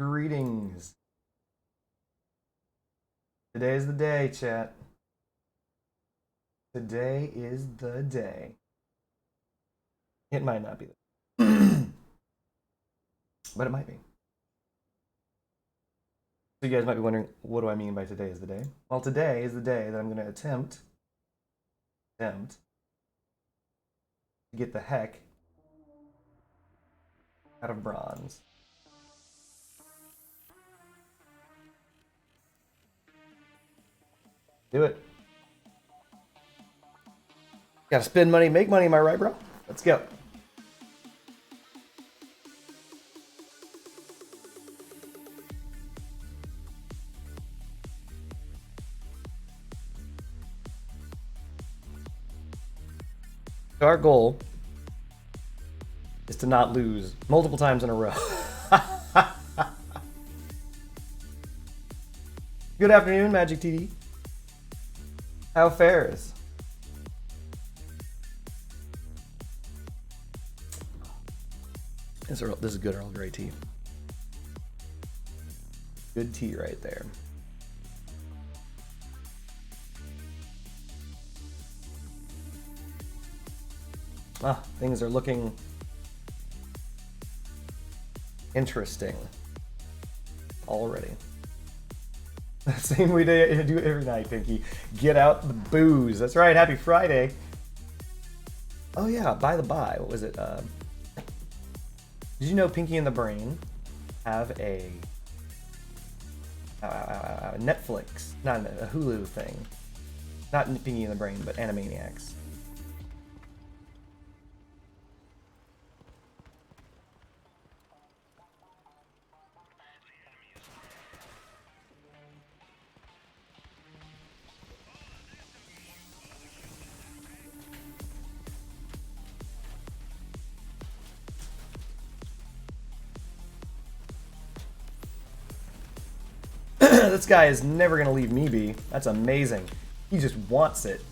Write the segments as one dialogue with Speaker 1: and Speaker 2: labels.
Speaker 1: Greetings. Today is the day, chat. Today is the day. It might not be but it might be. So you guys might be wondering, what do I mean by today is the day? Well, today is the day that I'm going to attempt to get the heck out of bronze. Do it. Gotta spend money, make money, am I right, bro? Let's go. So our goal is to not lose multiple times in a row. Good afternoon, Magic TD. How fares? This is good Earl Grey tea. Good tea right there. Things are looking interesting already. Same way I do every night, Pinky. Get out the booze. That's right. Happy Friday. Oh yeah. By the by, what was it? Did you know Pinky and the Brain have a Netflix, not a Hulu thing? Not Pinky and the Brain, but Animaniacs. This guy is never going to leave me be. That's amazing. He just wants it.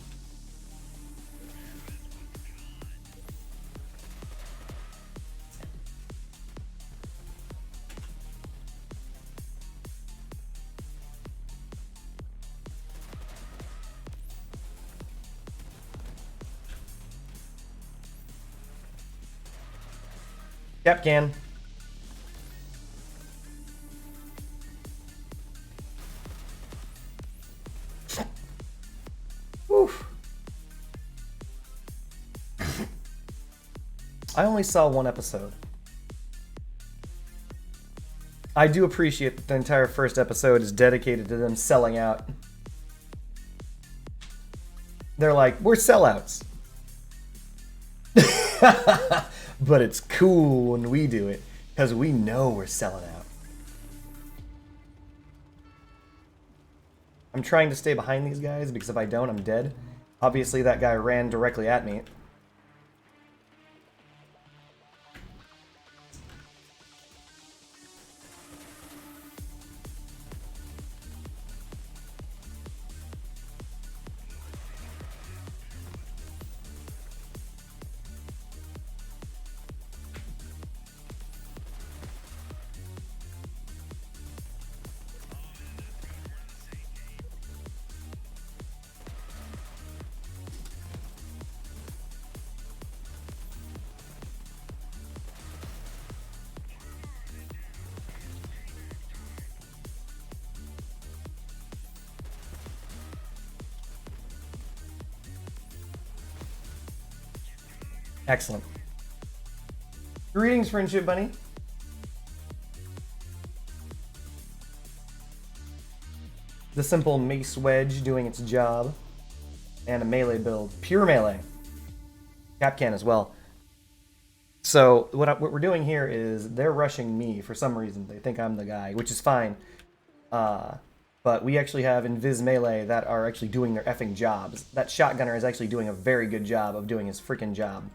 Speaker 1: Capcan. I only saw one episode. I do appreciate that the entire first episode is dedicated to them selling out. They're like, we're sellouts. But it's cool when we do it, because we know we're selling out. I'm trying to stay behind these guys, because if I don't, I'm dead. Obviously, that guy ran directly at me. Excellent. Greetings, Friendship Bunny. The simple mace wedge doing its job. And a melee build. Pure melee. Capcan as well. So what we're doing here is they're rushing me for some reason. They think I'm the guy, which is fine. But we actually have Invis Melee that are actually doing their effing jobs. That shotgunner is actually doing a very good job of doing his freaking job.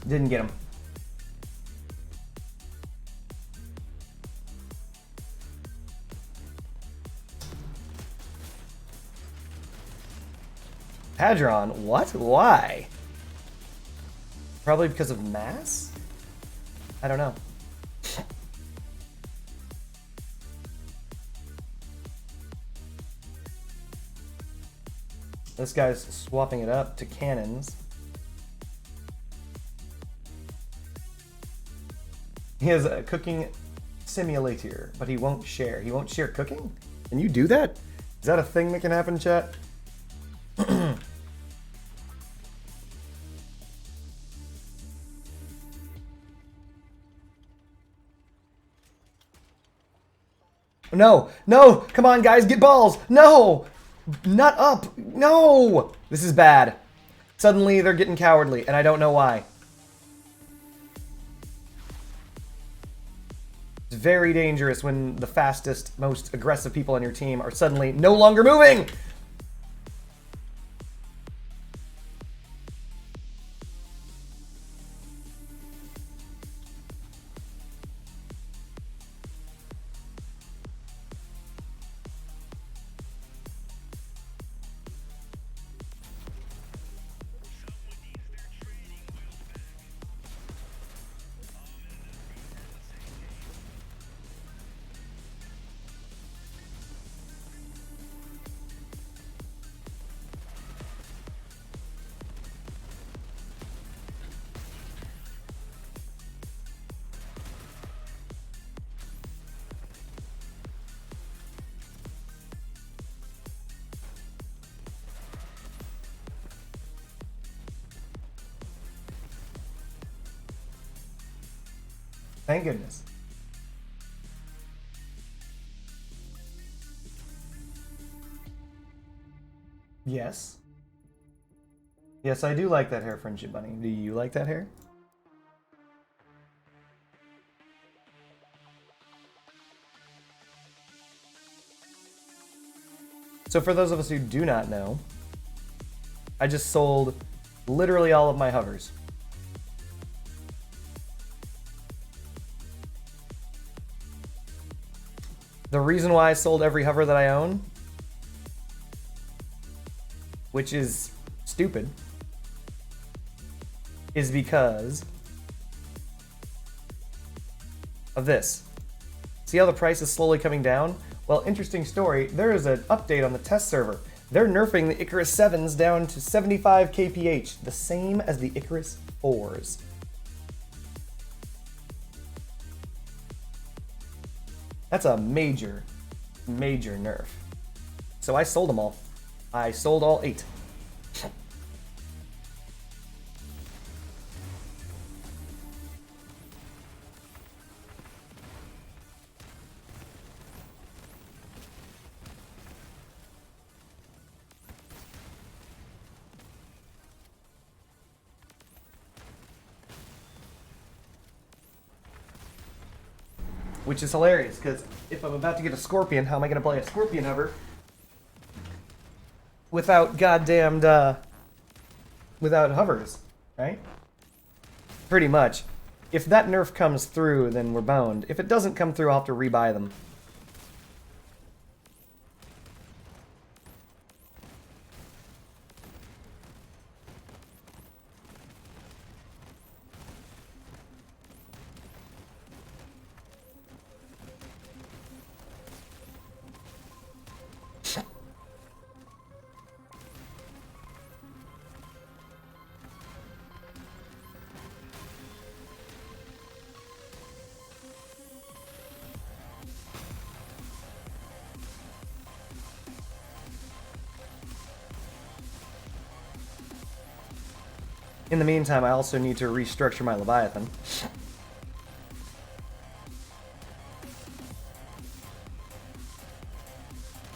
Speaker 1: Didn't get him. Hadron? What? Why? Probably because of mass? I don't know. This guy's swapping it up to cannons. He has a cooking simulator, but he won't share. He won't share cooking? Can you do that? Is that a thing that can happen, chat? No, no, come on guys, get balls. No, not up. No, this is bad. Suddenly they're getting cowardly and I don't know why. It's very dangerous when the fastest, most aggressive people on your team are suddenly no longer moving. Thank goodness. Yes. Yes, I do like that hair, Friendship Bunny. Do you like that hair? So for those of us who do not know, I just sold literally all of my hovers. The reason why I sold every hover that I own, which is stupid, is because of this. See how the price is slowly coming down? Well, interesting story. There is an update on the test server. They're nerfing the Icarus 7s down to 75 kph, the same as the Icarus 4s. That's a major, major nerf. So I sold them all. I sold all 8. Which is hilarious, because if I'm about to get a Scorpion, how am I going to play a Scorpion hover without goddamned, without hovers, right? Pretty much. If that nerf comes through, then we're boned. If it doesn't come through, I'll have to rebuy them. In the meantime, I also need to restructure my Leviathan.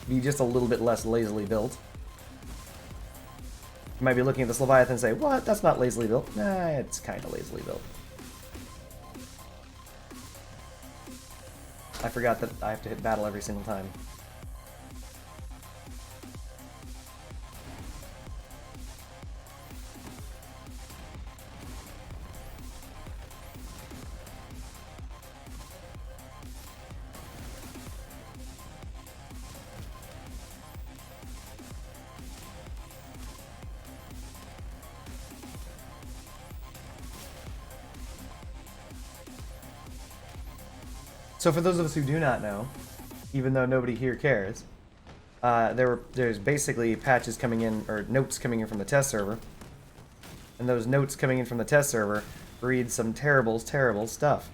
Speaker 1: Be just a little bit less lazily built. You might be looking at this Leviathan and say, what? That's not lazily built. Nah, it's kind of lazily built. I forgot that I have to hit battle every single time. So for those of us who do not know, even though nobody here cares, there's basically patches coming in, or notes coming in from the test server, and those notes coming in from the test server read some terrible, terrible stuff.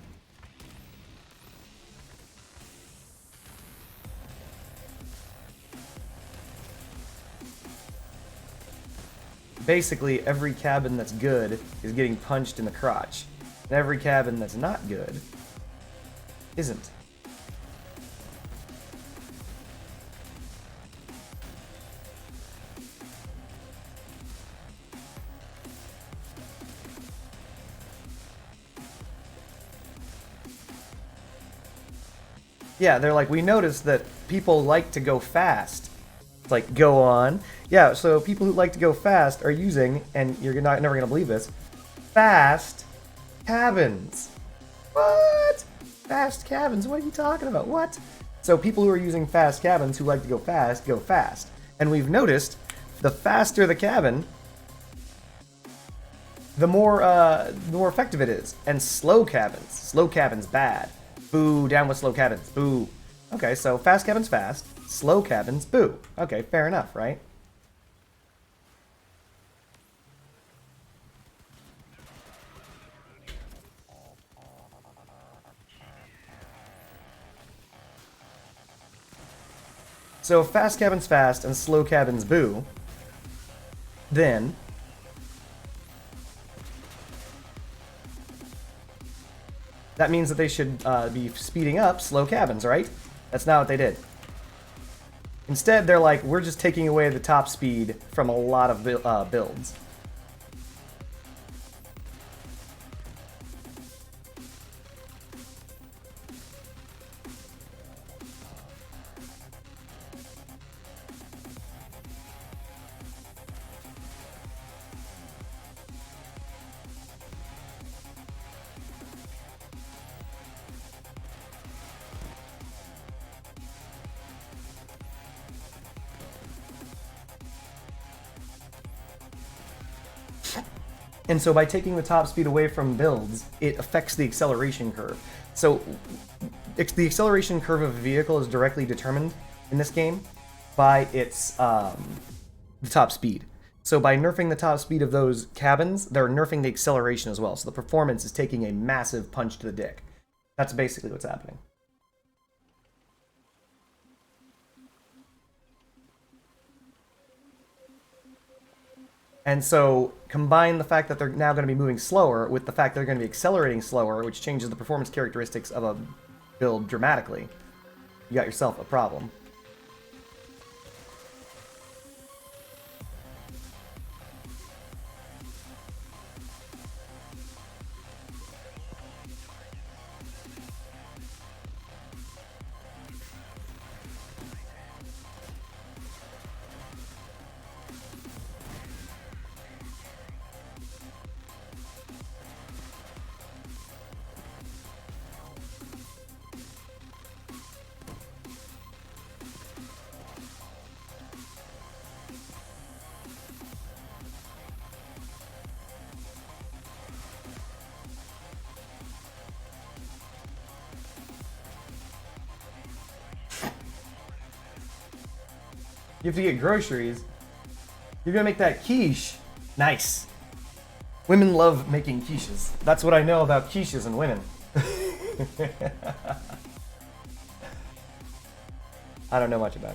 Speaker 1: Basically, every cabin that's good is getting punched in the crotch, and every cabin that's not good isn't. Yeah, they're like, we noticed that people like to go fast. It's like, go on. Yeah, so people who like to go fast are using, and you're not never gonna believe this, fast cabins. What? Fast cabins? What are you talking about? What? So people who are using fast cabins who like to go fast. And we've noticed the faster the cabin, the more effective it is. And slow cabins bad. Boo, down with slow cabins. Boo. Okay, so fast cabins fast, slow cabins boo. Okay, fair enough, right? So if fast cabins fast and slow cabins boo, then that means that they should be speeding up slow cabins, right? That's not what they did. Instead, they're like, we're just taking away the top speed from a lot of builds. And so by taking the top speed away from builds, it affects the acceleration curve. So the acceleration curve of a vehicle is directly determined in this game by its the top speed. So by nerfing the top speed of those cabins, they're nerfing the acceleration as well. So the performance is taking a massive punch to the dick. That's basically what's happening. And so combine the fact that they're now going to be moving slower with the fact they're going to be accelerating slower, which changes the performance characteristics of a build dramatically. You got yourself a problem. You have to get groceries. You're gonna make that quiche. Nice. Women love making quiches. That's what I know about quiches and women. I don't know much about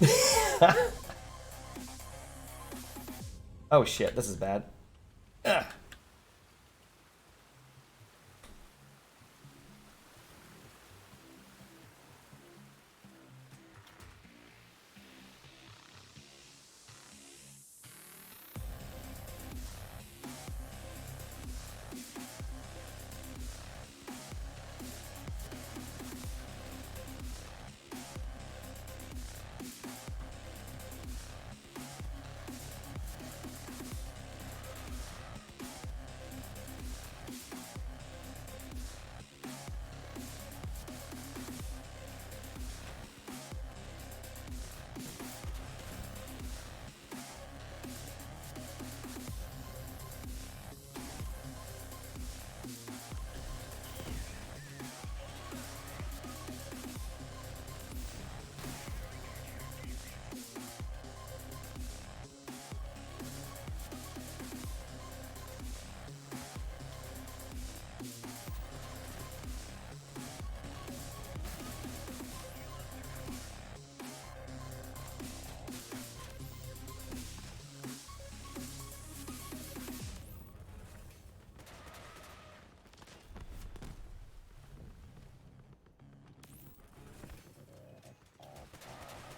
Speaker 1: it either. Oh shit, this is bad. Ugh.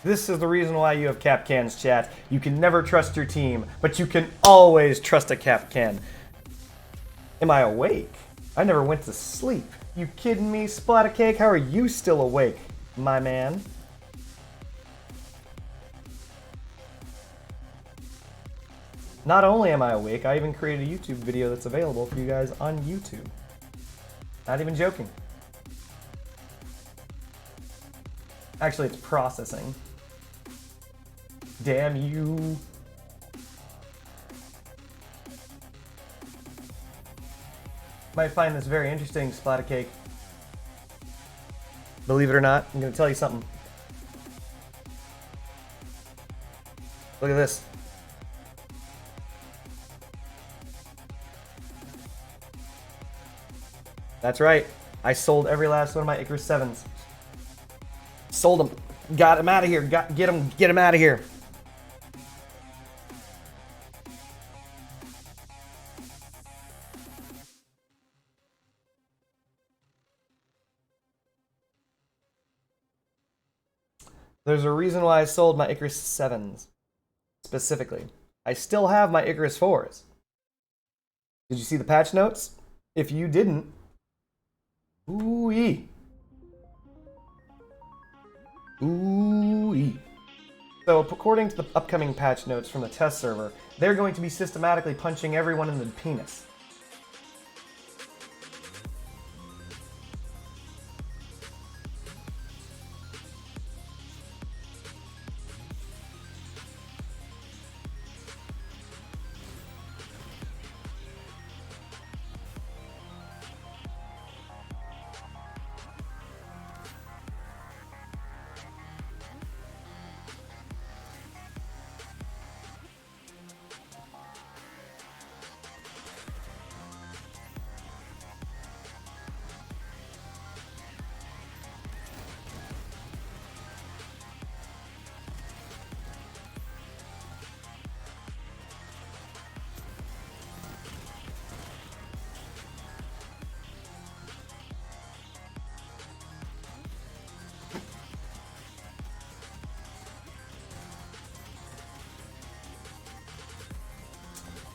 Speaker 1: This is the reason why you have Kapkans, chat. You can never trust your team, but you can always trust a Kapkan. Am I awake? I never went to sleep. You kidding me, Splattercake? How are you still awake, my man? Not only am I awake, I even created a YouTube video that's available for you guys on YouTube. Not even joking. Actually, it's processing. Damn you. Might find this very interesting, Splattercake. Believe it or not, I'm gonna tell you something. Look at this. That's right. I sold every last one of my Icarus 7s. Sold them. Got him out of here. Get him out of here. There's a reason why I sold my Icarus 7s. Specifically. I still have my Icarus 4s. Did you see the patch notes? If you didn't, ooh-ee. Ooh-ee. So according to the upcoming patch notes from the test server, they're going to be systematically punching everyone in the penis.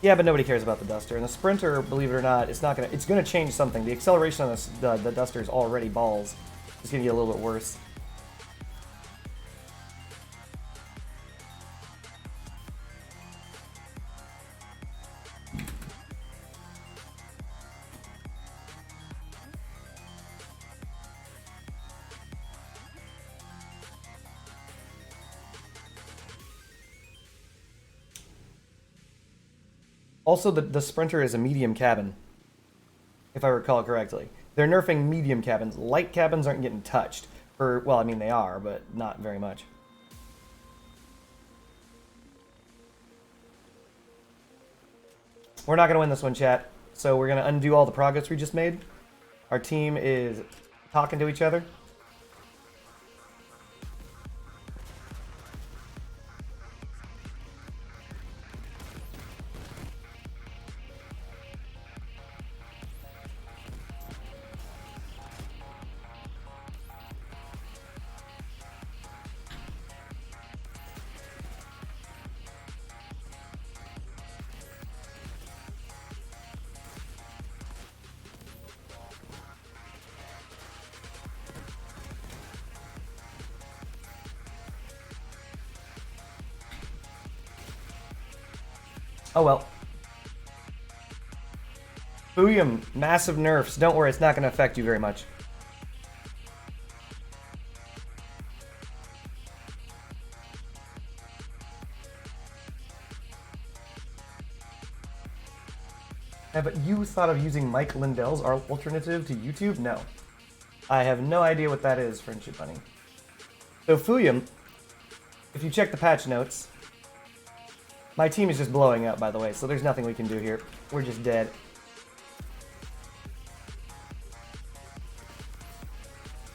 Speaker 1: Yeah, but nobody cares about the Duster. And the Sprinter, believe it or not, it's gonna change something. The acceleration on this, the Duster is already balls. It's gonna get a little bit worse. Also, the Sprinter is a medium cabin, if I recall correctly. They're nerfing medium cabins. Light cabins aren't getting touched. Well, I mean, they are, but not very much. We're not going to win this one, chat. So we're going to undo all the progress we just made. Our team is talking to each other. Oh well. Fuyum, massive nerfs. Don't worry, it's not going to affect you very much. Have you thought of using Mike Lindell's alternative to YouTube? No. I have no idea what that is, Friendship Bunny. So Fuyum, if you check the patch notes, my team is just blowing up, by the way, so there's nothing we can do here. We're just dead.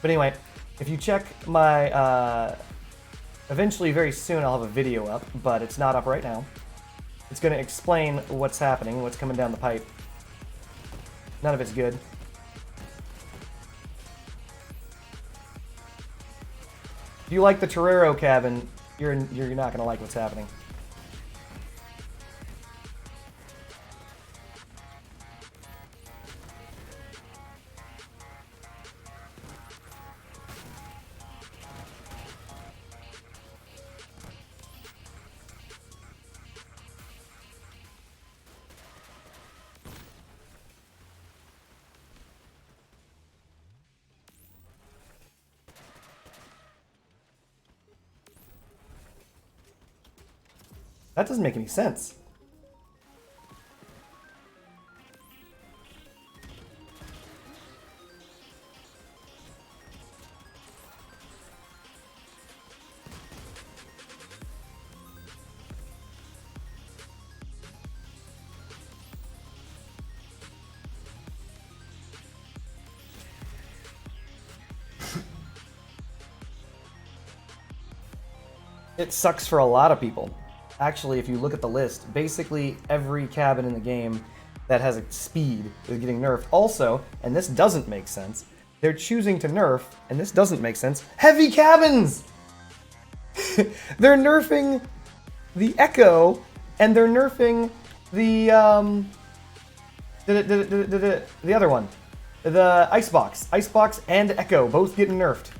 Speaker 1: But anyway, if you check my, eventually very soon I'll have a video up, but it's not up right now. It's going to explain what's happening, what's coming down the pipe. None of it's good. 'Cause, If you like the Torero cabin, you're not gonna like what's happening. That doesn't make any sense. It sucks for a lot of people. Actually, if you look at the list, basically every cabin in the game that has a speed is getting nerfed. Also, and this doesn't make sense, they're choosing to nerf, and this doesn't make sense, heavy cabins! They're nerfing the Echo, and they're nerfing the other one. The Icebox. Icebox and Echo, both getting nerfed.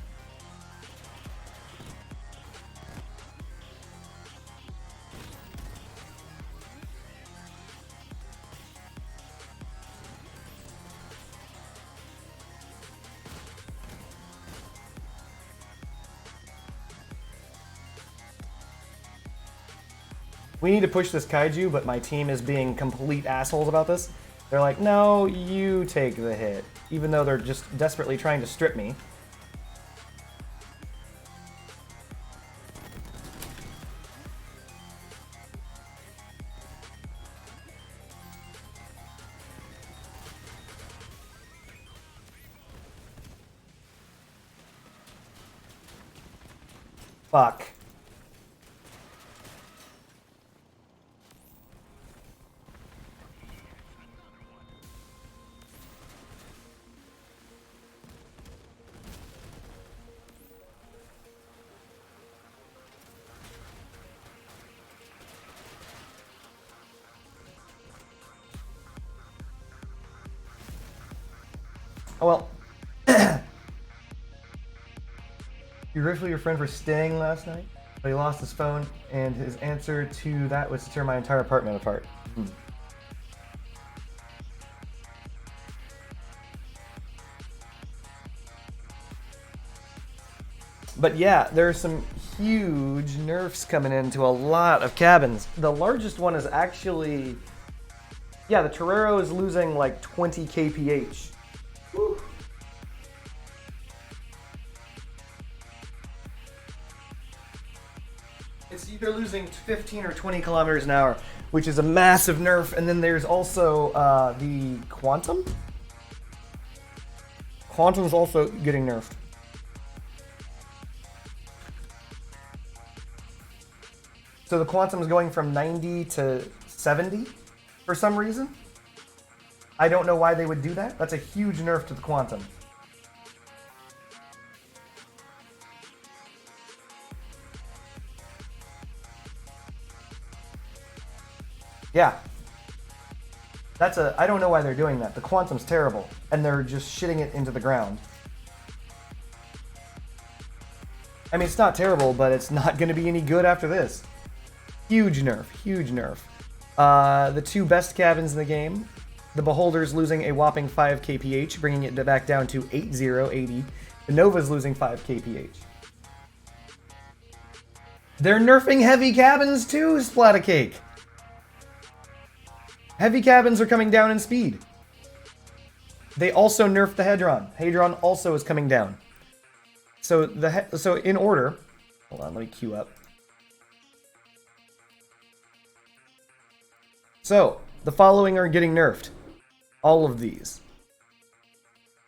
Speaker 1: We need to push this kaiju, but my team is being complete assholes about this. They're like, no, you take the hit. Even though they're just desperately trying to strip me. Fuck. Oh well. You riffled your friend for staying last night, but he lost his phone, and his answer to that was to tear my entire apartment apart. But yeah, there's some huge nerfs coming into a lot of cabins. The largest one is actually... Yeah, the Torero is losing like 20 kph. Woo. It's either losing 15 or 20 kilometers an hour, which is a massive nerf. And then there's also the Quantum. Quantum's also getting nerfed. So the Quantum is going from 90 to 70 for some reason. I don't know why they would do that. That's a huge nerf to the Quantum. Yeah. I don't know why they're doing that. The Quantum's terrible, and they're just shitting it into the ground. I mean, it's not terrible, but it's not going to be any good after this. Huge nerf, huge nerf. The two best cabins in the game, the Beholder's losing a whopping 5 kph, bringing it back down to 80. The Nova's losing 5 kph. They're nerfing heavy cabins too, Splatacake. Heavy cabins are coming down in speed. They also nerfed the Hedron. Hedron also is coming down. So in order, hold on, let me queue up. So the following are getting nerfed. All of these.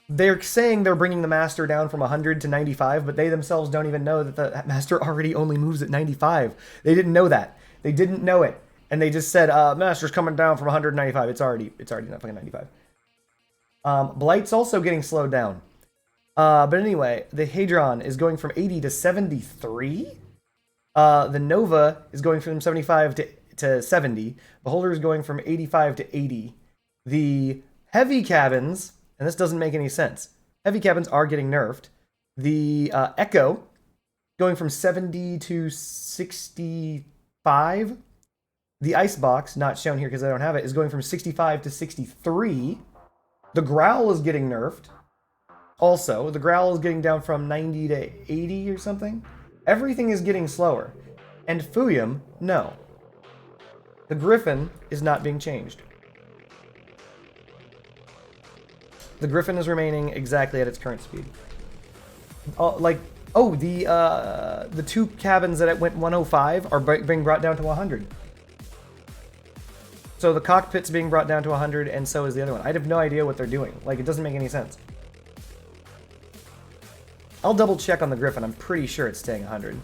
Speaker 1: They're saying they're bringing the Master down from 100 to 95, but they themselves don't even know that the Master already only moves at 95. They didn't know that. They didn't know it. And they just said, Master's coming down from 195. It's already not fucking 95. Blight's also getting slowed down. But anyway, the Hadron is going from 80 to 73. The Nova is going from 75 to 70. Beholder is going from 85 to 80. The heavy cabins, and this doesn't make any sense, heavy cabins are getting nerfed. The Echo going from 70 to 65. The Icebox, not shown here because I don't have it, is going from 65 to 63. The Growl is getting nerfed. Also, the Growl is getting down from 90 to 80 or something. Everything is getting slower. And Fuyum, no. The Griffin is not being changed. The Griffin is remaining exactly at its current speed. The two cabins that went 105 are being brought down to 100. So the cockpit's being brought down to 100, and so is the other one. I have no idea what they're doing. Like, it doesn't make any sense. I'll double check on the Griffin. I'm pretty sure it's staying 100.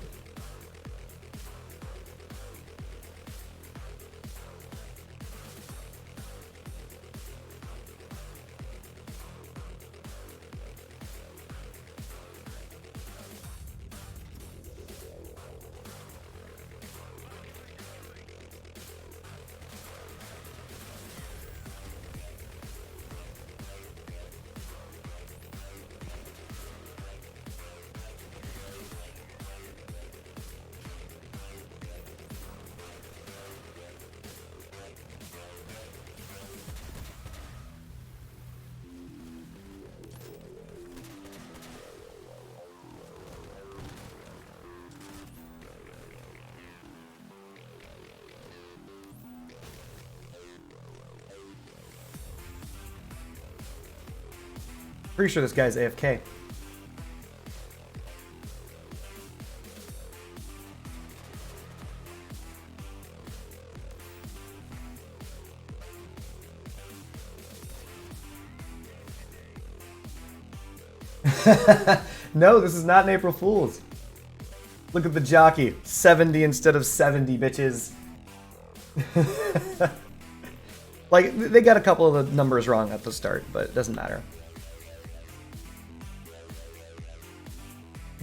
Speaker 1: Pretty sure this guy's AFK. No, this is not an April Fool's. Look at the jockey. 70 instead of 70, bitches. Like, they got a couple of the numbers wrong at the start, but it doesn't matter.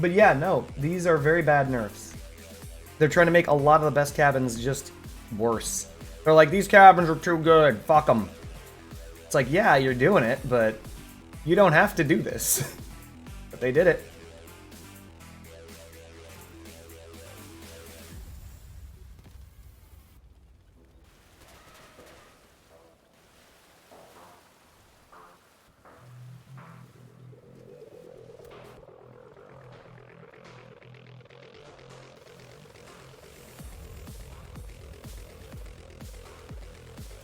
Speaker 1: But yeah, no, these are very bad nerfs. They're trying to make a lot of the best cabins just worse. They're like, these cabins are too good, fuck them. It's like, yeah, you're doing it, but you don't have to do this. But they did it.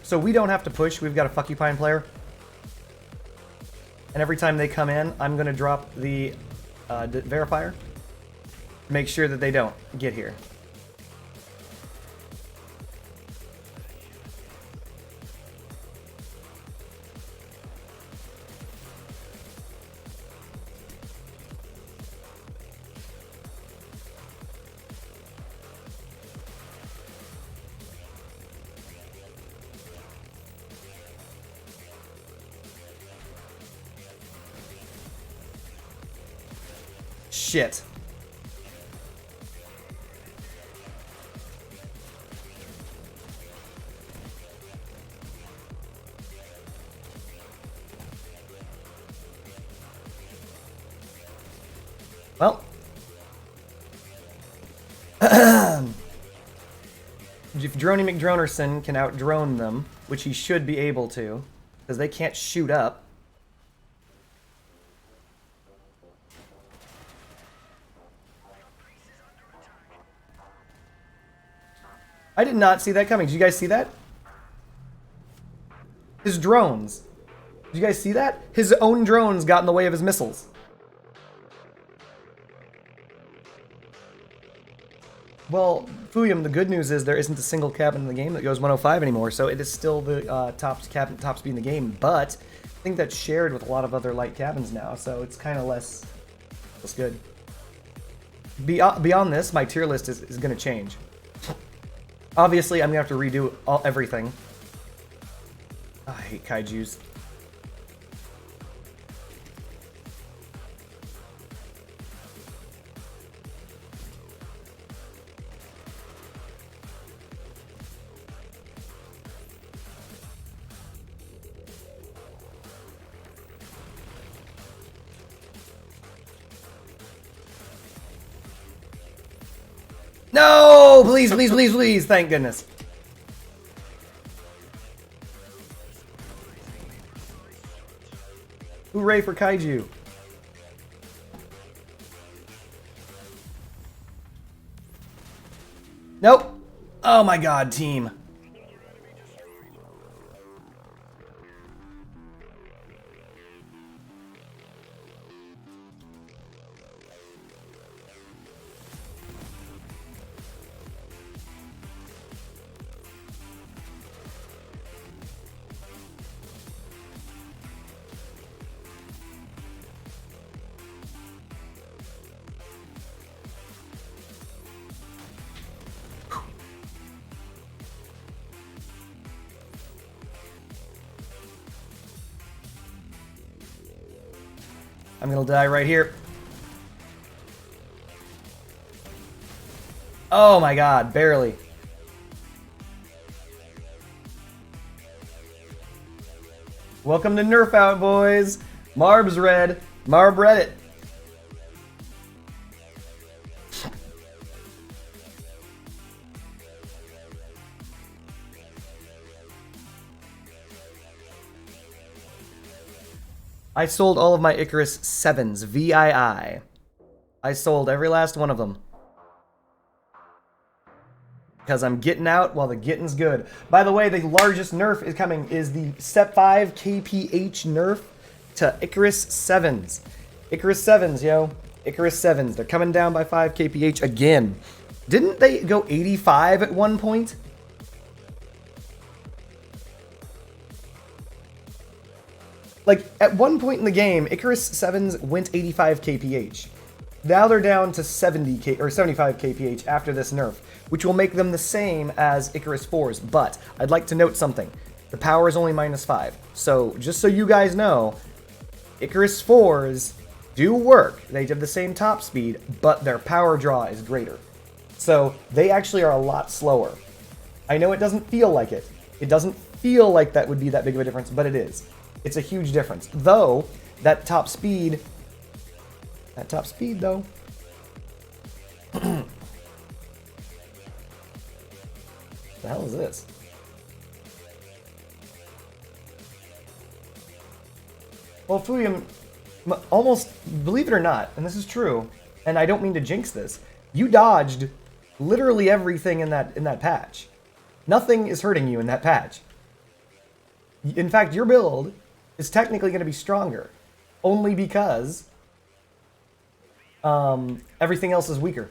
Speaker 1: So we don't have to push, we've got a Fuckupine player. And every time they come in, I'm going to drop the verifier. Make sure that they don't get here. Shit. Well. If Droney McDronerson can out-drone them, which he should be able to, because they can't shoot up. I did not see that coming. Did you guys see that? His drones. Did you guys see that? His own drones got in the way of his missiles. Well, Fuyum, the good news is there isn't a single cabin in the game that goes 105 anymore, so it is still the top speed in the game, but I think that's shared with a lot of other light cabins now, so it's kind of less good. Beyond this, my tier list is going to change. Obviously, I'm going to have to redo everything. I hate kaijus. No, please, please, please, please. Thank goodness. Hooray for Kaiju. Nope. Oh my god, team. I'm gonna die right here. Oh my god, barely. Welcome to Nerf Out, boys. Marb's red. Marb Reddit. I sold all of my Icarus 7s, VII. I sold every last one of them. Because I'm getting out while the getting's good. By the way, the largest nerf is coming is the Step 5 KPH nerf to Icarus 7s. Icarus 7s, yo. Icarus 7s. They're coming down by 5 KPH again. Didn't they go 85 at one point? Like, at one point in the game, Icarus 7s went 85 kph. Now they're down to 75 kph after this nerf, which will make them the same as Icarus 4s. But I'd like to note something. The power is only -5. So, just so you guys know, Icarus 4s do work. They have the same top speed, but their power draw is greater. So, they actually are a lot slower. I know it doesn't feel like it. It doesn't feel like that would be that big of a difference, but it is. It's a huge difference. Though, that top speed, though. The hell is this? Well, Fuyum, almost, believe it or not, and this is true, and I don't mean to jinx this, you dodged literally everything in that patch. Nothing is hurting you in that patch. In fact, your build is technically going to be stronger, only because everything else is weaker.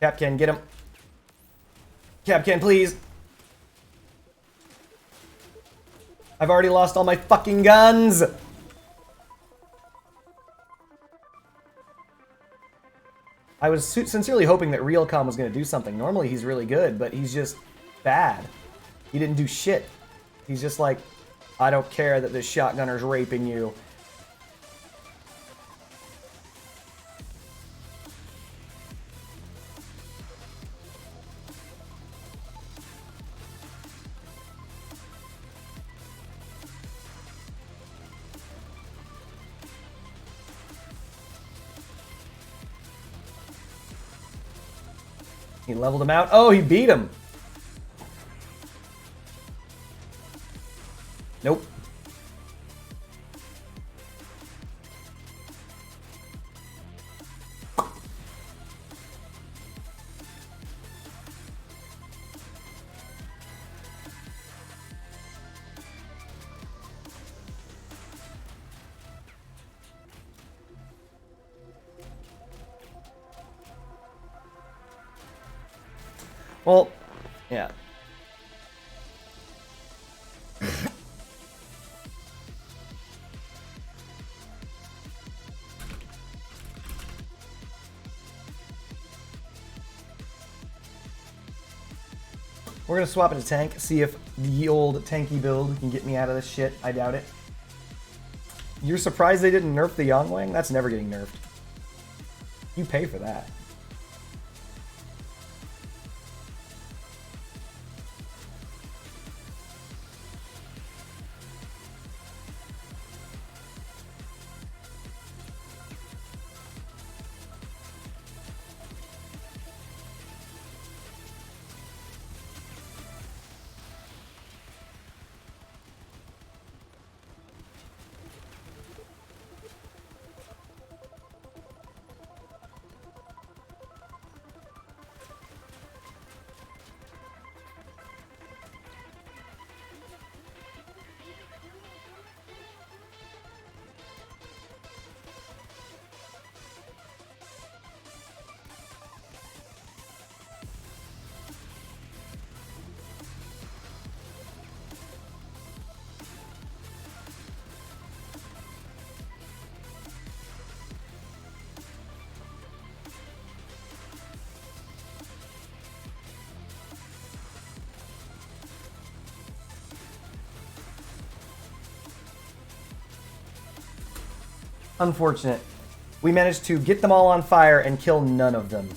Speaker 1: Capcan, get him. Capcan, please. I've already lost all my fucking guns! I was sincerely hoping that Realcom was going to do something. Normally he's really good, but he's just bad. He didn't do shit. He's just like, I don't care that this shotgunner's raping you. He leveled him out. Oh, he beat him. Nope. Well, yeah. We're gonna swap it to tank, see if the old tanky build can get me out of this shit. I doubt it. You're surprised they didn't nerf the Yongwang? That's never getting nerfed. You pay for that. Unfortunate. We managed to get them all on fire and kill none of them.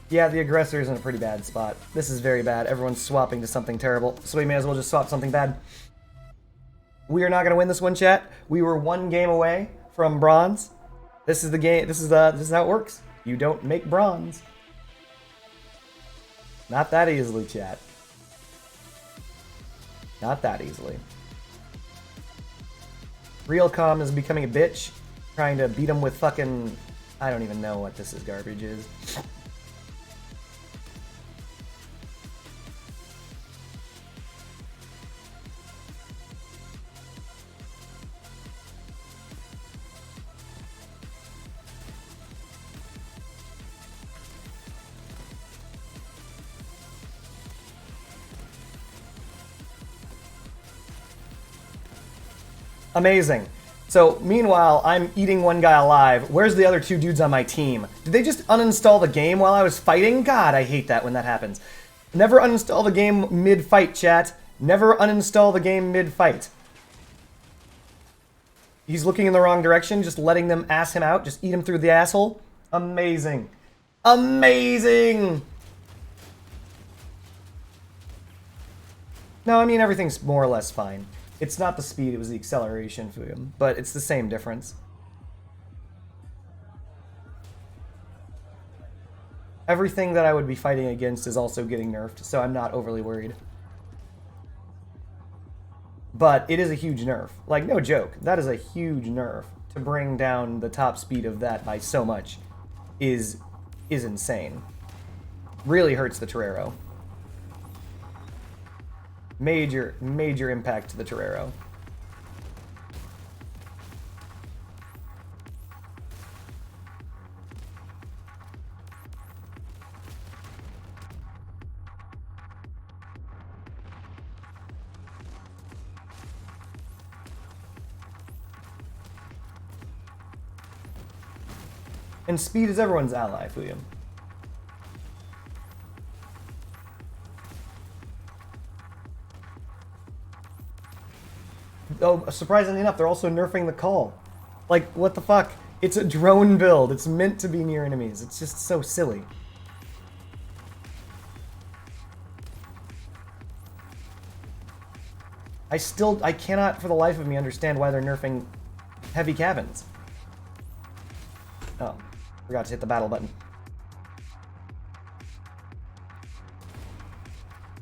Speaker 1: Yeah, the aggressor is in a pretty bad spot. This is very bad. Everyone's swapping to something terrible, so we may as well just swap something bad. We are not going to win this one, chat. We were one game away from bronze. This is the game. This is how it works. You don't make bronze. Not that easily, chat. Not that easily. Realcom is becoming a bitch, trying to beat him with fucking... I don't even know what this is garbage is. Amazing. So, meanwhile, I'm eating one guy alive. Where's the other two dudes on my team? Did they just uninstall the game while I was fighting? God, I hate that when that happens. Never uninstall the game mid-fight, chat. Never uninstall the game mid-fight. He's looking in the wrong direction, just letting them ass him out, just eat him through the asshole. Amazing. Amazing! No, I mean, everything's more or less fine. It's not the speed, it was the acceleration for him, but it's the same difference. Everything that I would be fighting against is also getting nerfed, so I'm not overly worried. But it is a huge nerf. Like, no joke. That is a huge nerf. To bring down the top speed of that by so much is insane. Really hurts the Torero. Major, major impact to the Torero. And speed is everyone's ally, Fuyum. Oh, surprisingly enough, they're also nerfing the call. Like, what the fuck? It's a drone build. It's meant to be near enemies. It's just so silly. I cannot for the life of me understand why they're nerfing heavy cabins. Oh, forgot to hit the battle button.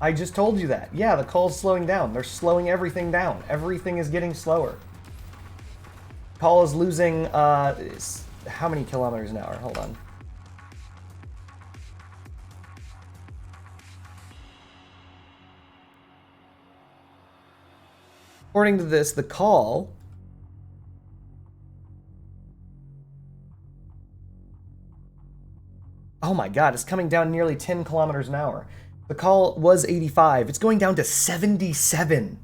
Speaker 1: I just told you that. Yeah, the call's slowing down. They're slowing everything down. Everything is getting slower. Call is losing, how many kilometers an hour? Hold on. According to this, the call... Oh my god, it's coming down nearly 10 kilometers an hour. The call was 85. It's going down to 77.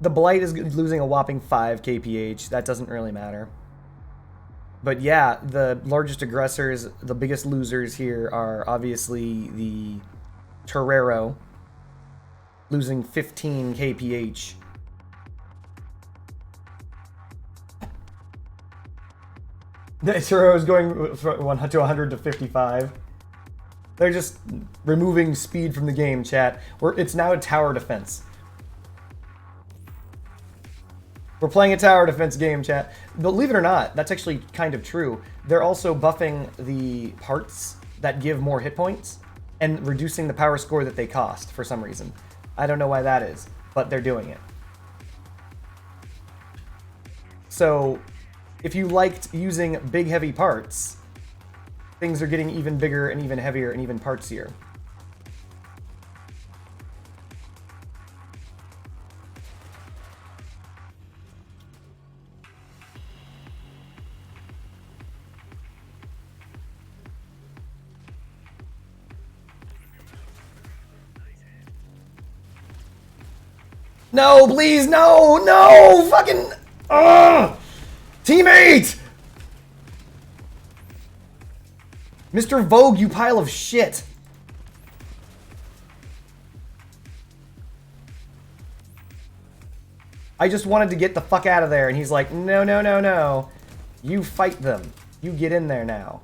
Speaker 1: The Blight is losing a whopping 5 kph. That doesn't really matter. But yeah, the largest aggressors, the biggest losers here are obviously the Torero, losing 15 kph. The Torero is going from 100 to 100 to 55. They're just removing speed from the game, chat. It's now a tower defense. We're playing a tower defense game, chat. Believe it or not, that's actually kind of true. They're also buffing the parts that give more hit points and reducing the power score that they cost for some reason. I don't know why that is, but they're doing it. So, if you liked using big, heavy parts, things are getting even bigger and even heavier and even partsier. No, please, no, no, fucking, ugh! Teammate! Mr. Vogue, you pile of shit! I just wanted to get the fuck out of there, and he's like, no, no, no, no. You fight them. You get in there now.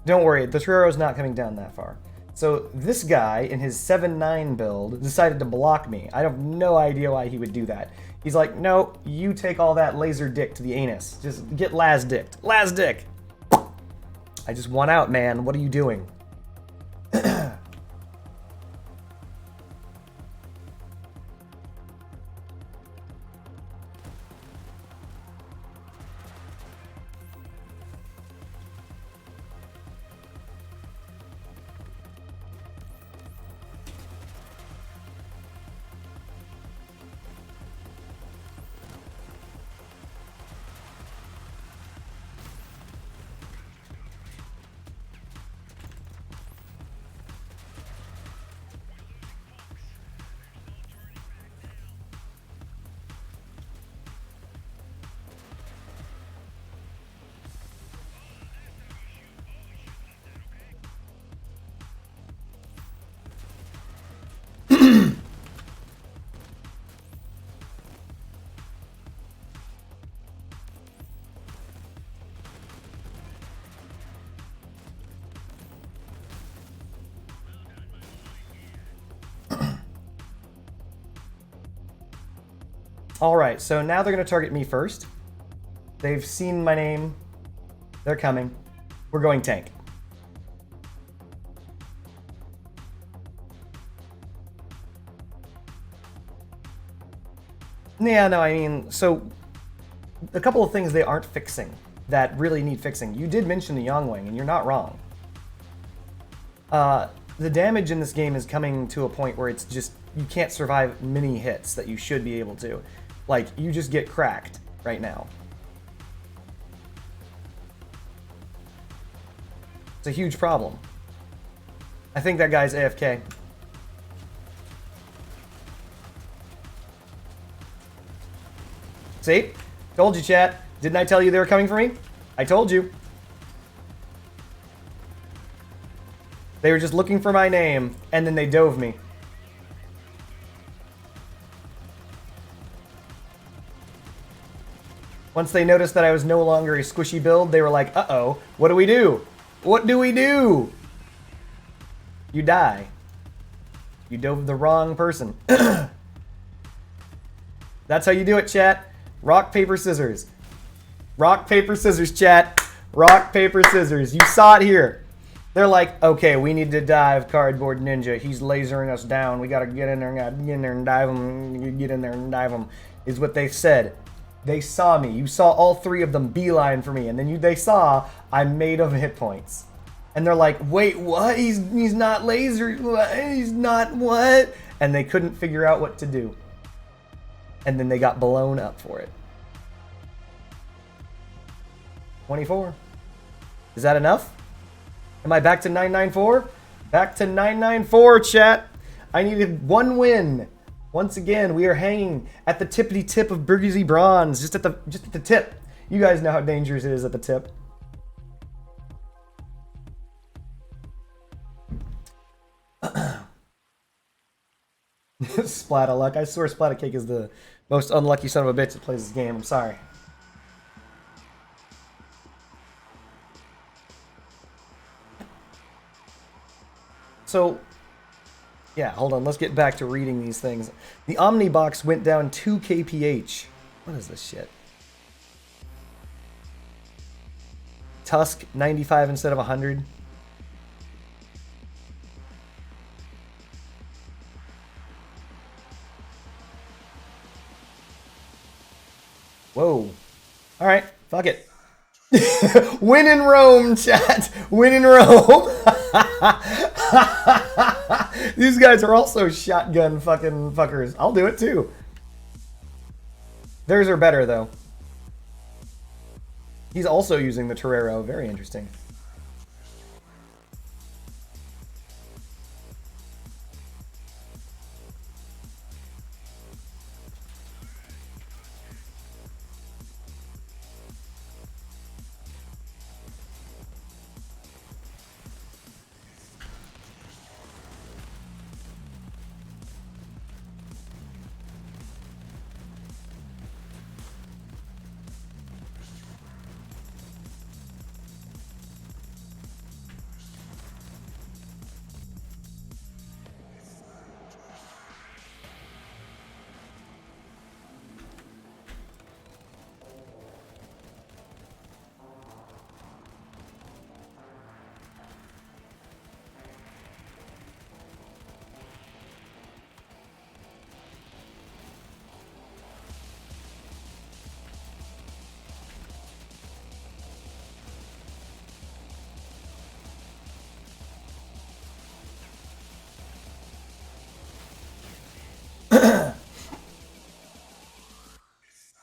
Speaker 1: Don't worry, the Torrero's not coming down that far. So this guy, in his 7-9 build, decided to block me. I have no idea why he would do that. He's like, no, you take all that laser dick to the anus. Just get Laz dicked. Laz dick! I just want out, man. What are you doing? Alright, so now they're going to target me first. They've seen my name. They're coming. We're going tank. Yeah, no, I mean, so a couple of things they aren't fixing that really need fixing. You did mention the Yongwing, and you're not wrong. The damage in this game is coming to a point where it's just, you can't survive many hits that you should be able to. Like, you just get cracked right now. It's a huge problem. I think that guy's AFK. See? Told you, chat. Didn't I tell you they were coming for me? I told you. They were just looking for my name, and then they dove me. Once they noticed that I was no longer a squishy build, they were like, uh-oh, what do we do? What do we do? You die. You dove the wrong person. That's how you do it, chat. Rock, paper, scissors. Rock, paper, scissors, chat. Rock, paper, scissors. You saw it here. They're like, okay, we need to dive Cardboard Ninja. He's lasering us down. We gotta get in there and dive him. Get in there and dive him, is what they said. They saw me. You saw all three of them beeline for me, and then they saw I'm made of hit points. And they're like, wait, what? He's not laser. What? He's not what? And they couldn't figure out what to do. And then they got blown up for it. 24. Is that enough? Am I back to 994? Back to 994, chat. I needed one win. Once again, we are hanging at the tippity tip of Burgundy Bronze, just at the tip. You guys know how dangerous it is at the tip. Splatter luck. I swear Splatter Cake is the most unlucky son of a bitch that plays this game. I'm sorry. So, yeah, hold on. Let's get back to reading these things. The Omnibox went down 2 kph. What is this shit? Tusk, 95 instead of 100. Whoa. All right, fuck it. Win in Rome, chat. Win in Rome. These guys are also shotgun fucking fuckers. I'll do it too. Theirs are better, though. He's also using the Torero. Very interesting.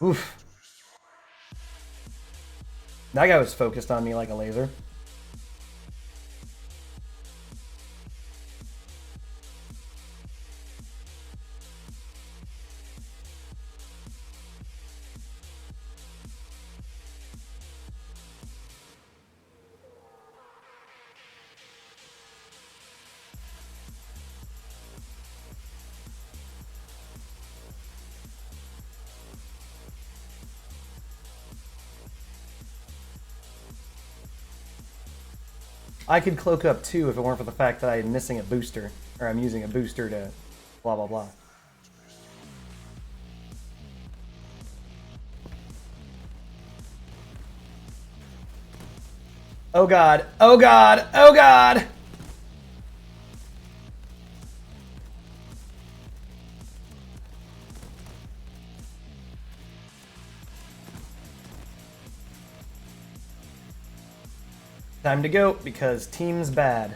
Speaker 1: Oof. That guy was focused on me like a laser. I could cloak up too if it weren't for the fact that I'm missing a booster. Or I'm using a booster to blah blah blah. Oh god, oh god, oh god! Time to go, because team's bad.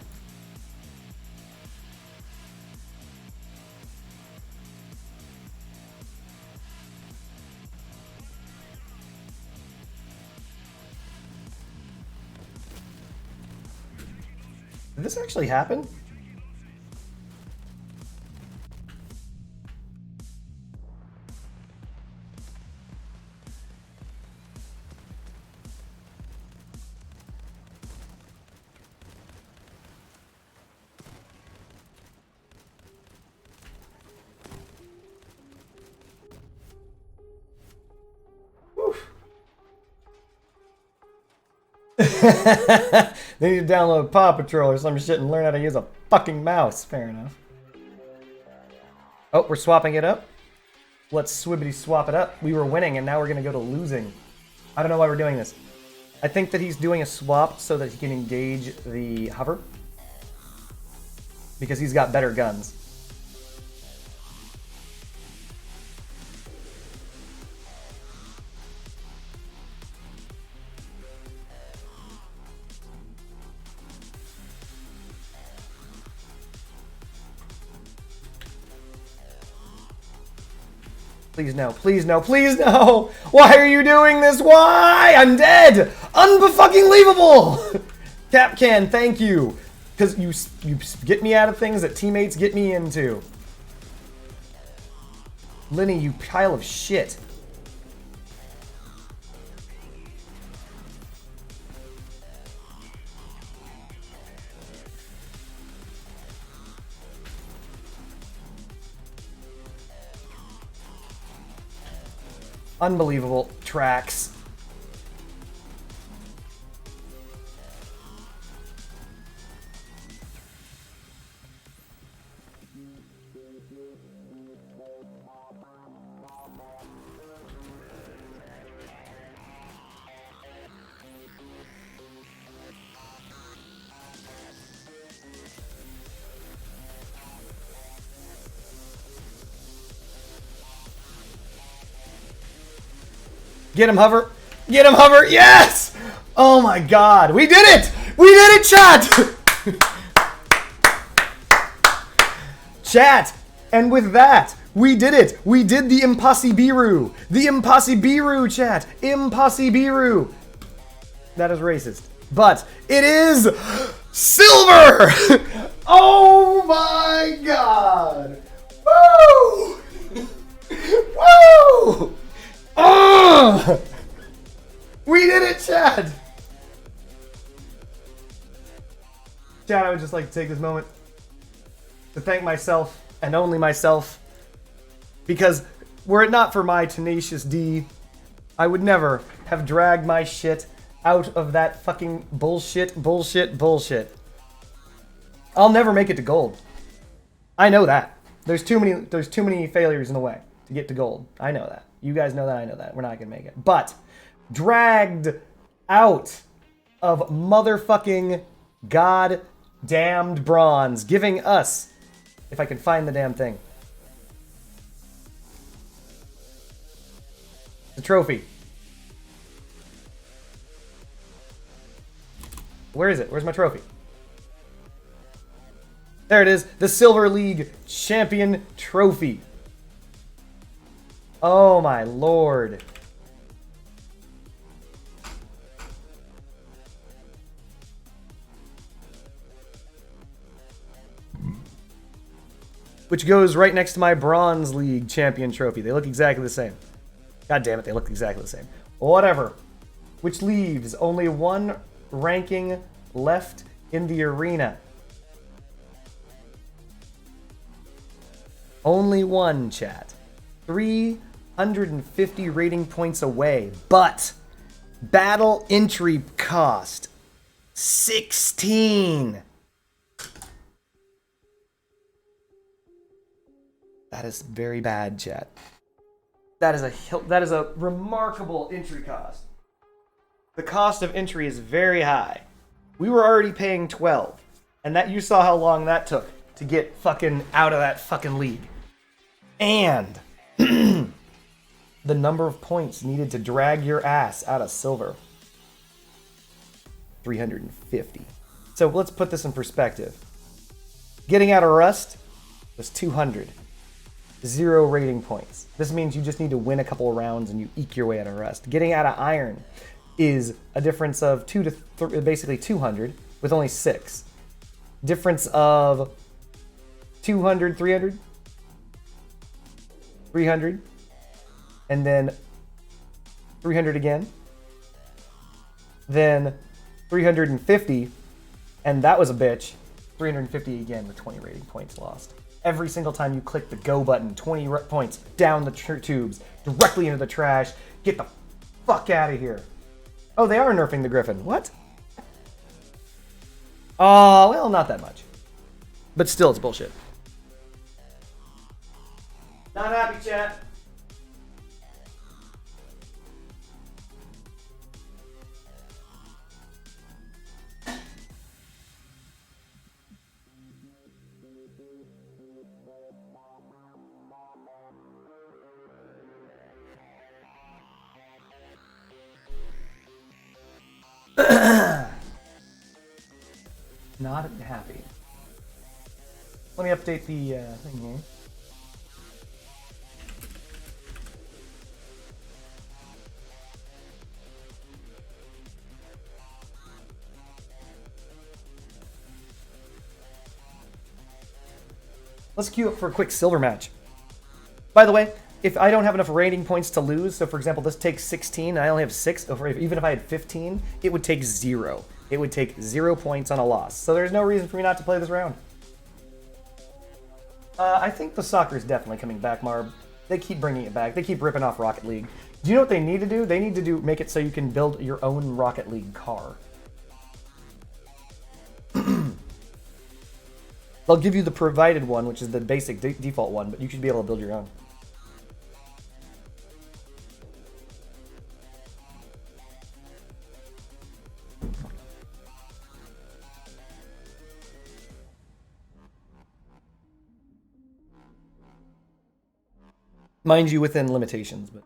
Speaker 1: Did this actually happen? They need to download Paw Patrol or some shit and learn how to use a fucking mouse. Fair enough. Oh, we're swapping it up. Let's swibbity swap it up. We were winning and now we're gonna go to losing. I don't know why we're doing this. I think that he's doing a swap so that he can engage the hover. Because he's got better guns. Please no, please no, please no! Why are you doing this? Why? I'm dead! Unfucking-leavable! Kapkan, thank you! Because you get me out of things that teammates get me into. Linny, you pile of shit. Unbelievable. Tracks. Get him, Hover! Get him, Hover! Yes! Oh my god, we did it! We did it, chat! Chat! And with that, We did it! We did the Impossibiru! The Impossibiru, chat! Impossibiru! That is racist. But it is silver! Oh my god! Woo! Woo! Oh! We did it, chat! Chat, I would just like to take this moment to thank myself and only myself, because were it not for my tenacious D, I would never have dragged my shit out of that fucking bullshit. I'll never make it to gold. I know that. There's too many failures in the way to get to gold. I know that. You guys know that, I know that. We're not gonna make it. But dragged out of motherfucking god-damned bronze, giving us, if I can find the damn thing, the trophy. Where is it? Where's my trophy? There it is. The Silver League Champion Trophy. Oh my lord. Which goes right next to my Bronze League Champion Trophy. They look exactly the same. God damn it, they look exactly the same. Whatever. Which leaves only one ranking left in the arena. Only one, chat. 350 rating points away, but battle entry cost 16. That is very bad, chat. That is a remarkable entry cost. The cost of entry is very high. We were already paying 12, and that you saw how long that took to get fucking out of that fucking league. And the number of points needed to drag your ass out of silver. 350. So let's put this in perspective. Getting out of rust was 200. 0 rating points. This means you just need to win a couple of rounds and you eke your way out of rust. Getting out of iron is a difference of basically 200 with only 6. Difference of 200, 300, 300, and then 300 again, then 350, and that was a bitch. 350 again with 20 rating points lost. Every single time you click the go button, 20 points down the tubes, directly into the trash. Get the fuck out of here. Oh, they are nerfing the Griffin. What? Oh, well, not that much. But still, it's bullshit. Not happy, chat. Not happy. Let me update the thing here. Let's queue up for a quick silver match. By the way, if I don't have enough rating points to lose, so for example, this takes 16, I only have 6, even if I had 15, it would take 0. It would take 0 points on a loss. So there's no reason for me not to play this round. I think the soccer is definitely coming back, Marb. They keep bringing it back. They keep ripping off Rocket League. Do you know what they need to do? They need to make it so you can build your own Rocket League car. They'll give you the provided one, which is the basic default one, but you should be able to build your own. Mind you, within limitations, but...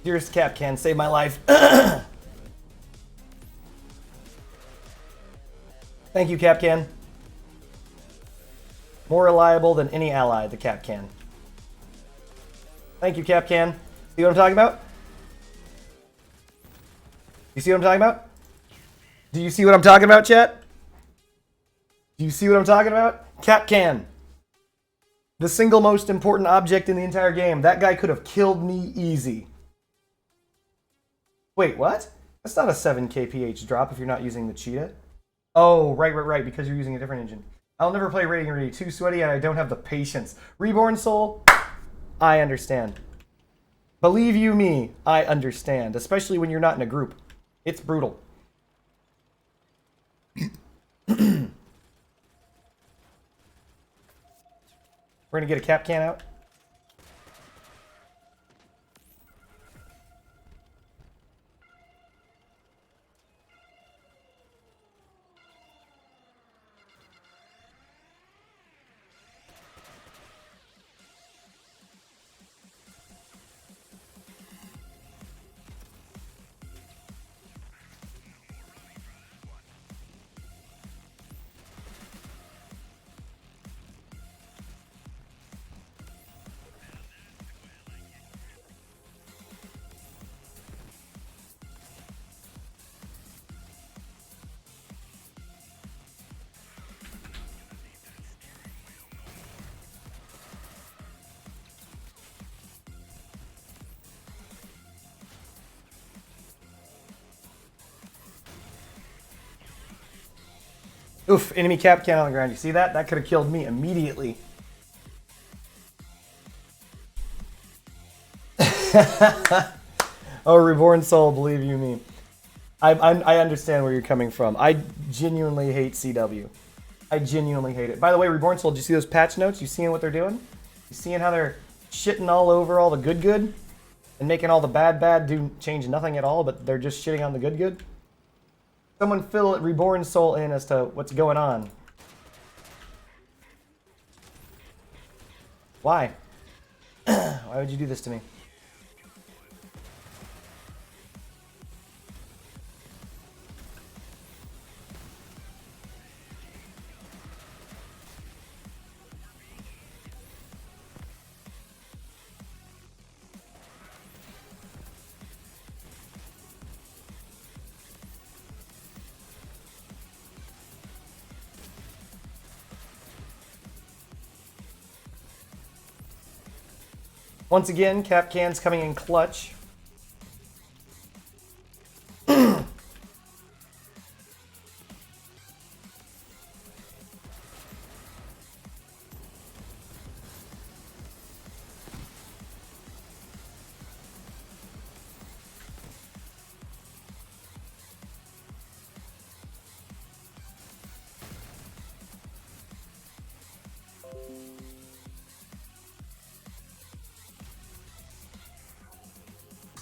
Speaker 1: Dearest Capcan, save my life. Thank you, Capcan. More reliable than any ally, the Capcan. Thank you, Capcan. See what I'm talking about? You see what I'm talking about? Do you see what I'm talking about, chat? Do you see what I'm talking about? Capcan. The single most important object in the entire game. That guy could have killed me easy. Wait, what? That's not a 7 kph drop if you're not using the cheetah. Oh, right, because you're using a different engine. I'll never play Radiant Arena. Too sweaty and I don't have the patience. Reborn Soul, I understand. Believe you me, I understand. Especially when you're not in a group. It's brutal. We're gonna get a Capcan out. Oof, enemy Capcan on the ground. You see that? That could have killed me immediately. Oh, Reborn Soul, believe you me. I understand where you're coming from. I genuinely hate CW. I genuinely hate it. By the way, Reborn Soul, did you see those patch notes? You seeing what they're doing? You seeing how they're shitting all over all the good? And making all the bad do change nothing at all, but they're just shitting on the good? Someone fill Reborn Soul in as to what's going on. Why? Why would you do this to me? Once again, Capcan's coming in clutch.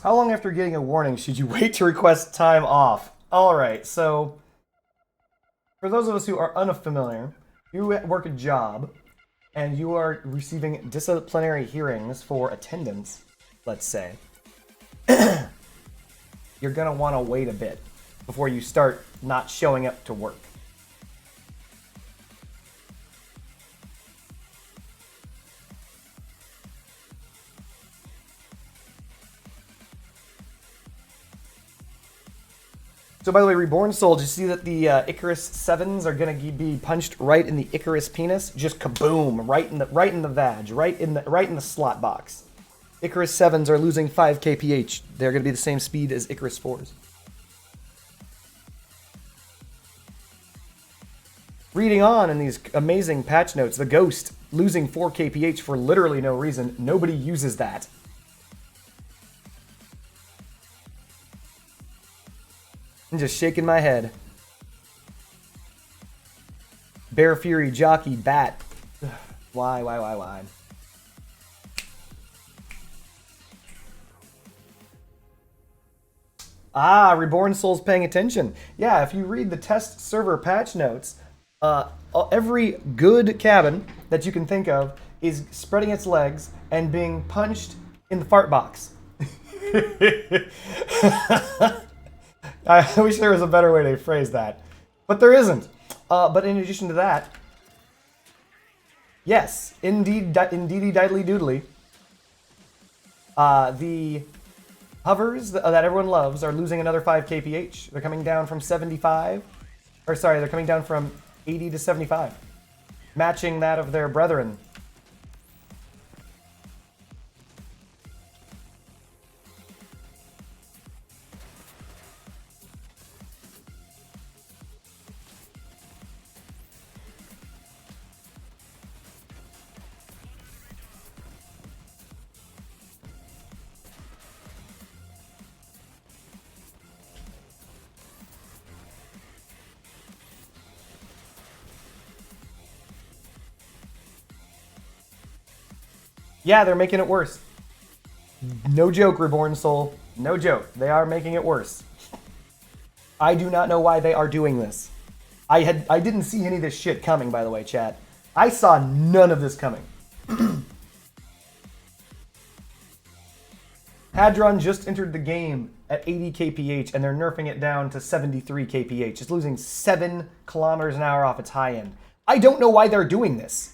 Speaker 1: How long after getting a warning should you wait to request time off? Alright, so for those of us who are unfamiliar, you work a job and you are receiving disciplinary hearings for attendance, let's say. You're gonna want to wait a bit before you start not showing up to work. So by the way, Reborn Soul, did you see that the Icarus 7s are gonna be punched right in the Icarus penis? Just kaboom, right in the vag, right in the slot box. Icarus 7s are losing 5 kph. They're gonna be the same speed as Icarus 4s. Reading on in these amazing patch notes, the Ghost losing 4 kph for literally no reason. Nobody uses that. I'm just shaking my head. Bear Fury, Jockey, Bat. Why? Ah, Reborn Soul's paying attention. Yeah, if you read the test server patch notes, every good cabin that you can think of is spreading its legs and being punched in the fart box. I wish there was a better way to phrase that, but there isn't. But in addition to that, yes, indeedy diddly doodly. The hovers that everyone loves are losing another 5 kph. They're coming down from 75, or sorry, they're coming down from 80 to 75, matching that of their brethren. Yeah, they're making it worse. No joke, Reborn Soul. No joke. They are making it worse. I do not know why they are doing this. I didn't see any of this shit coming, by the way, chat. I saw none of this coming. Hadron just entered the game at 80 kph, and they're nerfing it down to 73 kph. It's losing 7 kilometers an hour off its high end. I don't know why they're doing this.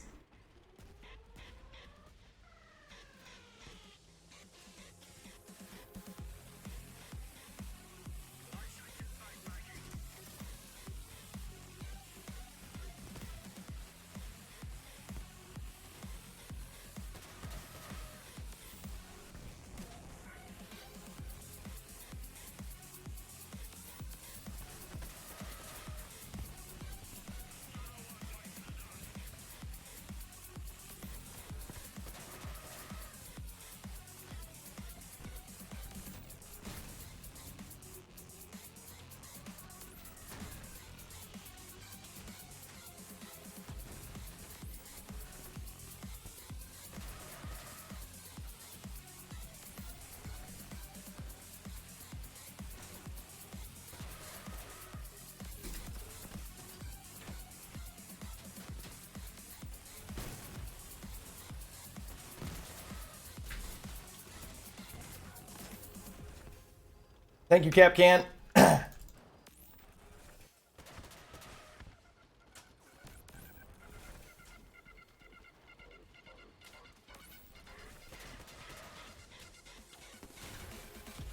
Speaker 1: Thank you, Capcan.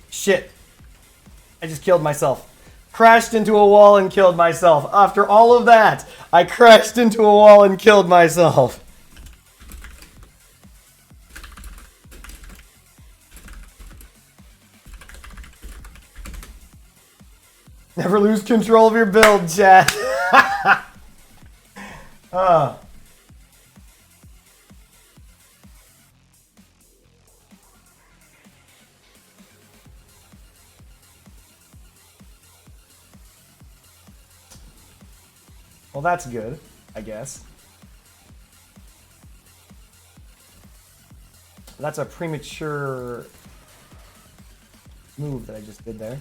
Speaker 1: Shit. I just killed myself. Crashed into a wall and killed myself. After all of that, I crashed into a wall and killed myself. Never lose control of your build, chat. Well, that's good, I guess. That's a premature move that I just did there.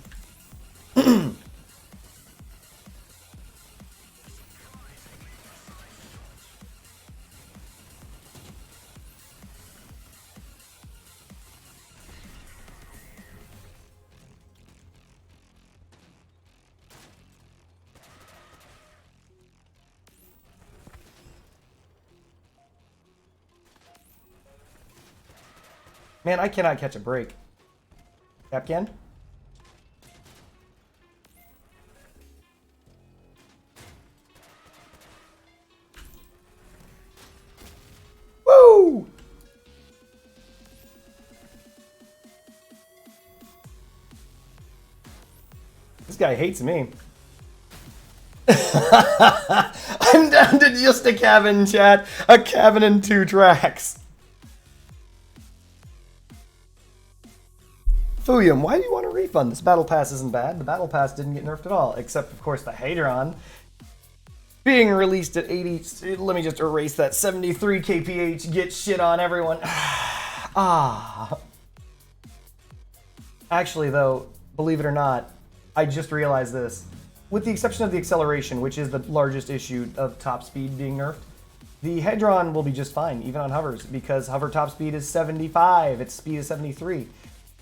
Speaker 1: Man, I cannot catch a break. Capcan? Woo! This guy hates me. I'm down to just a cabin, chat. A cabin and 2 tracks. Fuyum, why do you want a refund? This battle pass isn't bad. The battle pass didn't get nerfed at all, except of course the Hadron being released at 80. Let me just erase that 73 kph. Get shit on everyone. Actually, though, believe it or not, I just realized this. With the exception of the acceleration, which is the largest issue of top speed being nerfed, the Hadron will be just fine, even on hovers, because hover top speed is 75. Its speed is 73.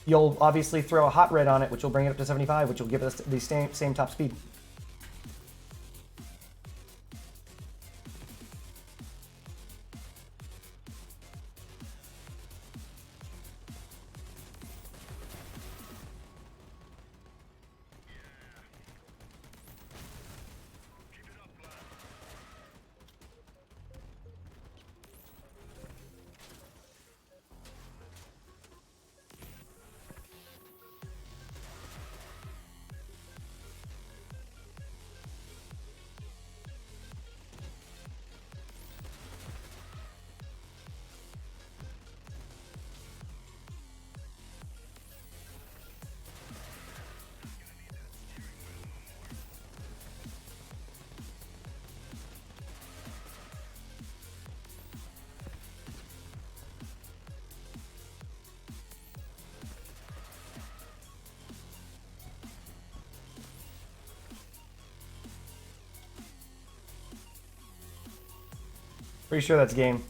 Speaker 1: You'll obviously throw a hot red on it, which will bring it up to 75, which will give us the same top speed. Pretty sure that's game.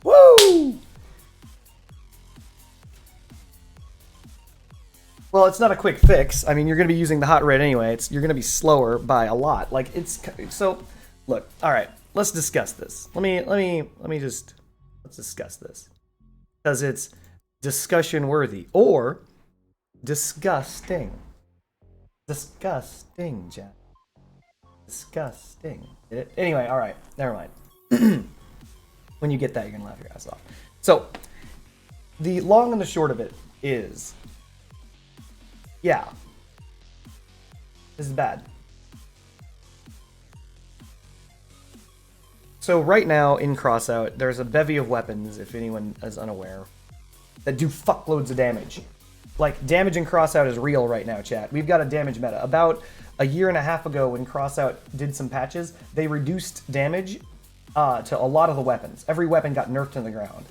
Speaker 1: Woo! Well, it's not a quick fix. I mean, you're going to be using the hot red anyway. You're going to be slower by a lot. Like it's so. Look, all right. Let's discuss this. Let's discuss this because it's discussion worthy or disgusting. Disgusting, Jack. Disgusting. Anyway, all right. Never mind. When you get that, you're gonna laugh your ass off. So, the long and the short of it is, yeah, this is bad. So right now in Crossout, there's a bevy of weapons, if anyone is unaware, that do fuckloads of damage. Like, damage in Crossout is real right now, chat. We've got a damage meta. About a year and a half ago, when Crossout did some patches, they reduced damage to a lot of the weapons. Every weapon got nerfed to the ground.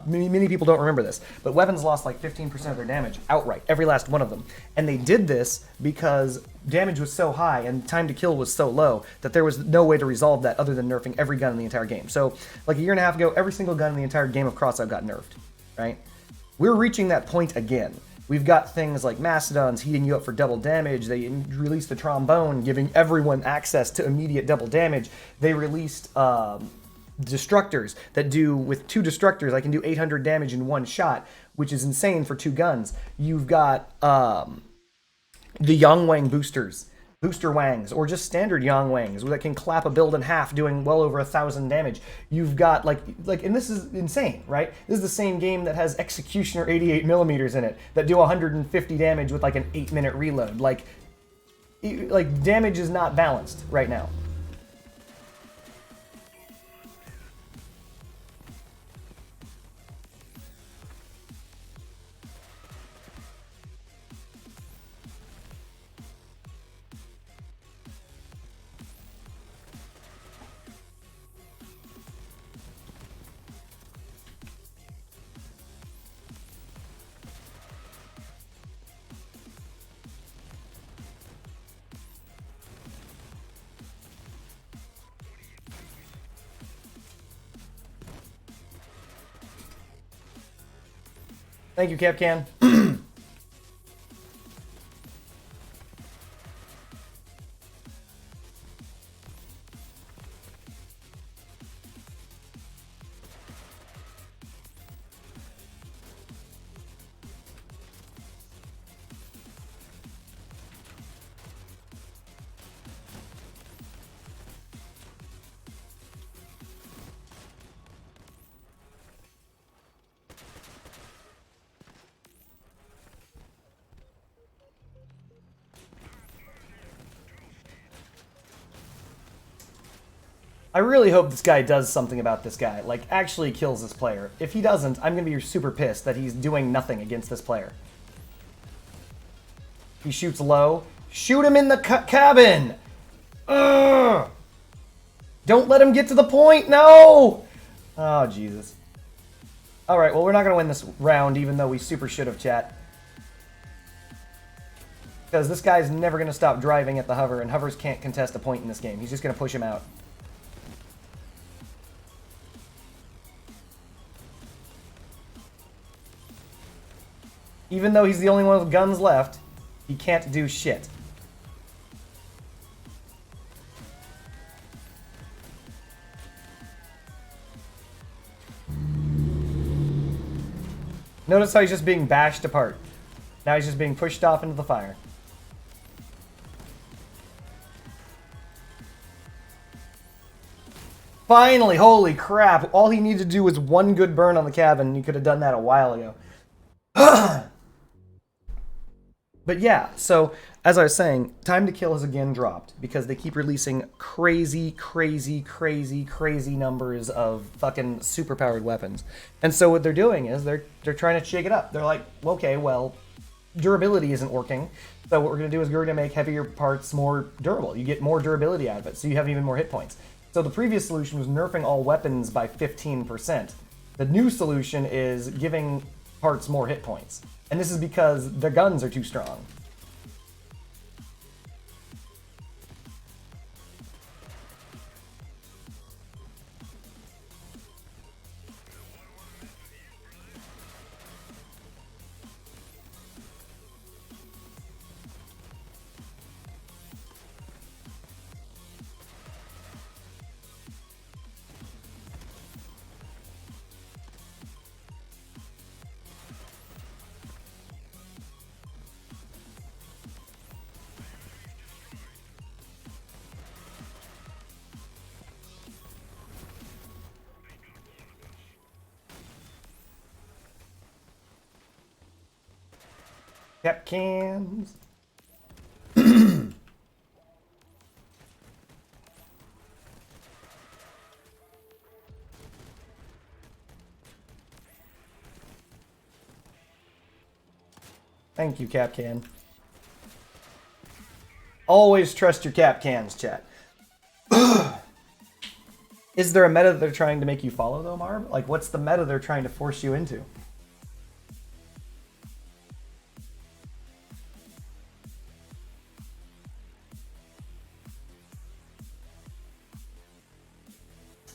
Speaker 1: Many people don't remember this, but weapons lost like 15% of their damage outright, every last one of them. And they did this because damage was so high and time to kill was so low that there was no way to resolve that other than nerfing every gun in the entire game. So, like a year and a half ago, every single gun in the entire game of Crossout got nerfed, right? We're reaching that point again. We've got things like Mastodons heating you up for double damage. They released the Trombone, giving everyone access to immediate double damage. They released Destructors that do, with 2 Destructors, I can do 800 damage in one shot, which is insane for 2 guns. You've got the Yongwang boosters, Booster Wangs, or just standard Yongwangs that can clap a build in half, doing well over 1,000 damage. You've got like, and this is insane, right? This is the same game that has Executioner 88mm in it that do 150 damage with like an 8-minute reload. Like damage is not balanced right now. Thank you, Capcan. I really hope this guy does something about this guy, like actually kills this player. If he doesn't, I'm going to be super pissed that he's doing nothing against this player. He shoots low. Shoot him in the cabin! Ugh! Don't let him get to the point, no! Oh, Jesus. Alright, well, we're not going to win this round, even though we super should have, chat. Because this guy's never going to stop driving at the hover, and hovers can't contest a point in this game. He's just going to push him out. Even though he's the only one with guns left, he can't do shit. Notice how he's just being bashed apart. Now he's just being pushed off into the fire. Finally, holy crap. All he needed to do was one good burn on the cabin, and he could have done that a while ago. But yeah, so as I was saying, Time to Kill has again dropped because they keep releasing crazy numbers of fucking superpowered weapons. And so what they're doing is they're trying to shake it up. They're like, okay, well, durability isn't working. So what we're going to do is we're going to make heavier parts more durable. You get more durability out of it, so you have even more hit points. So the previous solution was nerfing all weapons by 15%. The new solution is giving parts more hit points. And this is because the guns are too strong. Cap cans. Thank you, Cap Can. Always trust your Cap Cans, chat. Is there a meta that they're trying to make you follow, though, Marv? Like, what's the meta they're trying to force you into?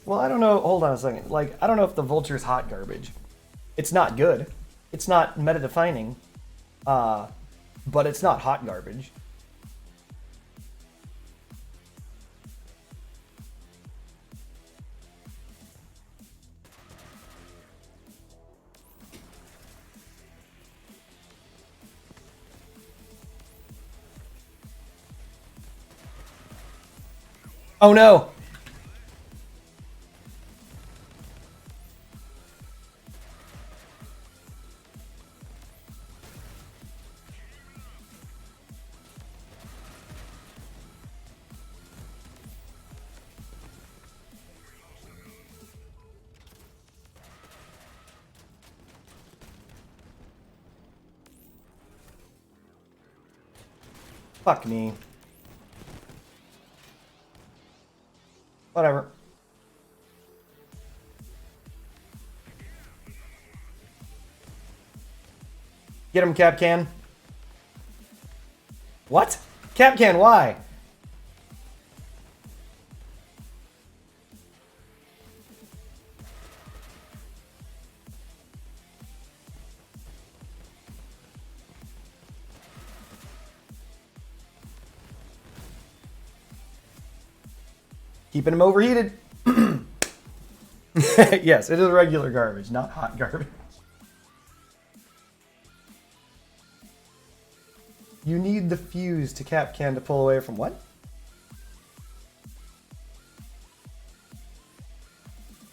Speaker 1: Well, I don't know. Hold on a second. Like, I don't know if the Vulture's hot garbage. It's not good. It's not meta-defining. But it's not hot garbage. Oh no! Fuck me. Whatever. Get him, Capcan. What? Capcan, why? Keeping him overheated. Yes, it is regular garbage, not hot garbage. You need the fuse to Capcan to pull away from what?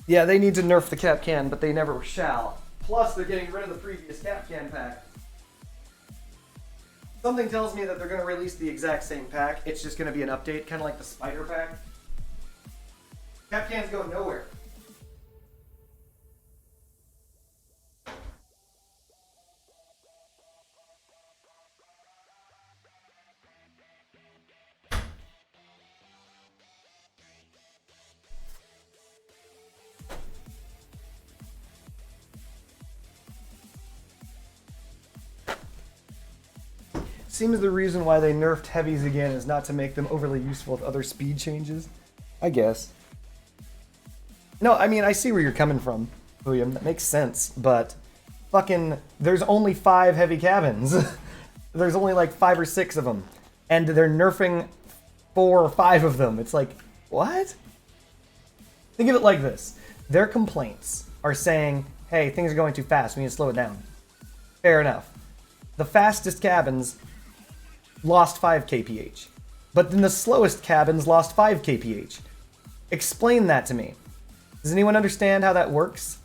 Speaker 1: Yeah, they need to nerf the Capcan, but they never shall. Plus, they're getting rid of the previous Capcan pack. Something tells me that they're going to release the exact same pack. It's just going to be an update, kind of like the Spider pack. Capcans go nowhere. Seems the reason why they nerfed heavies again is not to make them overly useful with other speed changes. I guess. No, I mean, I see where you're coming from, William. That makes sense, but fucking, there's only 5 heavy cabins. There's only like 5 or 6 of them. And they're nerfing 4 or 5 of them. It's like, what? Think of it like this. Their complaints are saying, hey, things are going too fast, we need to slow it down. Fair enough. The fastest cabins lost 5 kph. But then the slowest cabins lost 5 kph. Explain that to me. Does anyone understand how that works?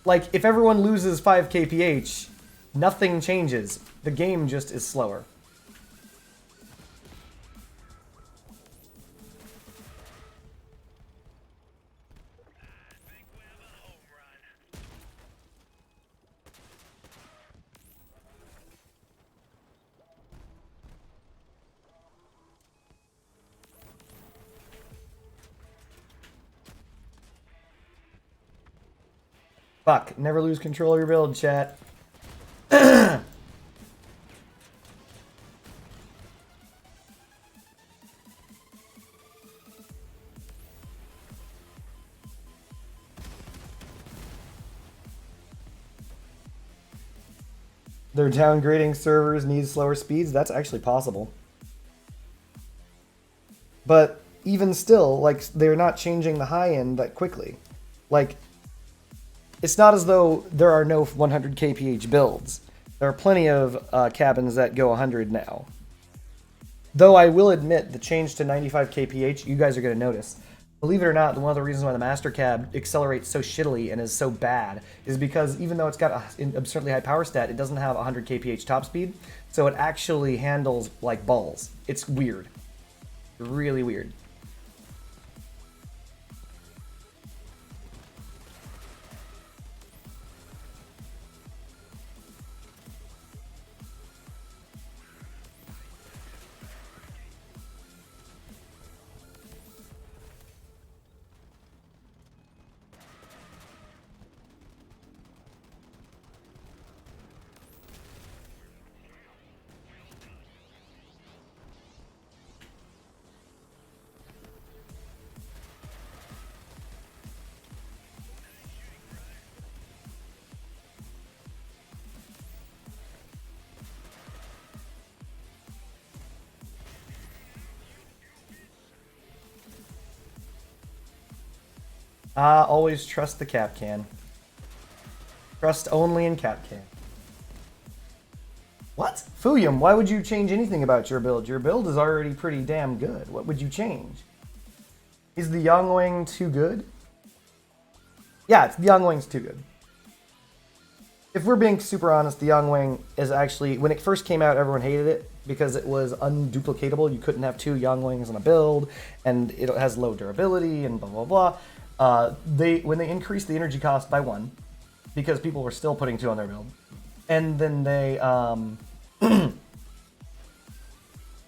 Speaker 1: Like, if everyone loses 5 kph, nothing changes. The game just is slower. Fuck, never lose control of your build, chat. They're downgrading servers, need slower speeds. That's actually possible. But even still, like, they're not changing the high end that quickly. Like, it's not as though there are no 100 kph builds. There are plenty of cabins that go 100 now. Though I will admit, the change to 95 kph, you guys are going to notice. Believe it or not, one of the reasons why the Master Cab accelerates so shittily and is so bad is because even though it's got an absurdly high power stat, it doesn't have 100 kph top speed, so it actually handles like balls. It's weird. Really weird. Always trust the Kapkan. Trust only in Kapkan. What? Fuyum, why would you change anything about your build? Your build is already pretty damn good. What would you change? Is the Youngwing too good? Yeah, the Youngwing's too good. If we're being super honest, the Youngwing is actually, when it first came out, everyone hated it because it was unduplicatable. You couldn't have 2 Youngwings in a build, and it has low durability, and blah, blah, blah. When they increased the energy cost by 1, because people were still putting 2 on their build, and then they,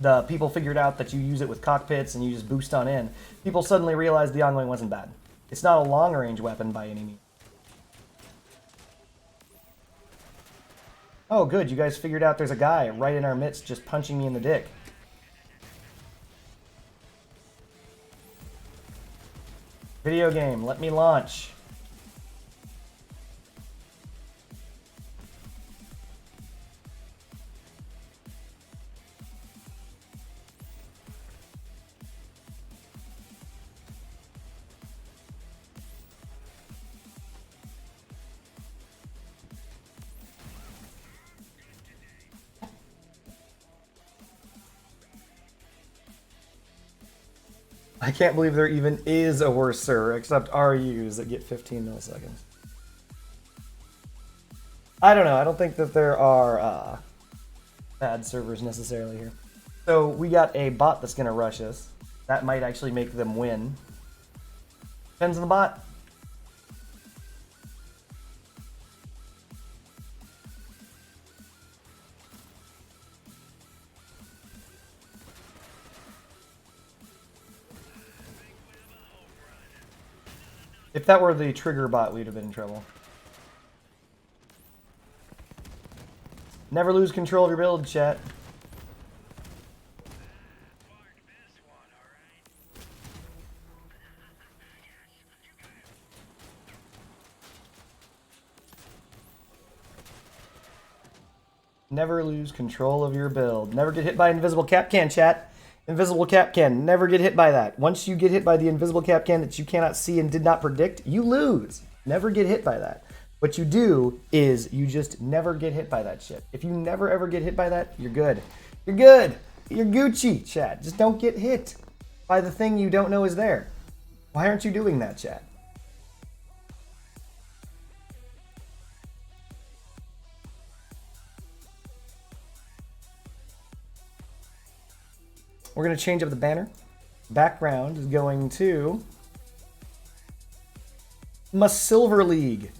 Speaker 1: the people figured out that you use it with cockpits and you just boost on in, people suddenly realized the Youngwing wasn't bad. It's not a long-range weapon by any means. Oh, good, you guys figured out there's a guy right in our midst just punching me in the dick. Video game, let me launch. I can't believe there even is a worse server, except RUs that get 15 milliseconds. I don't know, I don't think that there are bad servers necessarily here. So we got a bot that's going to rush us. That might actually make them win. Depends on the bot. If that were the trigger bot, we'd have been in trouble. Never lose control of your build, chat. Never lose control of your build. Never get hit by invisible Kapkan, chat. Invisible Kapkan. Never get hit by that. Once you get hit by the invisible Kapkan that you cannot see and did not predict, you lose. Never get hit by that. What you do is you just never get hit by that shit. If you never ever get hit by that, you're good. You're good. You're Gucci, chat. Just don't get hit by the thing you don't know is there. Why aren't you doing that, chat? We're going to change up the banner. Background is going to my Silver League.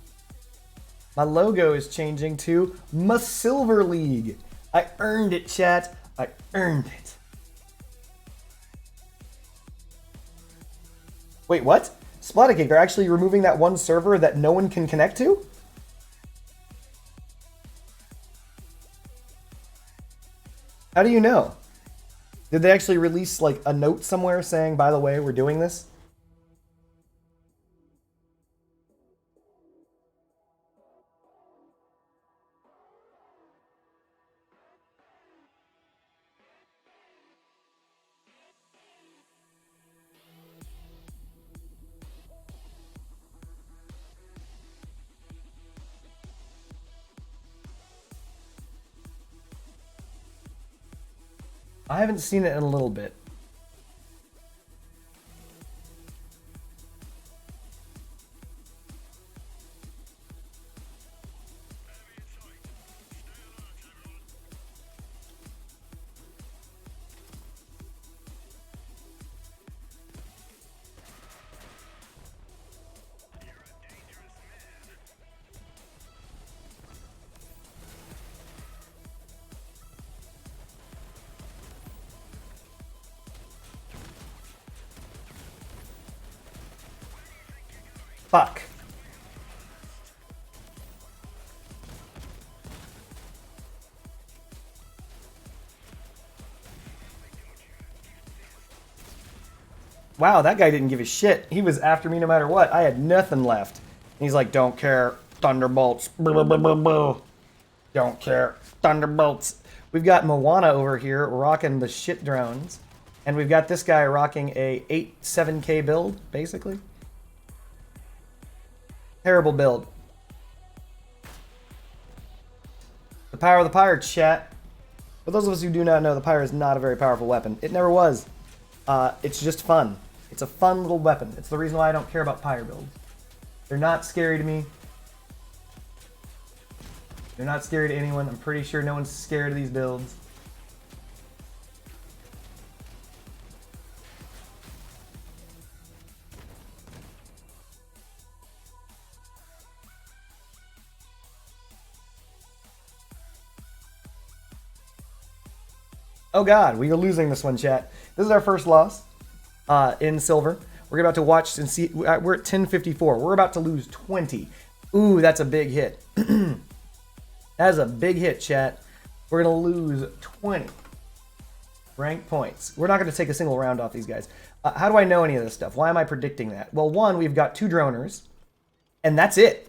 Speaker 1: My logo is changing to my Silver League. I earned it, chat. I earned it. Wait, what? Splattercake, they're actually removing that one server that no one can connect to? How do you know? Did they actually release like a note somewhere saying, by the way, we're doing this? I haven't seen it in a little bit. Fuck. Wow, that guy didn't give a shit. He was after me no matter what. I had nothing left. And he's like, don't care. Thunderbolts. Don't care. Thunderbolts. We've got Moana over here rocking the shit drones. And we've got this guy rocking a 7K build, basically. Terrible build. The power of the pyre, chat. For those of us who do not know, the pyre is not a very powerful weapon. It never was. It's just fun. It's a fun little weapon. It's the reason why I don't care about pyre builds. They're not scary to me. They're not scary to anyone. I'm pretty sure no one's scared of these builds. Oh god, we are losing this one, chat. This is our first loss in silver. We're about to watch and see. We're at 1054. We're about to lose 20. Ooh, that's a big hit. That's a big hit, chat. We're going to lose 20 rank points. We're not going to take a single round off these guys. How do I know any of this stuff? Why am I predicting that? Well, one, we've got 2 droners, and that's it.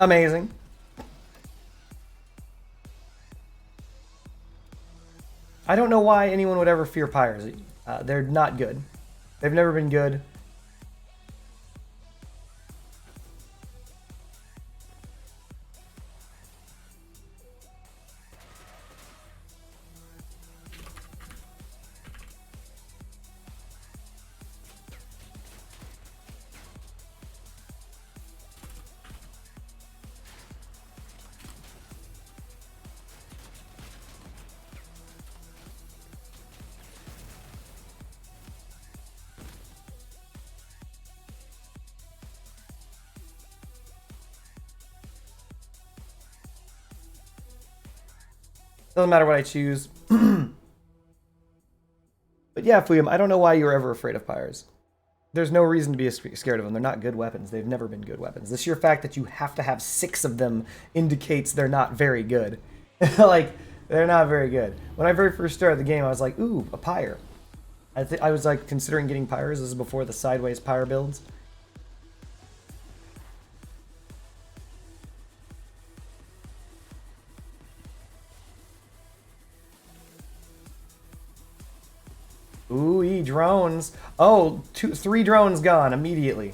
Speaker 1: Amazing. I don't know why anyone would ever fear pyres. They're not good. They've never been good. Doesn't matter what I choose. But yeah, Fuyum, I don't know why you were ever afraid of pyres. There's no reason to be scared of them. They're not good weapons. They've never been good weapons. The sheer fact that you have to have 6 of them indicates they're not very good. Like, they're not very good. When I very first started the game, I was like, ooh, a pyre. I was like considering getting pyres. This is before the sideways pyre builds. Ooh, drones. Oh, 3 drones gone immediately.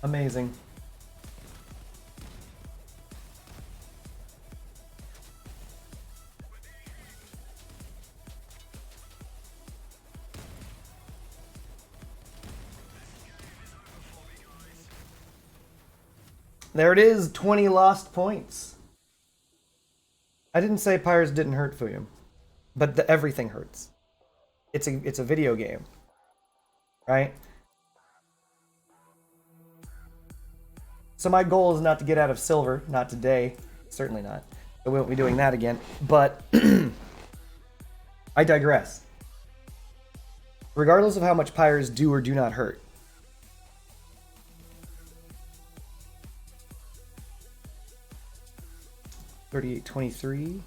Speaker 1: Amazing. There it is, 20 lost points. I didn't say pyres didn't hurt Fuyum, but everything hurts. It's a video game, right? So my goal is not to get out of silver, not today, certainly not. We won't be doing that again, but I digress. Regardless of how much pyres do or do not hurt, 38-23.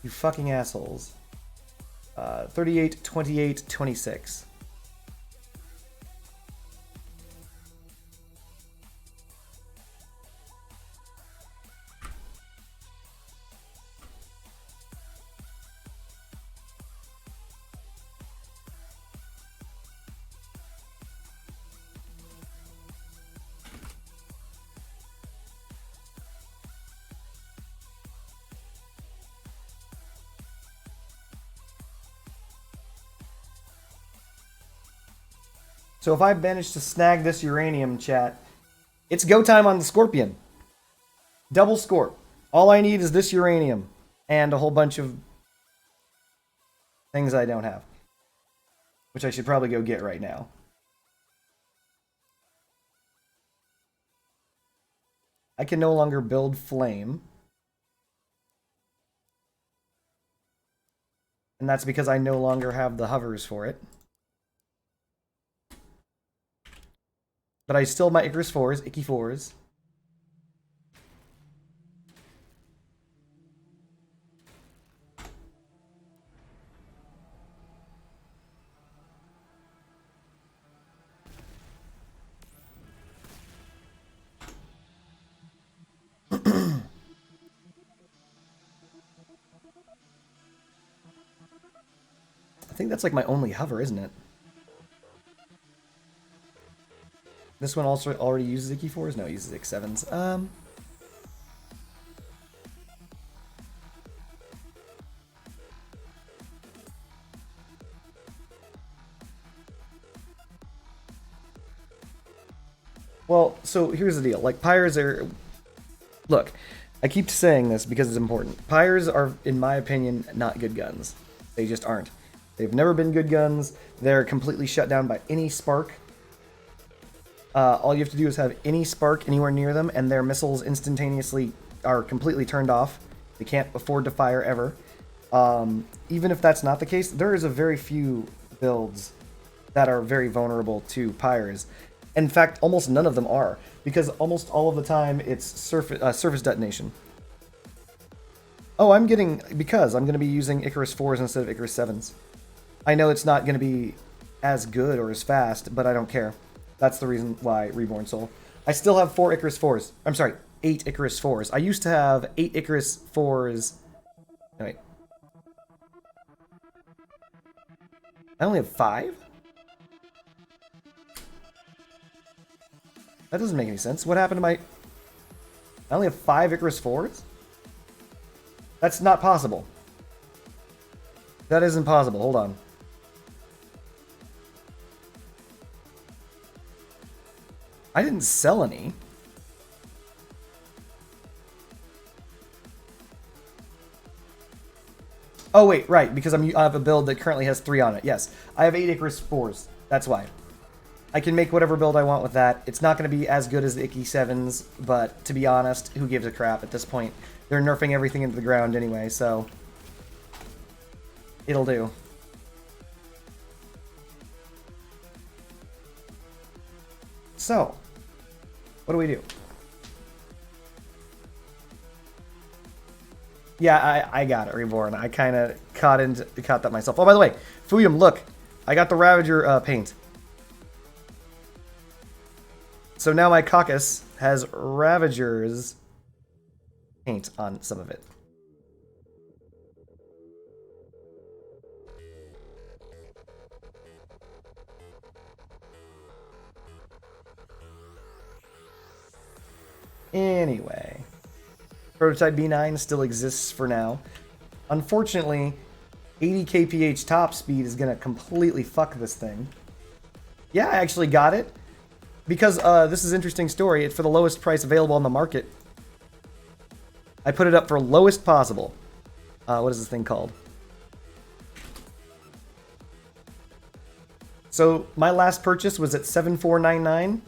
Speaker 1: You fucking assholes. 38-28-26. So if I manage to snag this uranium, chat, it's go time on the Scorpion. Double Scorp. All I need is this uranium and a whole bunch of things I don't have, which I should probably go get right now. I can no longer build flame. And that's because I no longer have the hovers for it. But I still have my Icarus 4s, Icky 4s. I think that's like my only hover, isn't it? This one also already uses Icky 4s? No, it uses Ick 7s. Well, so here's the deal. Like, pyres are... Look, I keep saying this because it's important. Pyres are, in my opinion, not good guns. They just aren't. They've never been good guns. They're completely shut down by any spark. All you have to do is have any spark anywhere near them, and their missiles instantaneously are completely turned off. They can't afford to fire ever. Even if that's not the case, there is a very few builds that are very vulnerable to pyres. In fact, almost none of them are, because almost all of the time it's surface detonation. Oh, I'm going to be using Icarus 4s instead of Icarus 7s. I know it's not going to be as good or as fast, but I don't care. That's the reason why Reborn Soul. I still have 4 Icarus 4s. I'm sorry, 8 Icarus 4s. I used to have 8 Icarus 4s. No, wait. I only have 5? That doesn't make any sense. What happened to my... I only have 5 Icarus 4s? That's not possible. That isn't possible. Hold on. I didn't sell any. Oh wait, right, because I have a build that currently has 3 on it. Yes, I have 8 Icarus 4s. That's why. I can make whatever build I want with that. It's not going to be as good as the Icky 7s, but to be honest, who gives a crap at this point? They're nerfing everything into the ground anyway, so it'll do. So, what do we do? Yeah, I got it, Reborn. I kind of caught that myself. Oh, by the way, Fuyum, look. I got the Ravager paint. So now my Caucus has Ravager's paint on some of it. Anyway, prototype B9 still exists for now. Unfortunately, 80 kph top speed is going to completely fuck this thing. Yeah, I actually got it. Because this is an interesting story. It's for the lowest price available on the market. I put it up for lowest possible. What is this thing called? So my last purchase was at 7,499.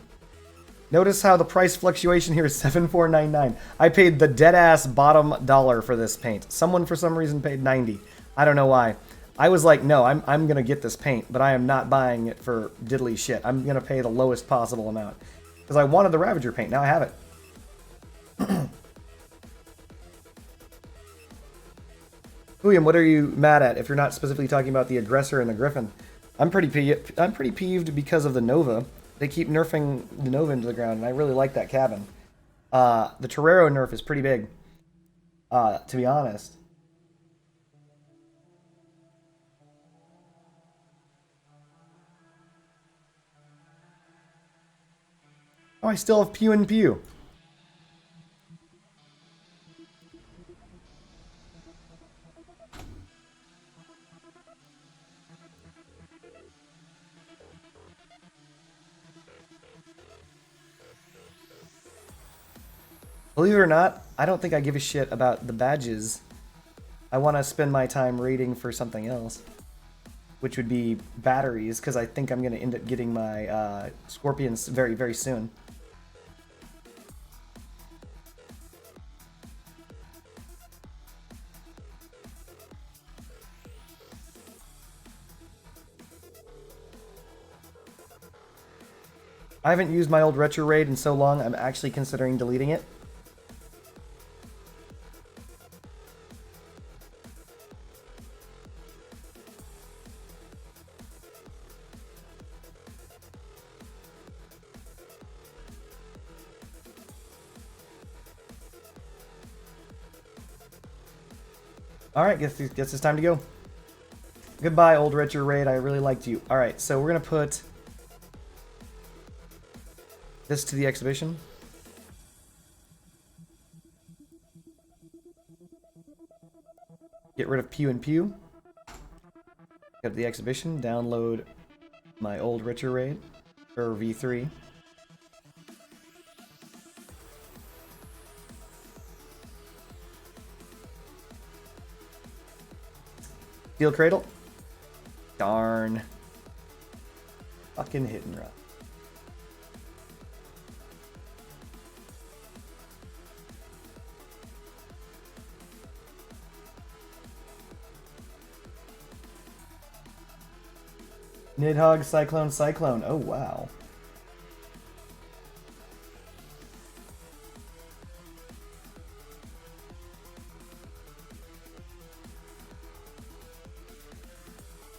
Speaker 1: Notice how the price fluctuation here is 7,499. I paid the dead-ass bottom dollar for this paint. Someone for some reason paid 90. I don't know why. I was like, no, I'm going to get this paint, but I am not buying it for diddly shit. I'm going to pay the lowest possible amount. Because I wanted the Ravager paint. Now I have it. William, what are you mad at if you're not specifically talking about the Aggressor and the Griffin? I'm pretty peeved because of the Nova. They keep nerfing the Nova into the ground, and I really like that cabin. The Torero nerf is pretty big, to be honest. Oh, I still have Pew and Pew. Believe it or not, I don't think I give a shit about the badges. I want to spend my time raiding for something else, which would be batteries, because I think I'm going to end up getting my Scorpions very, very soon. I haven't used my old Retro Raid in so long, I'm actually considering deleting it. Alright, guess it's time to go. Goodbye, old Retro Raid. I really liked you. Alright, so we're going to put this to the exhibition. Get rid of Pew and Pew. Go to the exhibition. Download my old Retro Raid. Or V3. Steel Cradle. Darn. Fucking hit and run. Nidhogg, Cyclone, Cyclone. Oh, wow.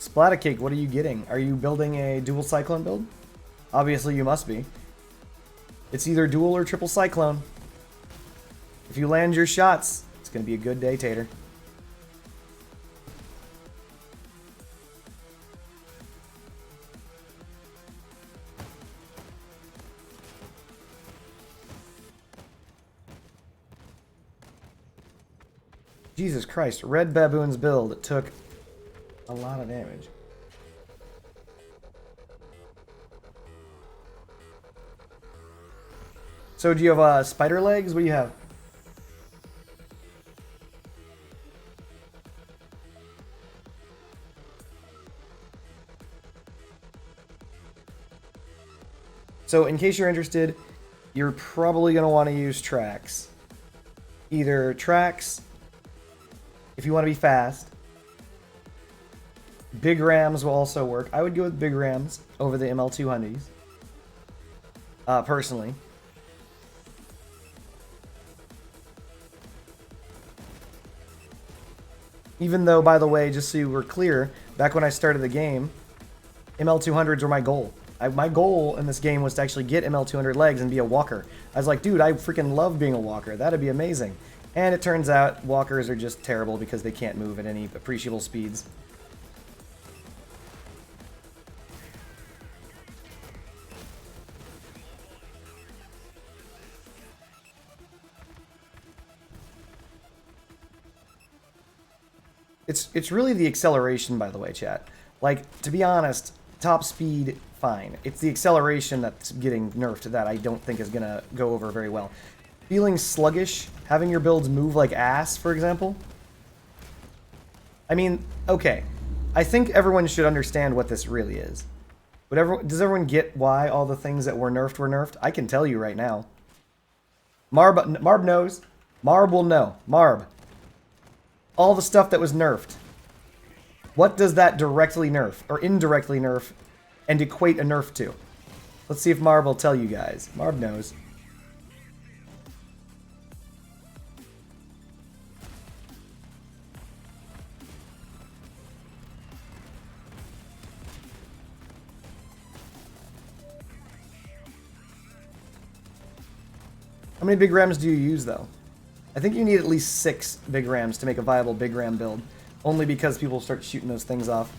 Speaker 1: Splatacake, what are you getting? Are you building a dual Cyclone build? Obviously you must be. It's either dual or triple Cyclone. If you land your shots, it's going to be a good day, Tater. Jesus Christ, Red Baboon's build took a lot of damage. So do you have spider legs? What do you have? So in case you're interested, you're probably going to want to use tracks. Either tracks, if you want to be fast. Big rams will also work. I would go with big rams over the ML200s. Personally. Even though, by the way, just so you were clear, back when I started the game, ML200s were my goal. My goal in this game was to actually get ML200 legs and be a walker. I was like, dude, I freaking love being a walker. That'd be amazing. And it turns out walkers are just terrible because they can't move at any appreciable speeds. It's really the acceleration, by the way, chat. Like, to be honest, top speed, fine. It's the acceleration that's getting nerfed that I don't think is going to go over very well. Feeling sluggish, having your builds move like ass, for example. I mean, okay. I think everyone should understand what this really is. But does everyone get why all the things that were nerfed? I can tell you right now. Marb knows. Marb will know. Marb. All the stuff that was nerfed. What does that directly nerf, or indirectly nerf, and equate a nerf to? Let's see if Marb will tell you guys. Marb knows. How many big rams do you use, though? I think you need at least 6 big rams to make a viable big ram build. Only because people start shooting those things off.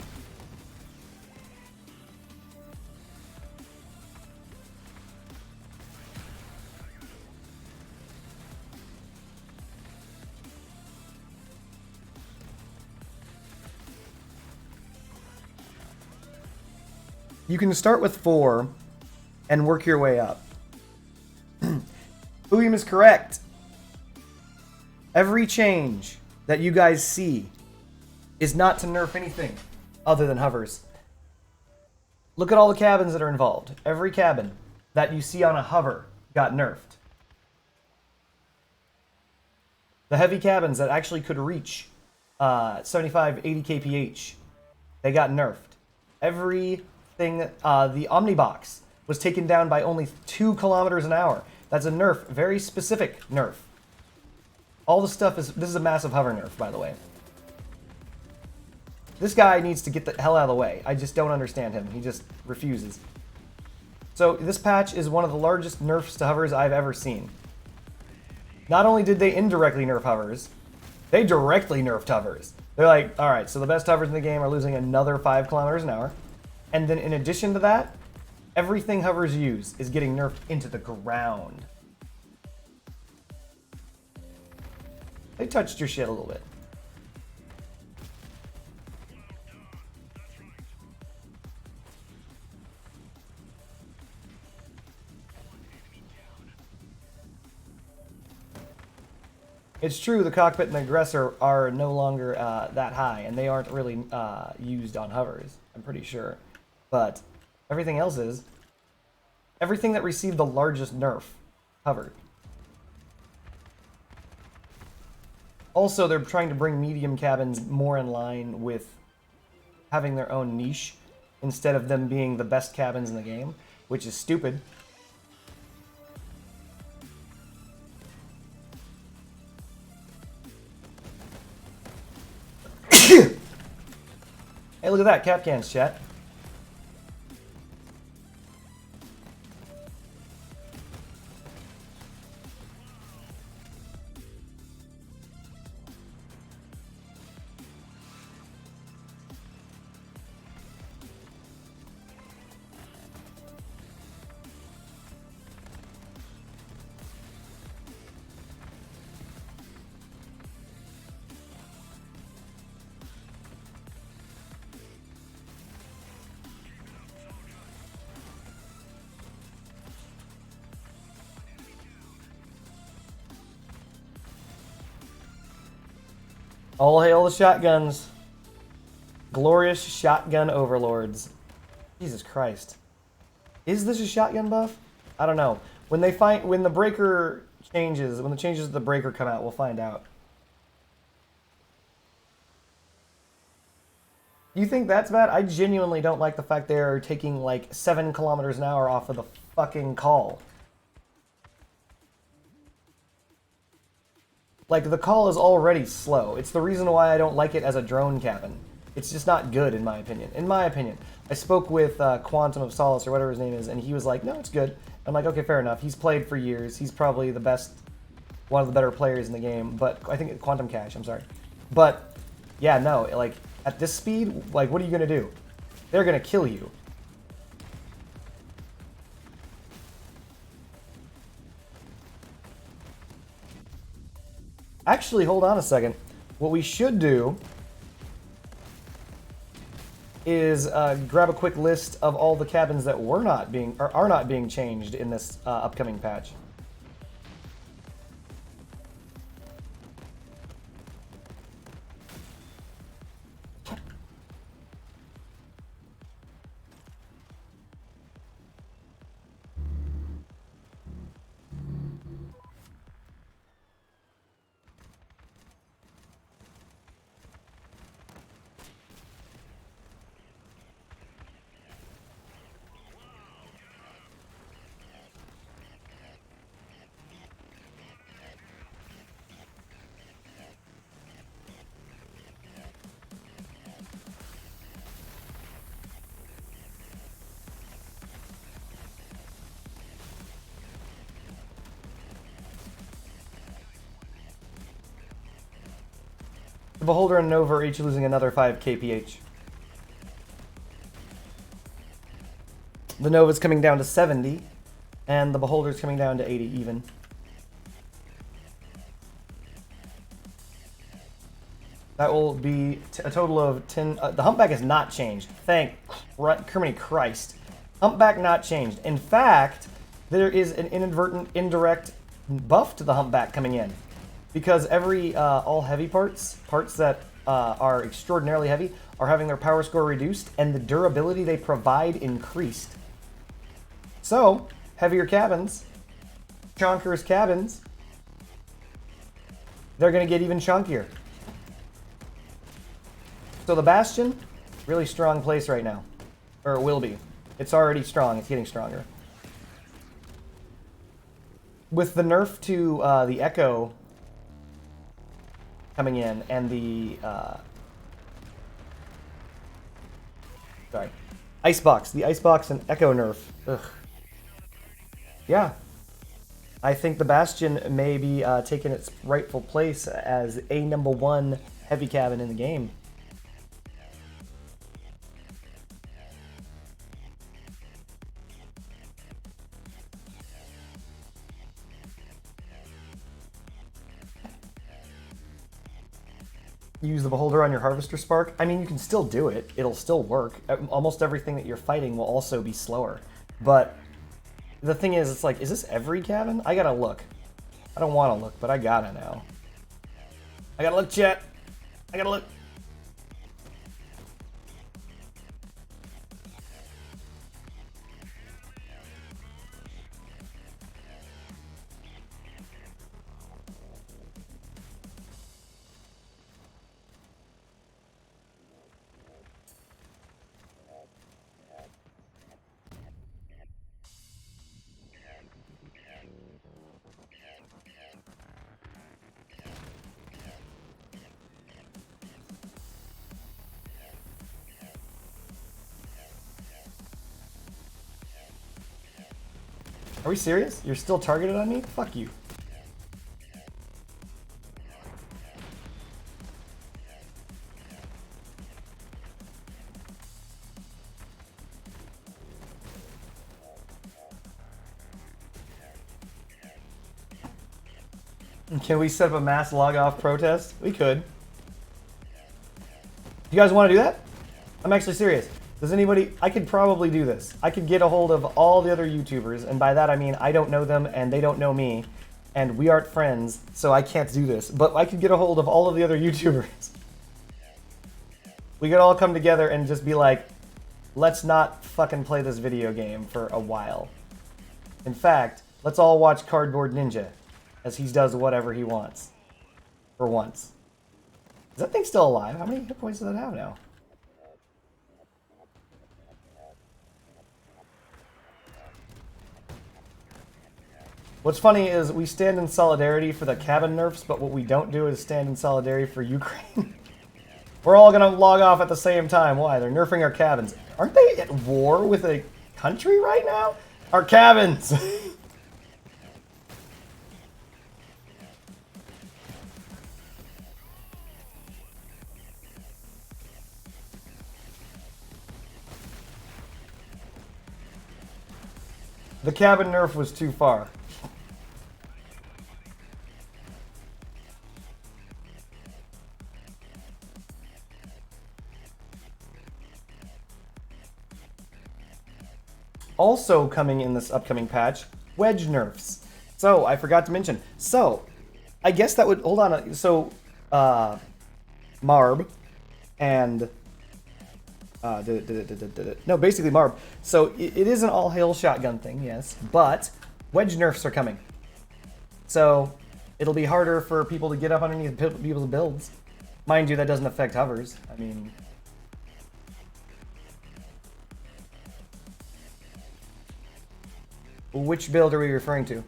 Speaker 1: You can start with 4 and work your way up. Boom is correct. Every change that you guys see is not to nerf anything other than hovers. Look at all the cabins that are involved. Every cabin that you see on a hover got nerfed. The heavy cabins that actually could reach 75, 80 kph, they got nerfed. Everything, the Omnibox was taken down by only 2 kilometers an hour. That's a nerf, very specific nerf. All the stuff is, this is a massive hover nerf, by the way. This guy needs to get the hell out of the way. I just don't understand him. He just refuses. So this patch is one of the largest nerfs to hovers I've ever seen. Not only did they indirectly nerf hovers, they directly nerfed hovers. They're like, all right, so the best hovers in the game are losing another 5 kilometers an hour. And then in addition to that, everything hovers use is getting nerfed into the ground. They touched your shit a little bit. It's true, the cockpit and the aggressor are no longer that high, and they aren't really used on hovers, I'm pretty sure. But everything else is. Everything that received the largest nerf hovered. Also, they're trying to bring medium cabins more in line with having their own niche, instead of them being the best cabins in the game, which is stupid. Hey, look at that, Capcans, chat. All hail the shotguns. Glorious shotgun overlords. Jesus Christ. Is this a shotgun buff? I don't know. When the breaker changes, when the changes to the breaker come out, we'll find out. You think that's bad? I genuinely don't like the fact they're taking like 7 kilometers an hour off of the fucking call. Like, the call is already slow. It's the reason why I don't like it as a drone cabin. It's just not good, in my opinion. In my opinion. I spoke with Quantum of Solace, or whatever his name is, and he was like, no, it's good. I'm like, okay, fair enough. He's played for years. He's probably the best, one of the better players in the game. But, I think, Quantum Cash, I'm sorry. But, yeah, no, like, at this speed, like, what are you going to do? They're going to kill you. Actually, hold on a second. What we should do is grab a quick list of all the cabins that are not being changed in this upcoming patch. The Beholder and Nova are each losing another 5 kph. The Nova's coming down to 70, and the Beholder's coming down to 80 even. That will be a total of 10... the Humpback is not changed. Thank Criminy Christ. Humpback not changed. In fact, there is an inadvertent, indirect buff to the Humpback coming in. Because every all heavy parts that are extraordinarily heavy, are having their power score reduced, and the durability they provide increased. So, heavier cabins, chonker's cabins, they're going to get even chunkier. So the Bastion, really strong place right now. Or it will be. It's already strong, it's getting stronger. With the nerf to the Echo coming in, and the Icebox, the Icebox and Echo nerf. Ugh. Yeah, I think the Bastion may be taking its rightful place as a #1 heavy cabin in the game. Use the Beholder on your Harvester Spark. I mean, you can still do it. It'll still work. Almost everything that you're fighting will also be slower. But the thing is, it's like, is this every cabin? I gotta look. I don't want to look, but I gotta now. I gotta look, chat. I gotta look. Are we serious? You're still targeted on me? Fuck you. Can we set up a mass log-off protest? We could. You guys want to do that? I'm actually serious. Does anybody... I could probably do this. I could get a hold of all the other YouTubers, and by that I mean I don't know them and they don't know me, and we aren't friends, so I can't do this. But I could get a hold of all of the other YouTubers. We could all come together and just be like, let's not fucking play this video game for a while. In fact, let's all watch Cardboard Ninja, as he does whatever he wants. For once. Is that thing still alive? How many hit points does it have now? What's funny is we stand in solidarity for the cabin nerfs, but what we don't do is stand in solidarity for Ukraine. We're all gonna log off at the same time. Why? They're nerfing our cabins. Aren't they at war with a country right now? Our cabins! The cabin nerf was too far. Also coming in this upcoming patch, wedge nerfs. So, I forgot to mention. So, I guess that would... Hold on. So, Marb and... No, basically Marb. So, it is an all-hail shotgun thing, yes. But, wedge nerfs are coming. So, it'll be harder for people to get up underneath people's builds. Mind you, that doesn't affect hovers. I mean... Which build are we referring to?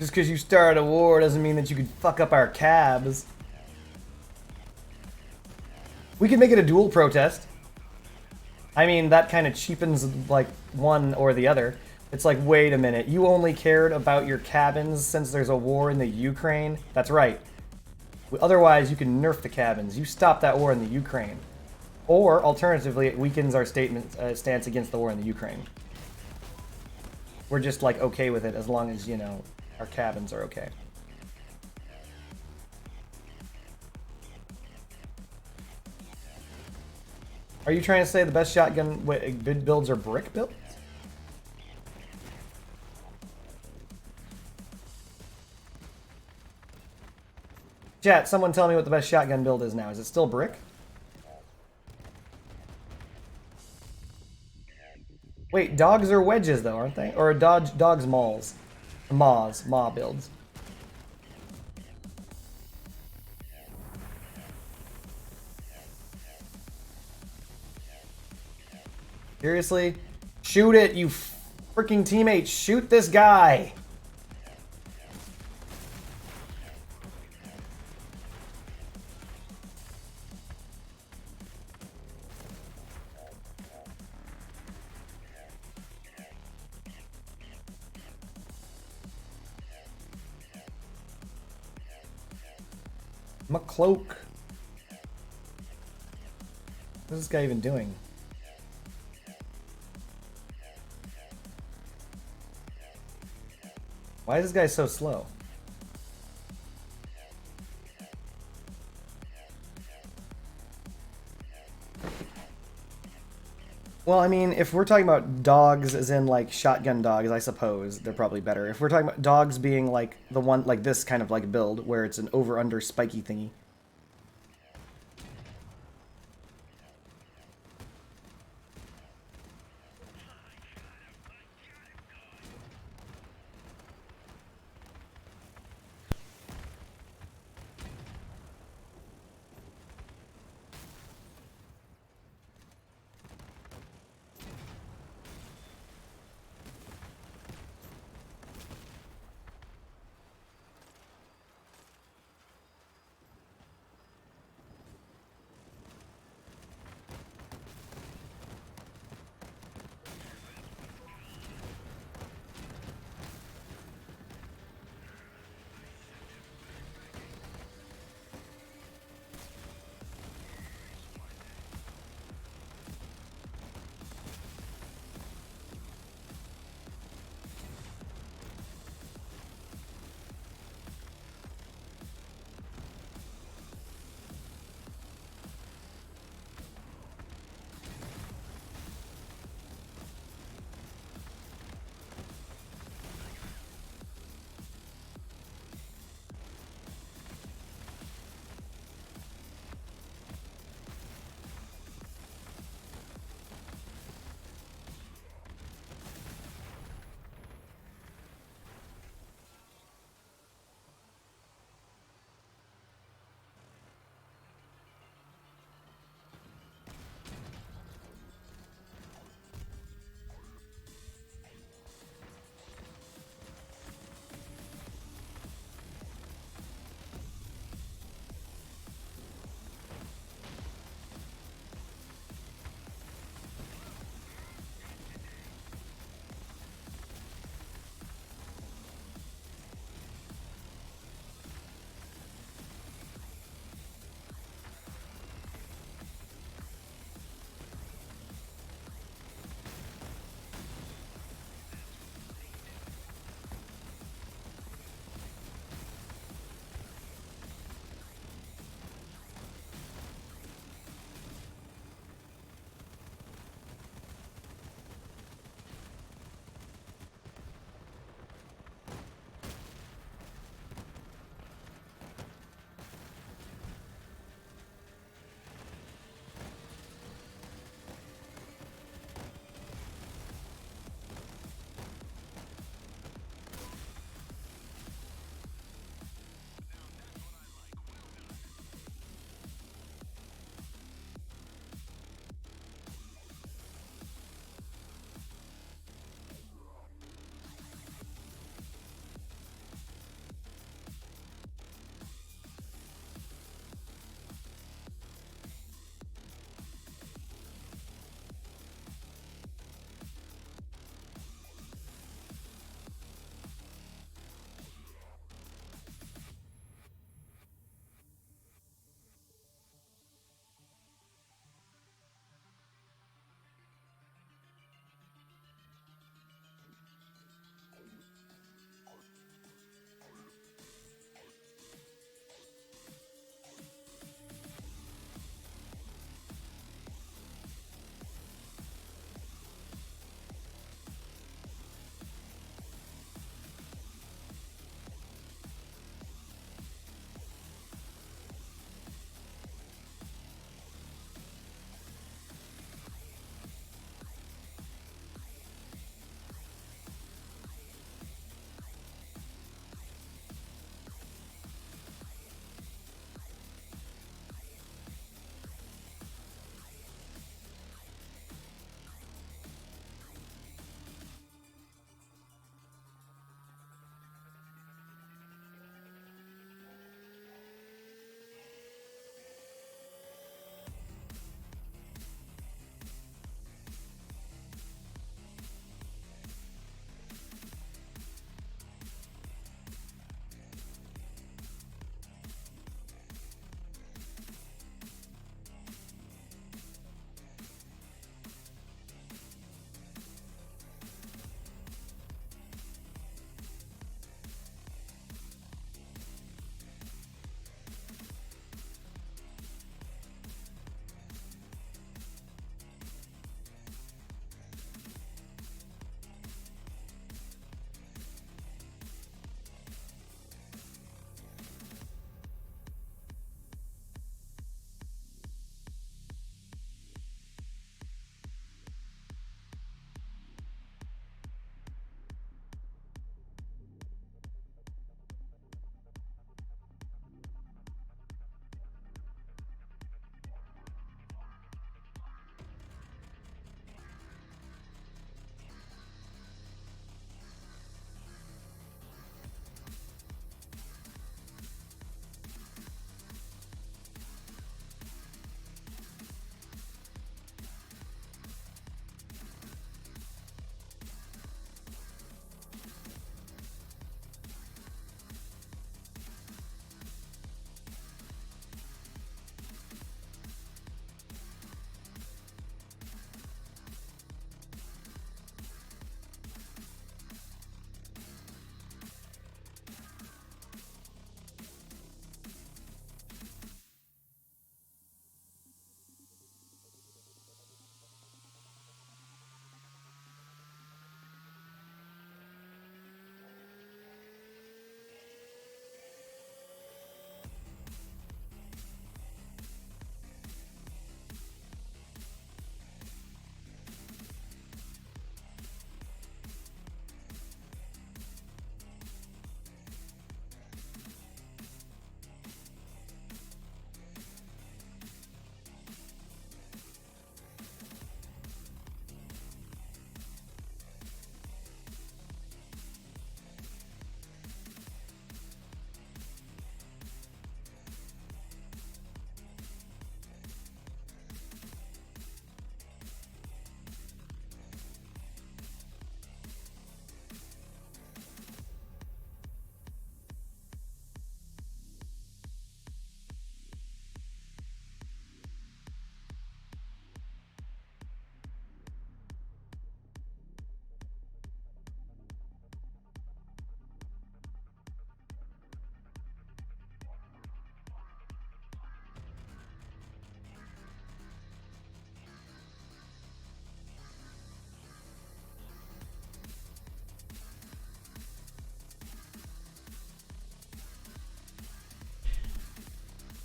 Speaker 1: Just because you started a war doesn't mean that you could fuck up our cabs. We could make it a dual protest. I mean, that kind of cheapens, like, one or the other. It's like, wait a minute, you only cared about your cabins since there's a war in the Ukraine? That's right. Otherwise, you can nerf the cabins. You stop that war in the Ukraine. Or, alternatively, it weakens our stance against the war in the Ukraine. We're just, like, okay with it as long as, you know... Our cabins are okay. Are you trying to say the best shotgun builds are brick builds? Chat, someone tell me what the best shotgun build is now. Is it still brick? Wait, dogs are wedges though, aren't they? Or dogs mauls? Maw builds. Seriously? Shoot it, you freaking teammates! Shoot this guy! My cloak. What is this guy even doing? Why is this guy so slow? Well, I mean, if we're talking about dogs as in, like, shotgun dogs, I suppose they're probably better. If we're talking about dogs being, like, the one, like, this kind of, like, build, where it's an over-under spiky thingy.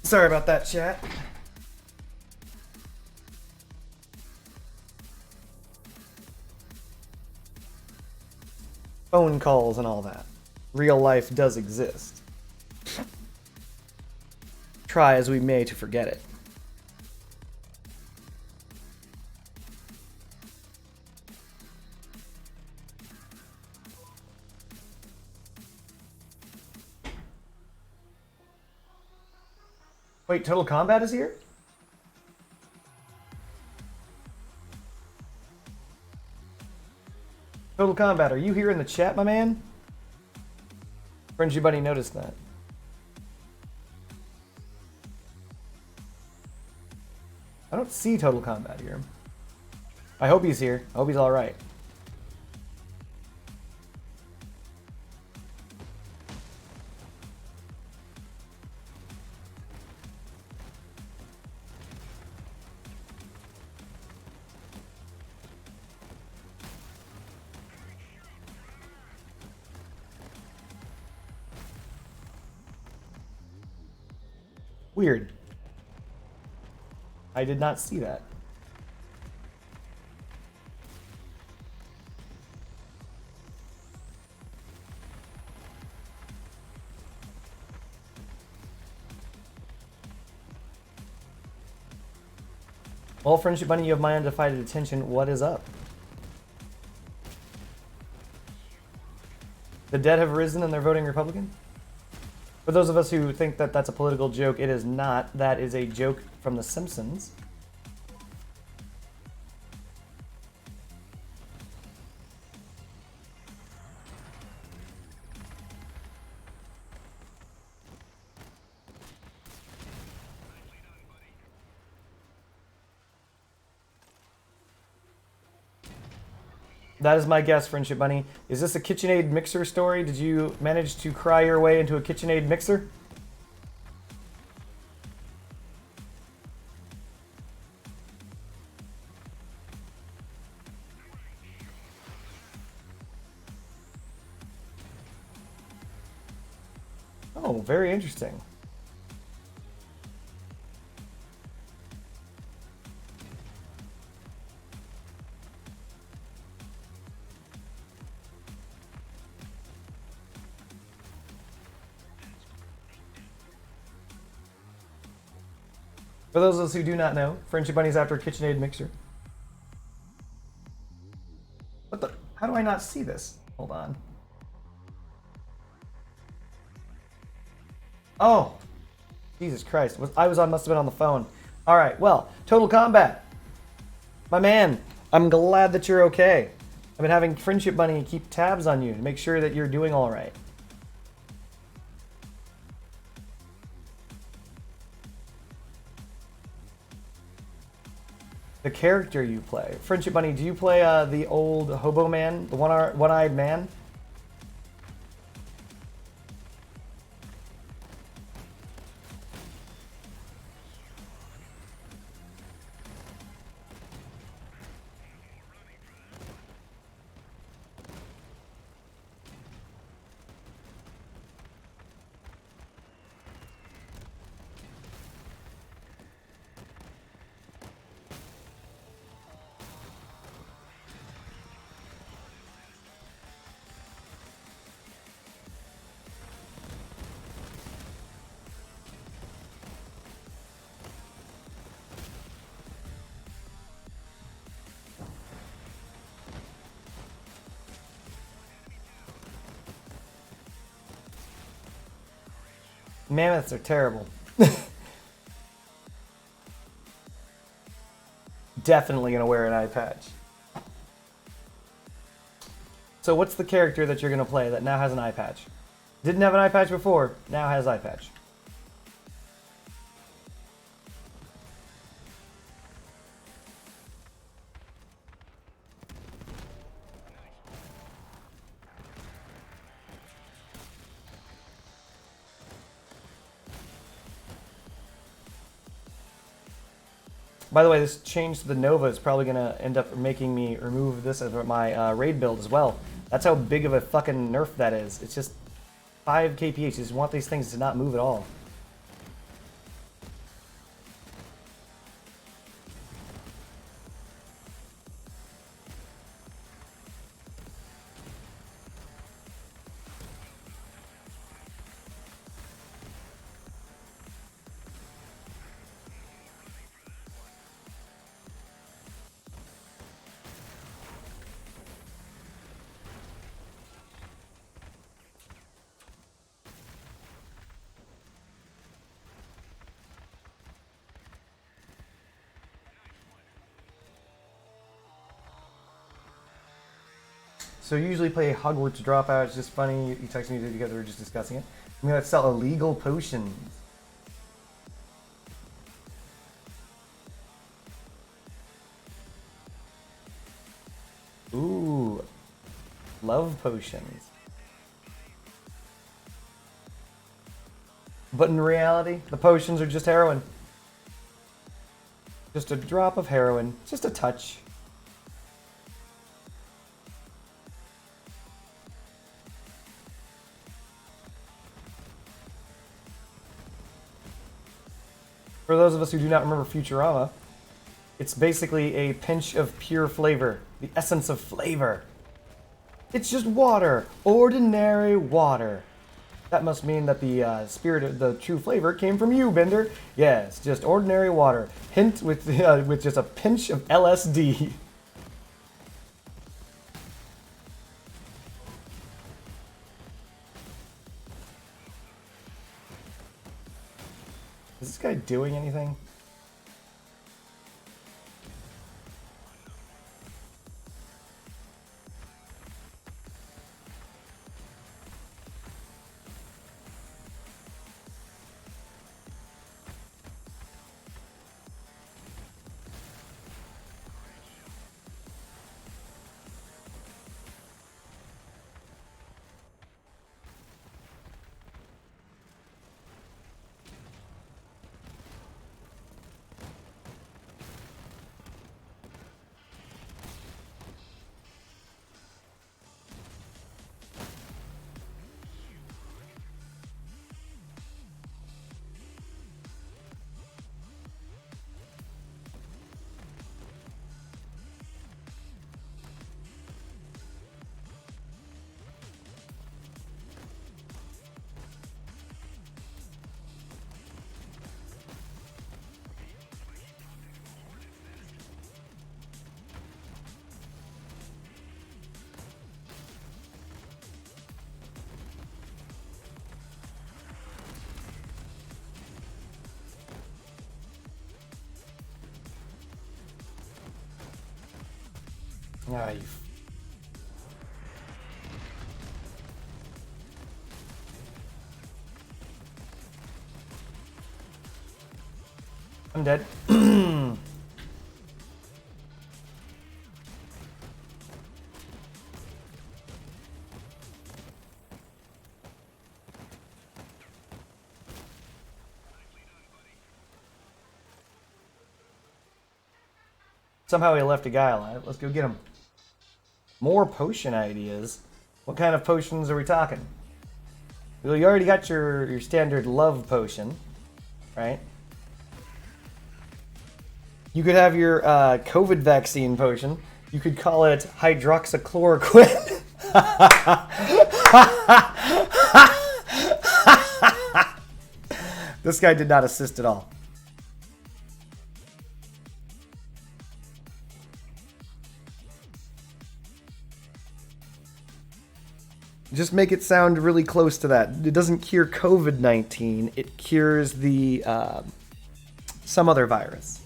Speaker 1: Sorry about that, chat. Phone calls and all that. Real life does exist. Try as we may to forget it. Wait, Total Combat is here? Total Combat, are you here in the chat, my man? Friendship Buddy noticed that. I don't see Total Combat here. I hope he's here. I hope he's alright. Weird. I did not see that. Well, Friendship Bunny, you have my undivided attention. What is up? The dead have risen and they're voting Republican? For those of us who think that that's a political joke, it is not. That is a joke from The Simpsons. That is my guess, Friendship Bunny. Is this a KitchenAid mixer story? Did you manage to cry your way into a KitchenAid mixer? Oh, very interesting. For those of us who do not know, Friendship Bunny's after a KitchenAid mixer. What the? How do I not see this? Hold on. Oh, Jesus Christ! Must have been on the phone. All right. Well, Total Combat, my man. I'm glad that you're okay. I've been having Friendship Bunny keep tabs on you to make sure that you're doing all right. The character you play. Friendship Bunny, do you play the old hobo man? The one-eyed man? Mammoths are terrible. Definitely gonna wear an eye patch. So what's the character that you're gonna play that now has an eye patch? Didn't have an eye patch before, now has eye patch. By the way, this change to the Nova is probably going to end up making me remove this as my raid build as well. That's how big of a fucking nerf that is. It's just 5 kph. You just want these things to not move at all. So you usually play Hogwarts Dropout. It's just funny. You text me together. We're just discussing it. I'm gonna sell illegal potions. Ooh, love potions. But in reality, the potions are just heroin. Just a drop of heroin. Just a touch. For those of us who do not remember Futurama, it's basically a pinch of pure flavor. The essence of flavor. It's just water. Ordinary water. That must mean that the spirit of the true flavor came from you, Bender. Yes, just ordinary water. Hint with just a pinch of LSD. Is this guy doing anything? Ah, you. I'm dead. Somehow he left a guy alive. Let's go get him. More potion ideas. What kind of potions are we talking? Well, you already got your standard love potion, right? You could have your COVID vaccine potion. You could call it hydroxychloroquine. This guy did not assist at all. Just make it sound really close to that. It doesn't cure COVID-19. It cures the some other virus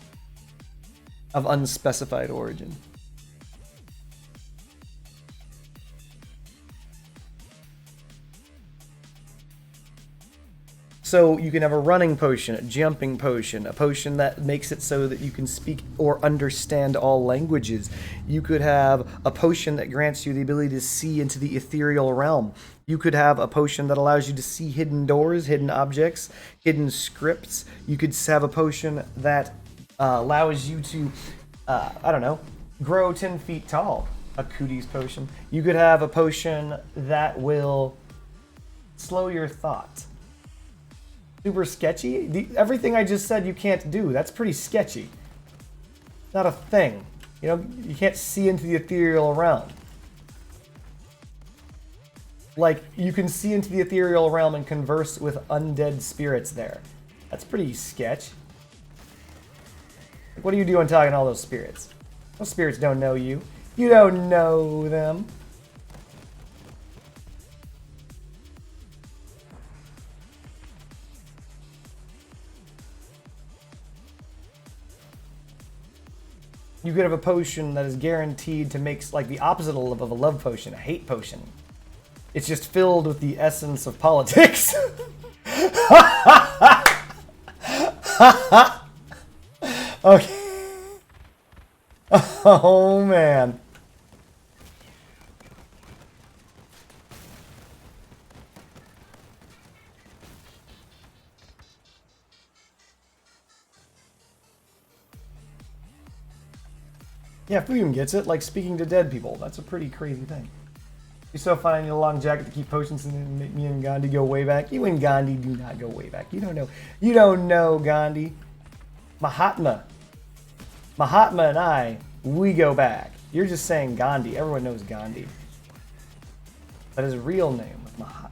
Speaker 1: of unspecified origin. So you can have a running potion, a jumping potion, a potion that makes it so that you can speak or understand all languages. You could have a potion that grants you the ability to see into the ethereal realm. You could have a potion that allows you to see hidden doors, hidden objects, hidden scripts. You could have a potion that allows you to, I don't know, grow 10 feet tall. A cooties potion. You could have a potion that will slow your thought. Super sketchy? Everything I just said you can't do. That's pretty sketchy. Not a thing. You know, you can't see into the ethereal realm. Like, you can see into the ethereal realm and converse with undead spirits there. That's pretty sketch. Like, what are you doing talking to all those spirits? Those spirits don't know you. You don't know them. you could have a potion that is guaranteed to make like the opposite of a love potion, a hate potion. It's just filled with the essence of politics. Okay. Oh man. Yeah, Fuyum gets it, like speaking to dead people. That's a pretty crazy thing. You're so fine, I need a long jacket to keep potions and make me and Gandhi go way back. You and Gandhi do not go way back. You don't know. You don't know Gandhi. Mahatma. Mahatma and I, we go back. You're just saying Gandhi. Everyone knows Gandhi. But his real name was Mahatma.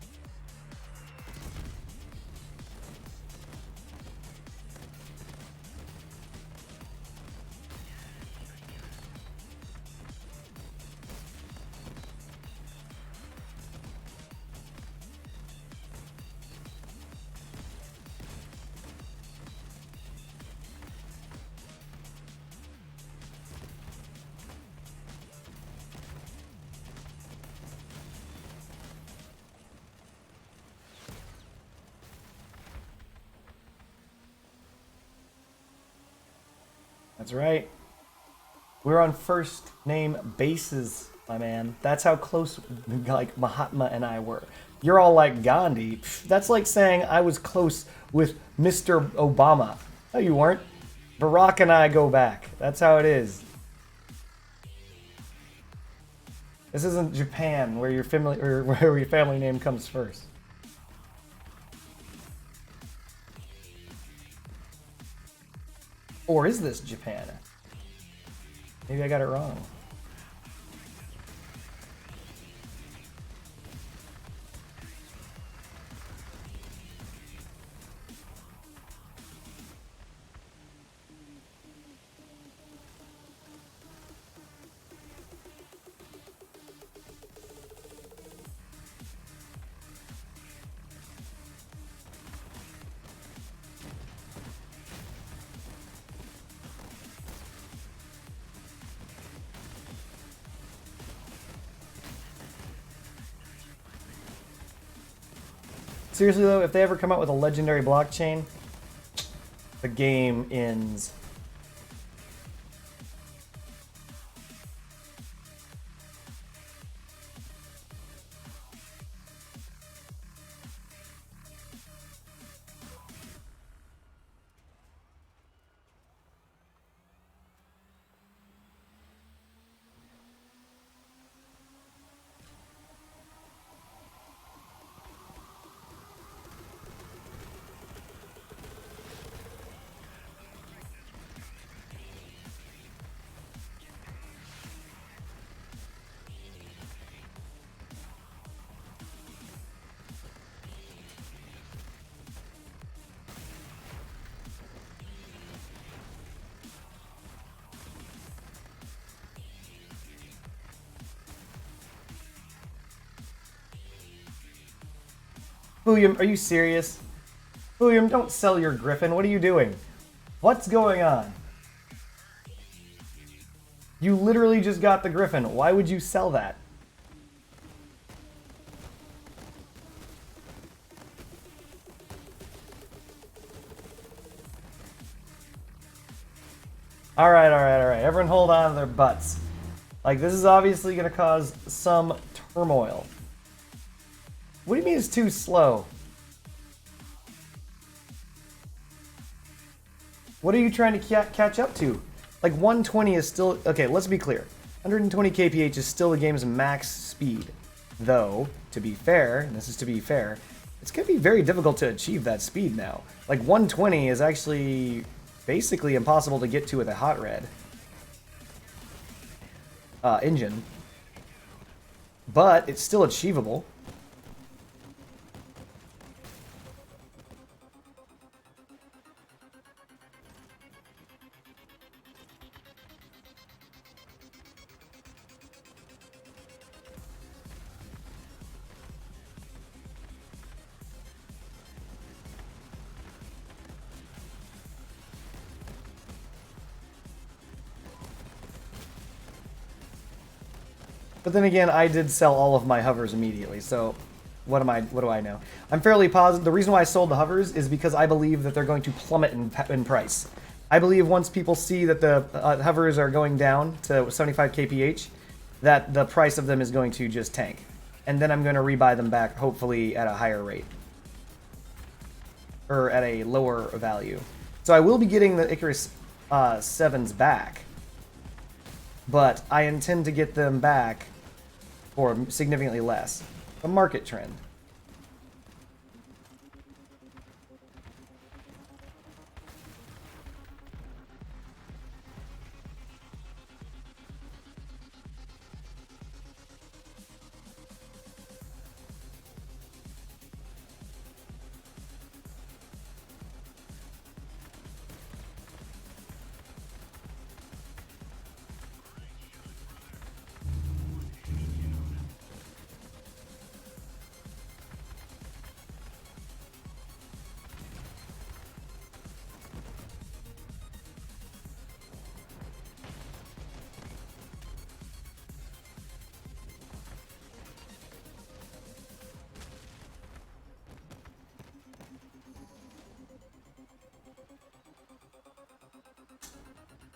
Speaker 1: That's right. We're on first name basis, my man. That's how close like Mahatma and I were. You're all like Gandhi. That's like saying I was close with Mr. Obama. No, you weren't. Barack and I go back. That's how it is. This isn't Japan where your family or where your family name comes first. Or is this Japan? Maybe I got it wrong. Seriously though, if they ever come out with a legendary blockchain, the game ends. William, are you serious? William, don't sell your griffin. What are you doing? What's going on? You literally just got the griffin. Why would you sell that? Alright, alright, alright. Everyone hold on to their butts. Like, this is obviously going to cause some turmoil. What do you mean it's too slow? What are you trying to catch up to? Like 120 is still... Okay, let's be clear. 120 kph is still the game's max speed. Though, to be fair, and this is to be fair, it's going to be very difficult to achieve that speed now. Like 120 is actually basically impossible to get to with a hot red engine. But it's still achievable. But then again, I did sell all of my hovers immediately, so what do I know? I'm fairly positive. The reason why I sold the hovers is because I believe that they're going to plummet in price. I believe once people see that the hovers are going down to 75 kph, that the price of them is going to just tank. And then I'm going to rebuy them back, hopefully at a higher rate. Or at a lower value. So I will be getting the Icarus 7s back. But I intend to get them back for significantly less. A market trend.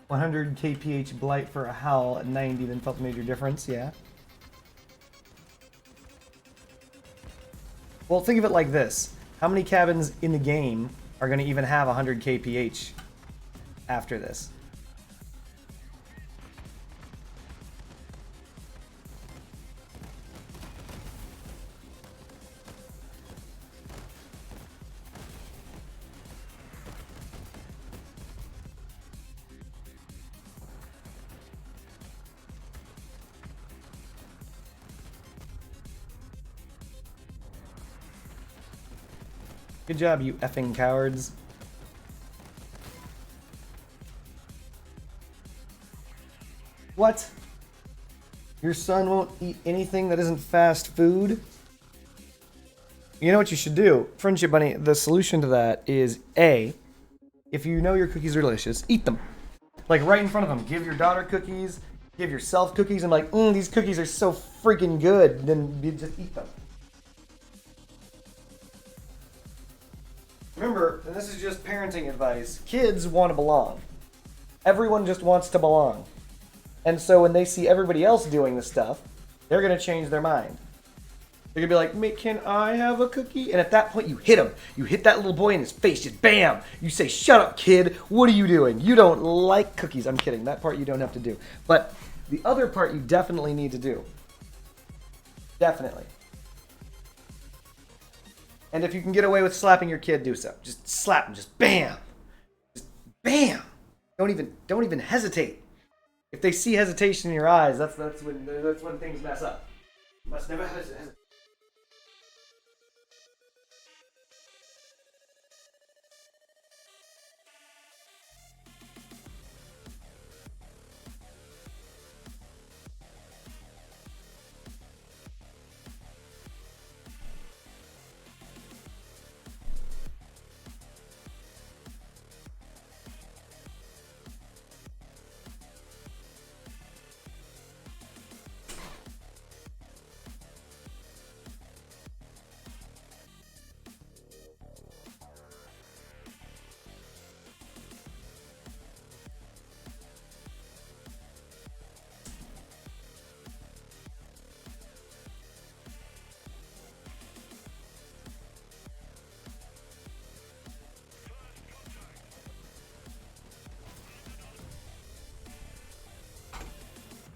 Speaker 1: $100 kph blight for a howl at 90, then felt a major difference, yeah. Well, think of it like this. How many cabins in the game are going to even have 100 kph after this? Good job, you effing cowards. What? Your son won't eat anything that isn't fast food? You know what you should do? Friendship Bunny, the solution to that is A, if you know your cookies are delicious, eat them. Like right in front of them. Give your daughter cookies, give yourself cookies, and like, these cookies are so freaking good. Then you just eat them. Remember, and this is just parenting advice, kids want to belong. Everyone just wants to belong. And so when they see everybody else doing this stuff, they're going to change their mind. They're going to be like, can I have a cookie? And at that point, you hit him. You hit that little boy in his face, just bam! You say, shut up, kid. What are you doing? You don't like cookies. I'm kidding. That part you don't have to do. But the other part you definitely need to do. Definitely. And if you can get away with slapping your kid, do so. Just slap him. Just bam. Just bam. Don't even hesitate. If they see hesitation in your eyes, that's when things mess up. You must never hesitate.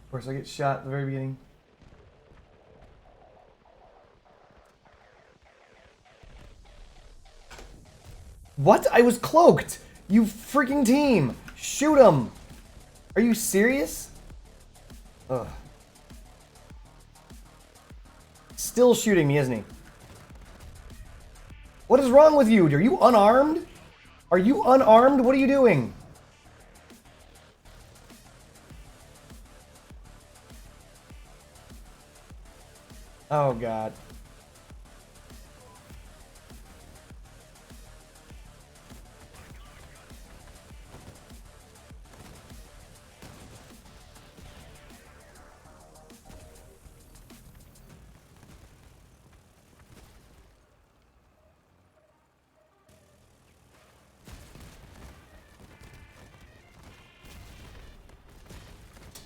Speaker 1: Of course, I get shot at the very beginning. What? I was cloaked! You freaking team! Shoot him! Are you serious? Ugh. Still shooting me, isn't he? What is wrong with you? Are you unarmed? Are you unarmed? What are you doing? Oh, God.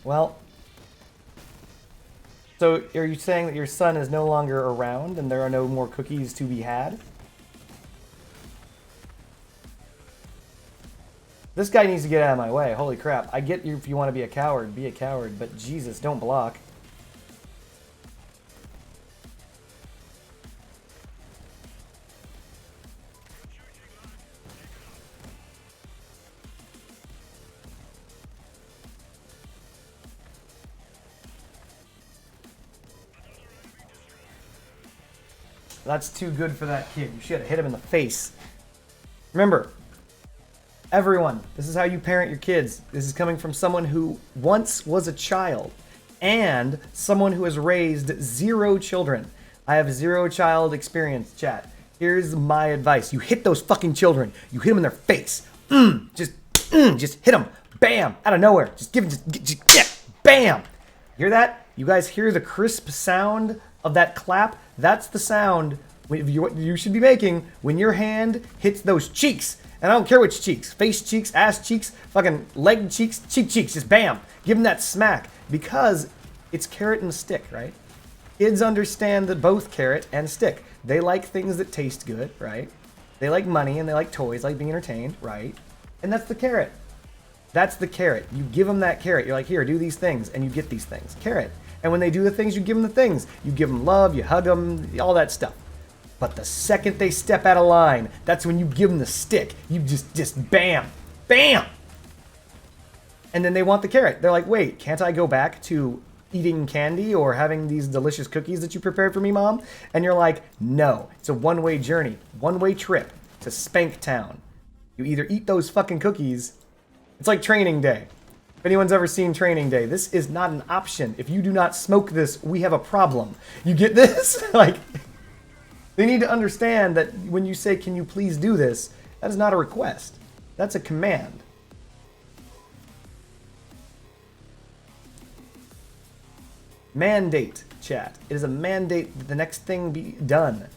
Speaker 1: Well, so are you saying that your son is no longer around and there are no more cookies to be had? This guy needs to get out of my way. Holy crap. I get you if you want to be a coward, be a coward, but Jesus, don't block. That's too good for that kid. You should have hit him in the face. Remember, everyone, this is how you parent your kids. This is coming from someone who once was a child and someone who has raised 0 children. I have 0 child experience, chat. Here's my advice. You hit those fucking children. You hit them in their face. Just hit them. Bam! Out of nowhere. Just give them, yeah, bam! Hear that? You guys hear the crisp sound of that clap? That's the sound what you should be making when your hand hits those cheeks. And I don't care which cheeks. Face cheeks, ass cheeks, fucking leg cheeks, cheek cheeks. Just bam. Give them that smack. Because it's carrot and stick, right? Kids understand that both carrot and stick. They like things that taste good, right? They like money and they like toys, like being entertained, right? And that's the carrot. That's the carrot. You give them that carrot. You're like, here, do these things, and you get these things. Carrot. And when they do the things, you give them the things. You give them love, you hug them, all that stuff. But the second they step out of line, that's when you give them the stick. You just bam, bam. And then they want the carrot. They're like, wait, can't I go back to eating candy or having these delicious cookies that you prepared for me, Mom? And you're like, no. It's a one-way journey, one-way trip to Spank Town. You either eat those fucking cookies. It's like Training Day. If anyone's ever seen Training Day, this is not an option. If you do not smoke this, we have a problem. You get this? Like, they need to understand that when you say, can you please do this, that is not a request. That's a command. Mandate, chat. It is a mandate that the next thing be done.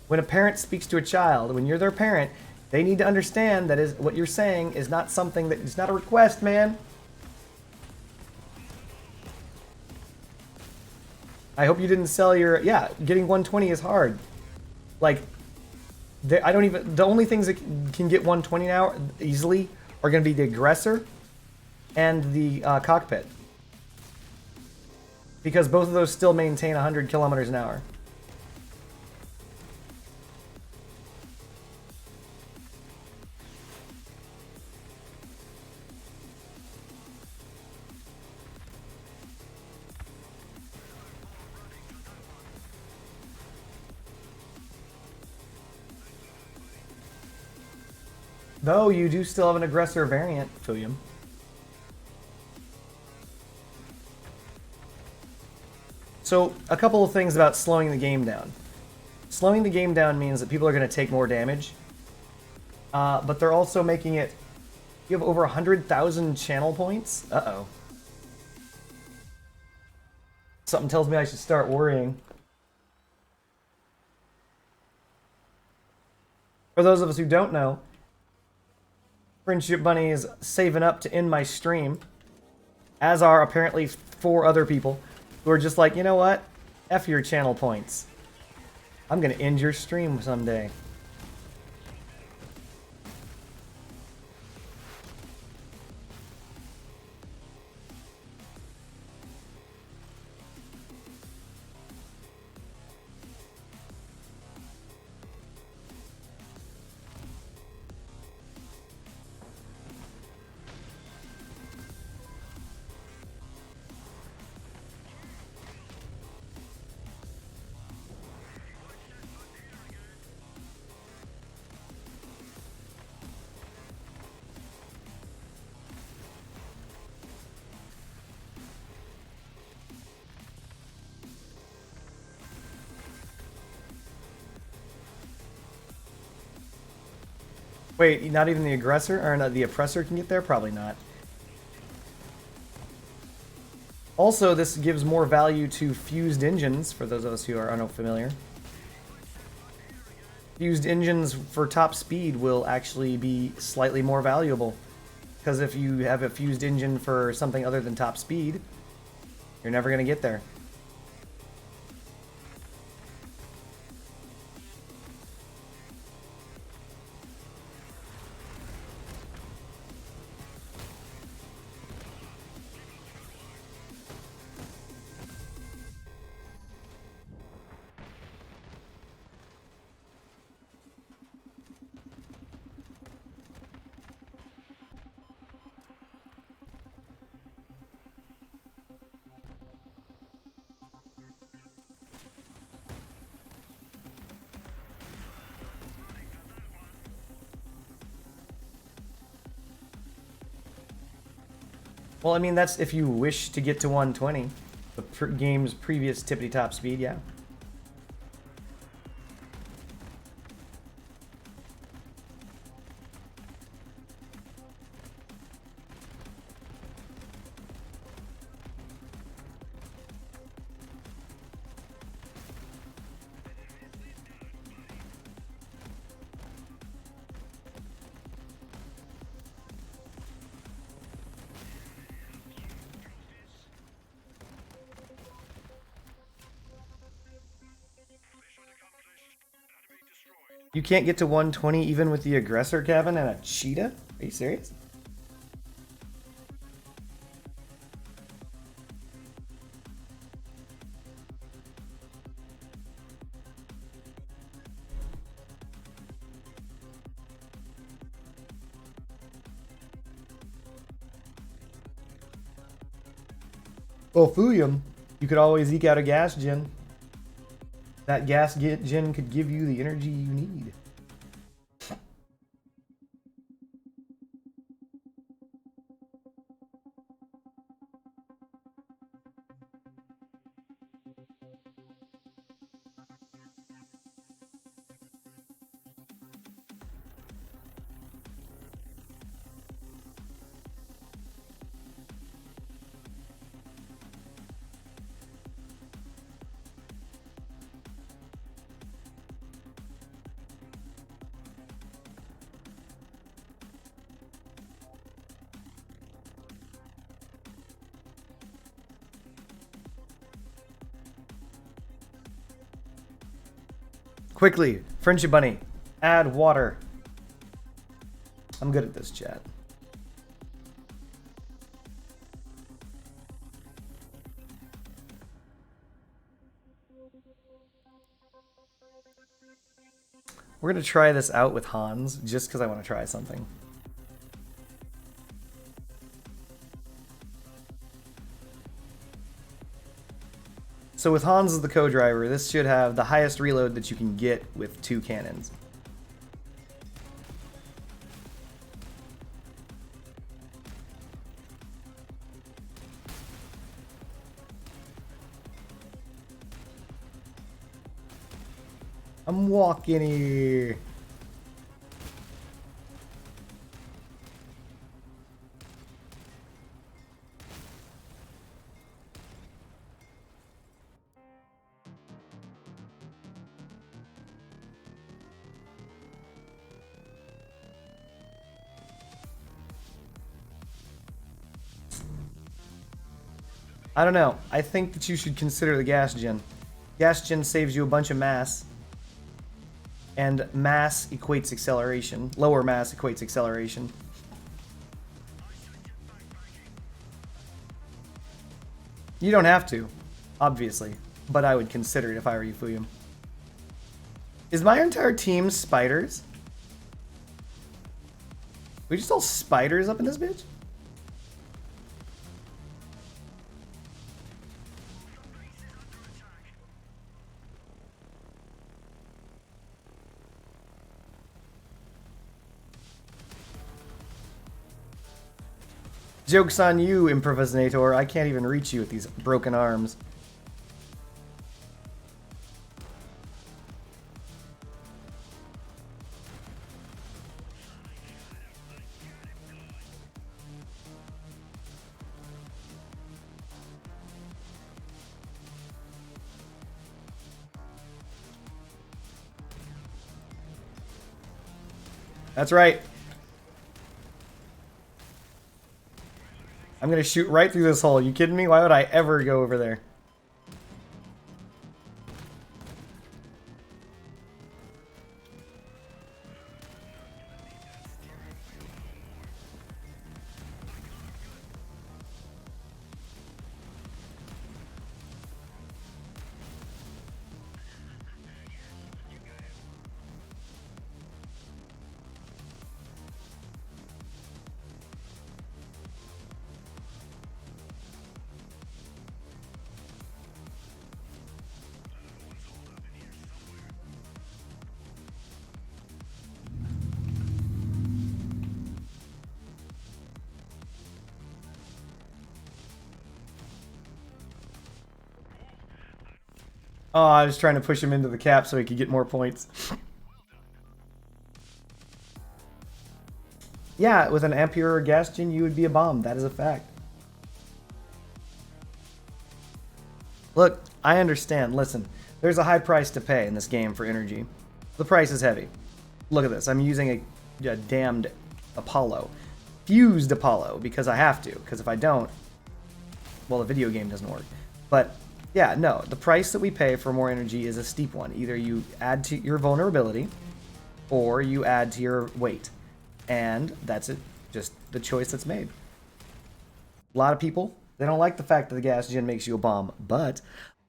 Speaker 1: When a parent speaks to a child, when you're their parent, they need to understand that is what you're saying is not something that is not a request, man. I hope you didn't sell your... Yeah, getting 120 is hard. Like, I don't even... The only things that can get 120 now easily are going to be the aggressor and the cockpit. Because both of those still maintain 100 kilometers an hour. Though you do still have an aggressor variant, Fuyum. So, a couple of things about slowing the game down. Slowing the game down means that people are going to take more damage. But they're also making it... You have over 100,000 channel points? Uh-oh. Something tells me I should start worrying. For those of us who don't know, Friendship Bunny is saving up to end my stream, as are apparently 4 other people who are just like, you know what? F your channel points. I'm gonna end your stream someday. Wait, not even the aggressor? Or not, the oppressor can get there? Probably not. Also, this gives more value to fused engines, for those of us who are unfamiliar. Fused engines for top speed will actually be slightly more valuable. Because if you have a fused engine for something other than top speed, You're never gonna get there. Well, I mean, that's if you wish to get to 120. The game's previous tippity top speed, yeah. You can't get to 120 even with the aggressor, Kevin, and a cheetah? Are you serious? Well, Fuyum, you could always eke out a gas gen. That gas gen could give you the energy you need. Quickly, Friendship Bunny, add water. I'm good at this, chat. We're gonna try this out with Hans, just because I want to try something. So with Hans as the co-driver, this should have the highest reload that you can get with 2 cannons. I'm walking here. I don't know. I think that you should consider the gas gen. Gas gen saves you a bunch of mass. And mass equates acceleration. Lower mass equates acceleration. You don't have to, obviously. But I would consider it if I were you, Fuyum. Is my entire team spiders? We just all spiders up in this bitch? Joke's on you, Improvisator. I can't even reach you with these broken arms. That's right. I'm gonna shoot right through this hole. You kidding me? Why would I ever go over there? Oh, I was trying to push him into the cap so he could get more points. Yeah, with an Ampere or Gaston, you would be a bomb. That is a fact. Look, I understand. Listen, there's a high price to pay in this game for energy. The price is heavy. Look at this. I'm using a damned Apollo. Fused Apollo, because I have to. Because if I don't, well, the video game doesn't work. But yeah, no, the price that we pay for more energy is a steep one. Either you add to your vulnerability, or you add to your weight. And that's it. Just the choice that's made. A lot of people, they don't like the fact that the gas gen makes you a bomb, but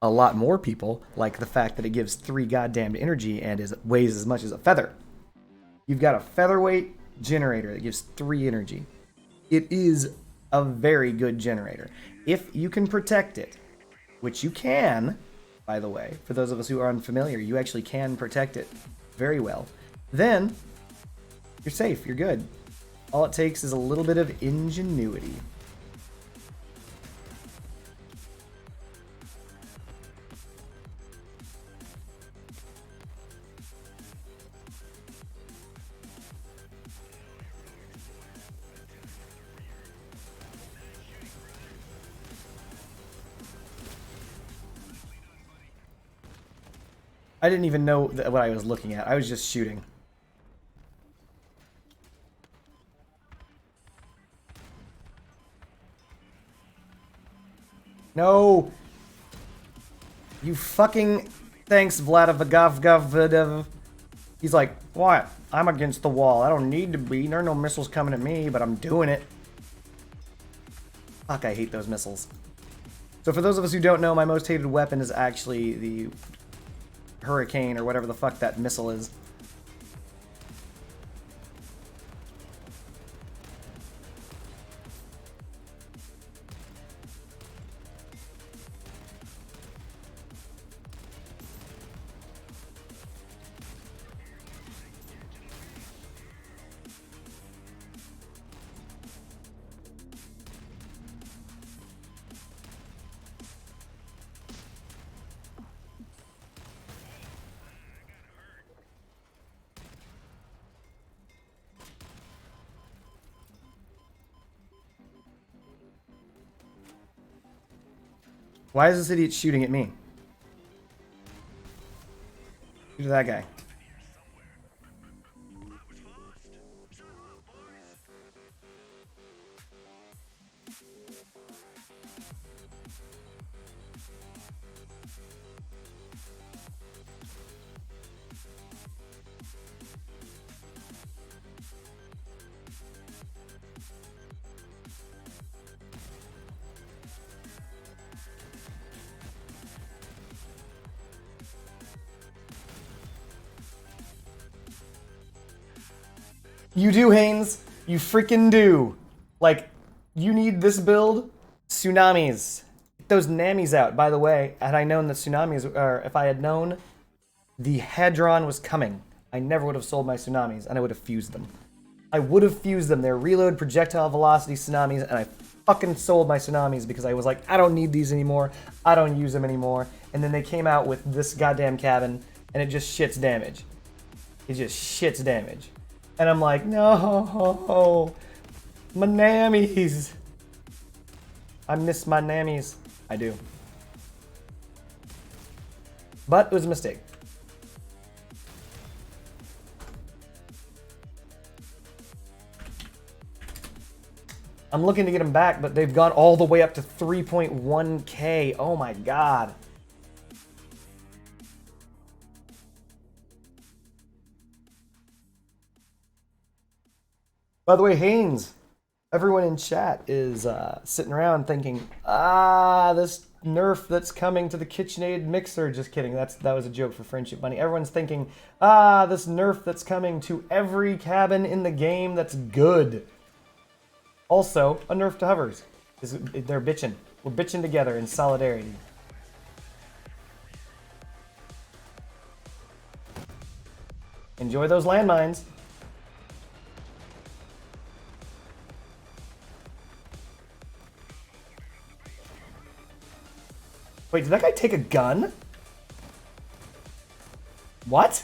Speaker 1: a lot more people like the fact that it gives 3 goddamn energy and weighs as much as a feather. You've got a featherweight generator that gives 3 energy. It is a very good generator. If you can protect it, which you can, by the way, for those of us who are unfamiliar, you actually can protect it very well, then you're safe, you're good. All it takes is a little bit of ingenuity. I didn't even know what I was looking at. I was just shooting. No! You fucking... Thanks, Vladivagov. He's like, what? I'm against the wall. I don't need to be. There are no missiles coming at me, but I'm doing it. Fuck, I hate those missiles. So for those of us who don't know, my most hated weapon is actually the Hurricane, or whatever the fuck that missile is. Why is this idiot shooting at me? Shoot at that guy. You do, Haynes. You freaking do. Like, you need this build. Tsunamis. Get those Namis out. By the way, had I known the tsunamis, or if I had known the Hadron was coming, I never would have sold my tsunamis, and I would have fused them. I would have fused them. They're reload projectile velocity tsunamis, and I fucking sold my tsunamis because I was like, I don't need these anymore. I don't use them anymore. And then they came out with this goddamn cabin, and it just shits damage. It just shits damage. And I'm like, no, my Namis. I miss my Namis. I do. But it was a mistake. I'm looking to get them back, but they've gone all the way up to 3.1k. Oh my god. By the way, Haynes, everyone in chat is sitting around thinking, this nerf that's coming to the KitchenAid mixer. Just kidding. That was a joke for Friendship Bunny. Everyone's thinking, this nerf that's coming to every cabin in the game that's good. Also, a nerf to hovers. They're bitching. We're bitching together in solidarity. Enjoy those landmines. Wait, did that guy take a gun? What?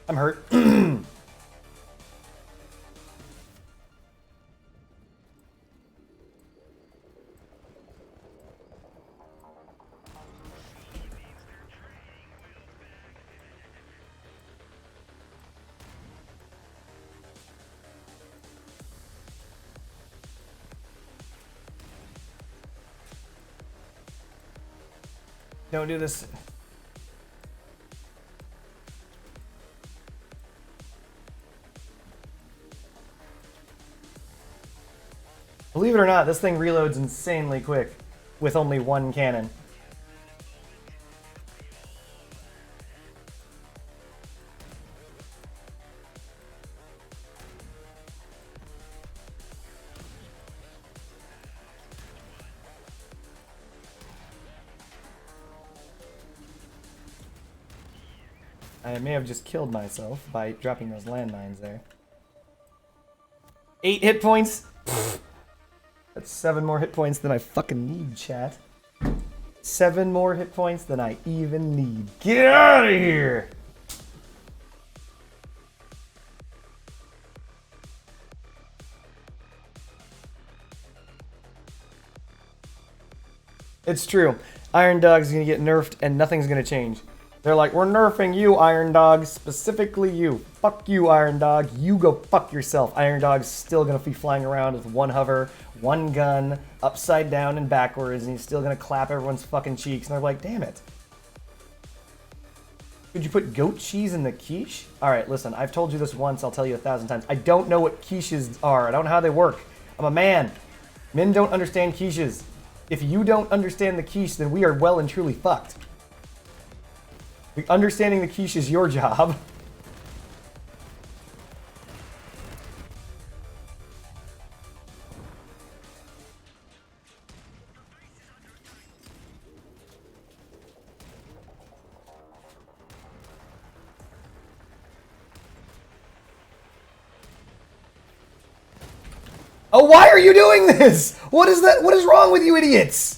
Speaker 1: I'm hurt. Don't do this. Believe it or not, this thing reloads insanely quick with only one cannon. I may have just killed myself by dropping those landmines there. 8 hit points? Pfft. That's 7 more hit points than I fucking need, chat. 7 more hit points than I even need. Get out of here! It's true. Iron Dog's gonna get nerfed and nothing's gonna change. They're like, we're nerfing you, Iron Dog, specifically you. Fuck you, Iron Dog. You go fuck yourself. Iron Dog's still gonna be flying around with one hover, one gun, upside down and backwards, and he's still gonna clap everyone's fucking cheeks. And they're like, damn it. Could you put goat cheese in the quiche? Alright, listen, I've told you this once, I'll tell you 1,000 times. I don't know what quiches are. I don't know how they work. I'm a man. Men don't understand quiches. If you don't understand the quiche, then we are well and truly fucked. Understanding the quiche is your job. Oh, why are you doing this? What is that? What is wrong with you idiots?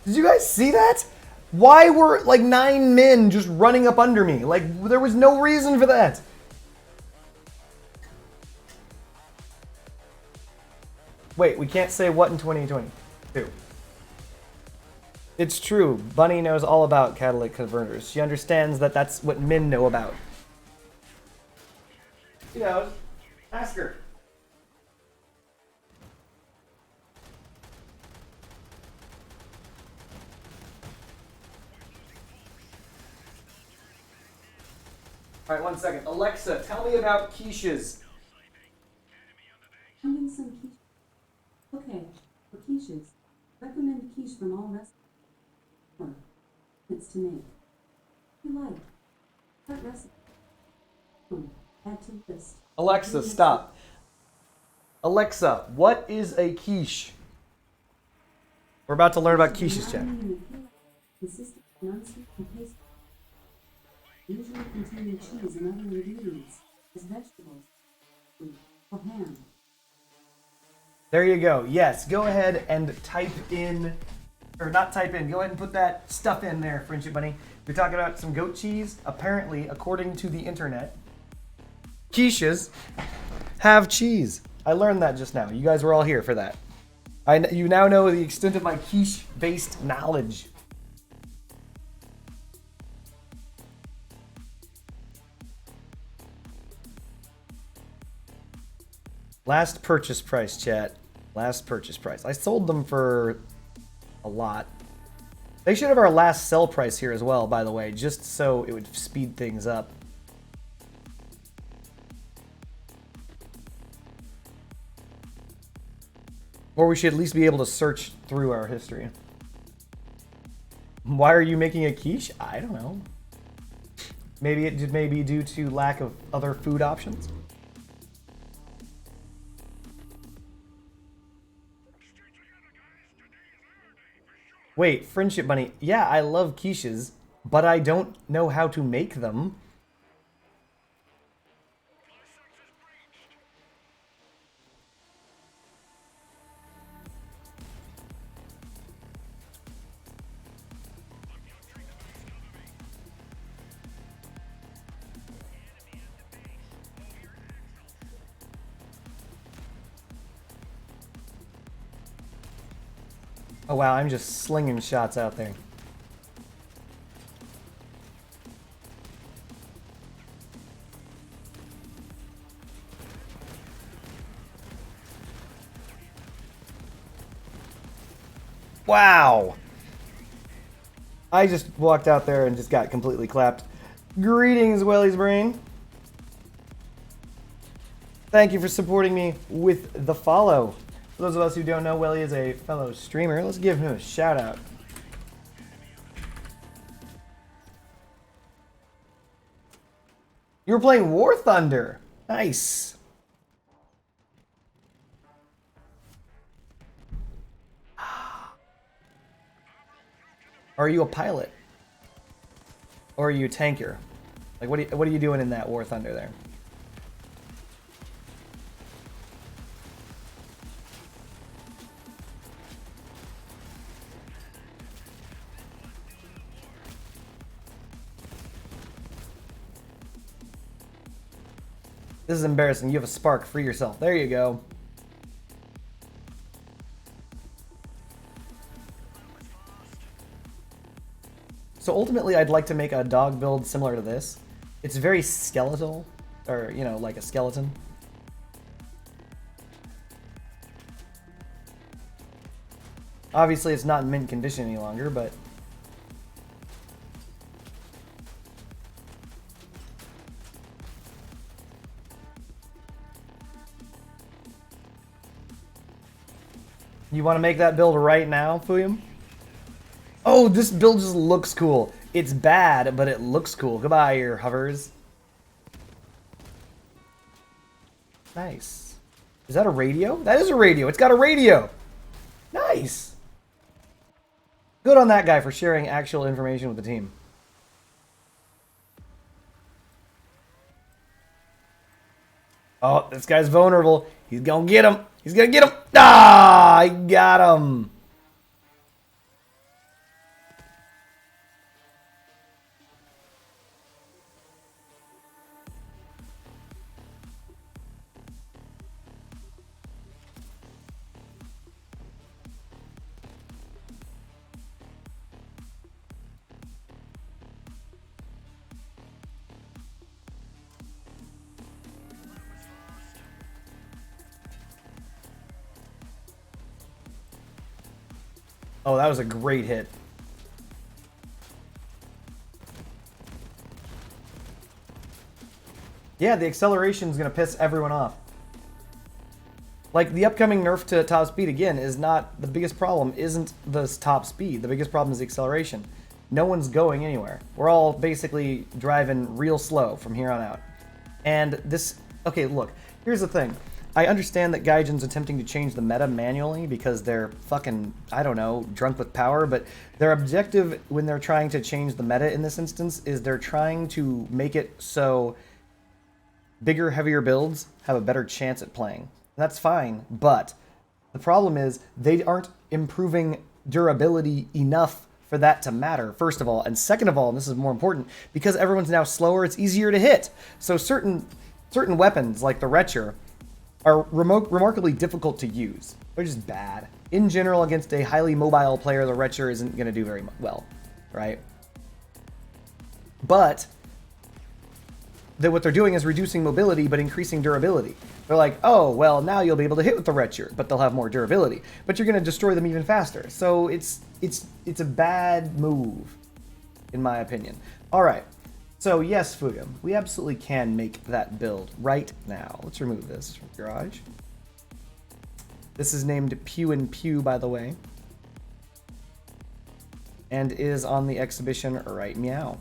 Speaker 1: Did you guys see that? Why were like 9 men just running up under me? Like, there was no reason for that. Wait, we can't say what in 2022. It's true. Bunny knows all about catalytic converters. She understands that that's what men know about. She knows. Ask her. Alright, 1 second. Alexa, tell me about quiches.
Speaker 2: Having some quiche. Okay, for quiches, recommend quiche from all restaurants. It's to make. If you like. That recipe. Add to list.
Speaker 1: Alexa, stop. Alexa, what is a quiche? We're about to learn about quiches, chat.
Speaker 2: Consistent non-sweet and paste, usually containing cheese and other ingredients, as vegetables, or ham.
Speaker 1: There you go. Yes, go ahead and type in, or not type in, go ahead and put that stuff in there, Friendship Bunny. We're talking about some goat cheese. Apparently, according to the internet, quiches have cheese. I learned that just now. You guys were all here for that. You now know the extent of my quiche-based knowledge. Last purchase price, chat. Last purchase price. I sold them for a lot. They should have our last sell price here as well, by the way, just so it would speed things up. Or we should at least be able to search through our history. Why are you making a quiche? I don't know. Maybe it may be due to lack of other food options. Wait, Friendship Bunny. Yeah, I love quiches, but I don't know how to make them. Oh wow, I'm just slinging shots out there. Wow! I just walked out there and just got completely clapped. Greetings, Welly's Brain. Thank you for supporting me with the follow. For those of us who don't know, Welly is a fellow streamer. Let's give him a shout out. You were playing War Thunder. Nice. Are you a pilot? Or are you a tanker? Like, what are you doing in that War Thunder there? This is embarrassing. You have a spark. Free yourself. There you go. So ultimately, I'd like to make a dog build similar to this. It's very skeletal, or, you know, like a skeleton. Obviously, it's not in mint condition any longer, but... You want to make that build right now, Fuyum? Oh, this build just looks cool. It's bad, but it looks cool. Goodbye, your hovers. Nice. Is that a radio? That is a radio. It's got a radio. Nice. Good on that guy for sharing actual information with the team. Oh, this guy's vulnerable. He's gonna get him. He's gonna get him. Ah, I got him. Oh, that was a great hit. Yeah, the acceleration is going to piss everyone off. Like, the upcoming nerf to top speed, again, is not... The biggest problem isn't the top speed. The biggest problem is the acceleration. No one's going anywhere. We're all basically driving real slow from here on out. And this... Okay, look. Here's the thing. I understand that Gaijin's attempting to change the meta manually because they're fucking, I don't know, drunk with power, but their objective when they're trying to change the meta in this instance is they're trying to make it so bigger, heavier builds have a better chance at playing. That's fine, but the problem is they aren't improving durability enough for that to matter, first of all. And second of all, and this is more important, because everyone's now slower, it's easier to hit. So certain weapons, like the Retcher, are remarkably difficult to use. They're just bad. In general, against a highly mobile player, the Retcher isn't going to do very well, right? But what they're doing is reducing mobility but increasing durability. They're like, oh, well, now you'll be able to hit with the Retcher, but they'll have more durability. But you're going to destroy them even faster. So it's a bad move, in my opinion. All right. So yes, Fugam, we absolutely can make that build right now. Let's remove this from Garage. This is named Pew and Pew, by the way, and is on the exhibition right meow